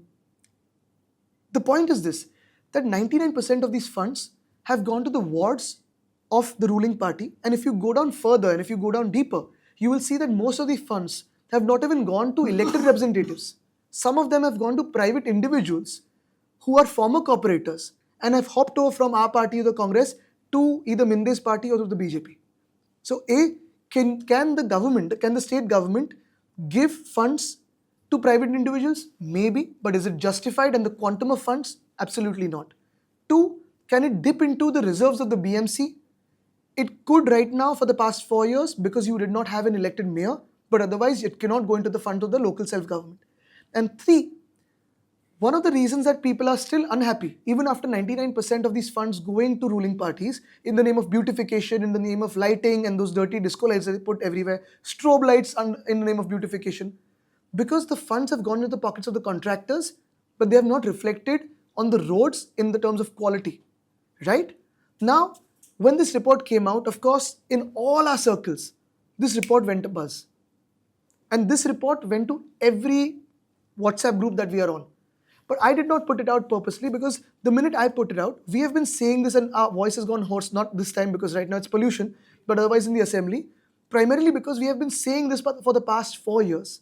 Speaker 2: point is this, that 99% of these funds have gone to the wards of the ruling party. And if you go down further and if you go down deeper, you will see that most of the funds have not even gone to elected representatives. Some of them have gone to private individuals who are former corporators and have hopped over from our party or the Congress to either Minde's party or to the BJP. So can the government, can the state government give funds to private individuals? Maybe, but is it justified? And the quantum of funds? Absolutely not. 2, can it dip into the reserves of the BMC? It could right now for the past 4 years because you did not have an elected mayor, but otherwise it cannot go into the fund of the local self-government. And 3, one of the reasons that people are still unhappy, even after 99% of these funds going to ruling parties in the name of beautification, in the name of lighting and those dirty disco lights that they put everywhere, strobe lights in the name of beautification, because the funds have gone into the pockets of the contractors, but they have not reflected on the roads in the terms of quality, right? Now, when this report came out, of course, in all our circles, this report went a buzz. And this report went to every WhatsApp group that we are on. But I did not put it out purposely, because the minute I put it out, we have been saying this and our voice has gone hoarse, not this time because right now it's pollution, but otherwise in the assembly, primarily because we have been saying this for the past 4 years.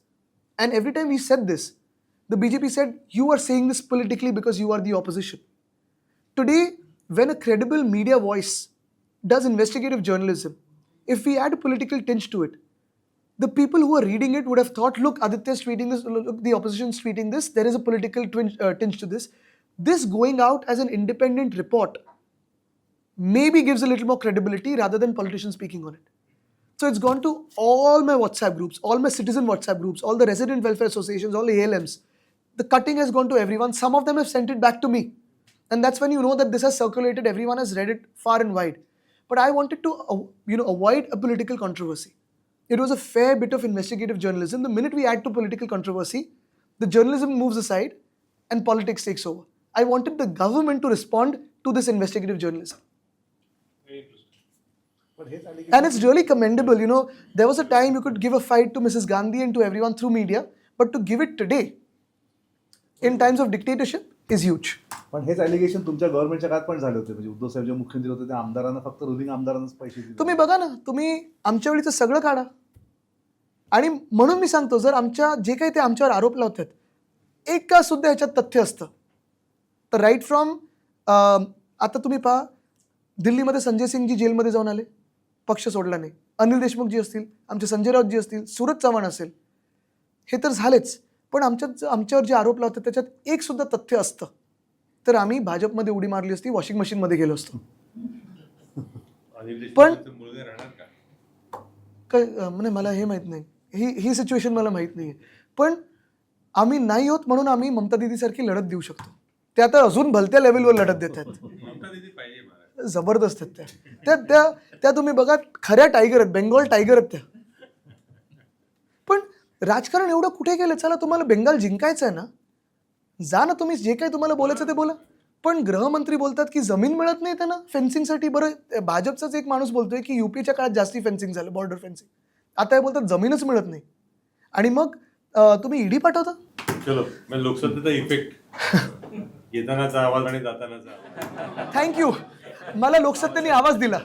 Speaker 2: And every time we said this, the BJP said, you are saying this politically because you are the opposition. Today, when a credible media voice does investigative journalism, if we add a political tinge to it, the people who are reading it would have thought, look, Aditya's tweeting this, look, the opposition's tweeting this, there is a political tinge to this. This going out as an independent report maybe gives a little more credibility rather than politicians speaking on it. So it's gone to all my WhatsApp groups, all my citizen WhatsApp groups, all the resident welfare associations, all the ALMs. The cutting has gone to everyone. Some of them have sent it back to me. And that's when you know that this has circulated, everyone has read it far and wide. But I wanted to avoid a political controversy. It was a fair bit of investigative journalism. The minute we add to political controversy, the journalism moves aside and politics takes over. I wanted the government to respond to this investigative journalism. And it's really commendable. You know, there was a time you could give a fight to Mrs. Gandhi and to everyone through media, but to give it today, in times of dictatorship, is huge.
Speaker 3: पण हेच allegation तुमच्या गव्हर्नमेंटच्या काळात पण झाले होते. म्हणजे उद्धव साहेब जे मुख्यमंत्री होते त्या आमदारांना फक्त रुलिंग आमदारांनाच पैसे दिले.
Speaker 2: तुम्ही बघा ना, तुम्ही आमच्या वेळीचं सगळं काढा. आणि म्हणून मी सांगतो, जर आमच्या जे काही ते आमच्यावर आरोप लावतात, एक का सुद्धा ह्याच्यात तथ्य असतं, तर राईट फ्रॉम आता तुम्ही पहा, दिल्लीमध्ये संजय सिंगजी जेलमध्ये जाऊन आले, पक्ष सोडला नाही. अनिल देशमुखजी असतील, आमचे संजय राऊतजी असतील, सूरज चव्हाण असेल, हे तर झालेच. पण आमच्यावर जे आरोप लावतात त्याच्यात एक सुद्धा तथ्य असतं, तर आम्ही भाजपमध्ये उडी मारली असती, वॉशिंग मशीनमध्ये गेलो असतो. पण म्हणजे मला हे माहीत नाही, ही सिच्युएशन मला माहीत नाही आहे. पण आम्ही नाही होत म्हणून आम्ही ममता दिदीसारखी लढत देऊ शकतो. त्या तर अजून भलत्या लेवलवर लढत देतात, जबरदस्त आहेत त्या तुम्ही बघा, खऱ्या टायगर आहेत, बेंगॉल टायगर आहेत त्या. पण राजकारण एवढं कुठे गेलं? चला, तुम्हाला बेंगाल जिंकायचं आहे ना, जा ना, तुम्ही जे काही तुम्हाला बोलायचं ते बोला. पण गृहमंत्री बोलतात की जमीन मिळत नाही त्यांना फेन्सिंगसाठी. बरं, भाजपचाच एक माणूस बोलतोय की युपीच्या काळात जास्ती फेन्सिंग झालं, बॉर्डर फेन्सिंग. आता हे बोलतात जमीनच मिळत नाही, आणि मग तुम्ही ईडी पाठवता.
Speaker 1: चलो, लोकसत्तेचा इफेक्ट, येतानाचा आवाज आणि जातानाचा आवाज.
Speaker 2: थँक्यू, मला लोकसत्तेने आवाज दिला.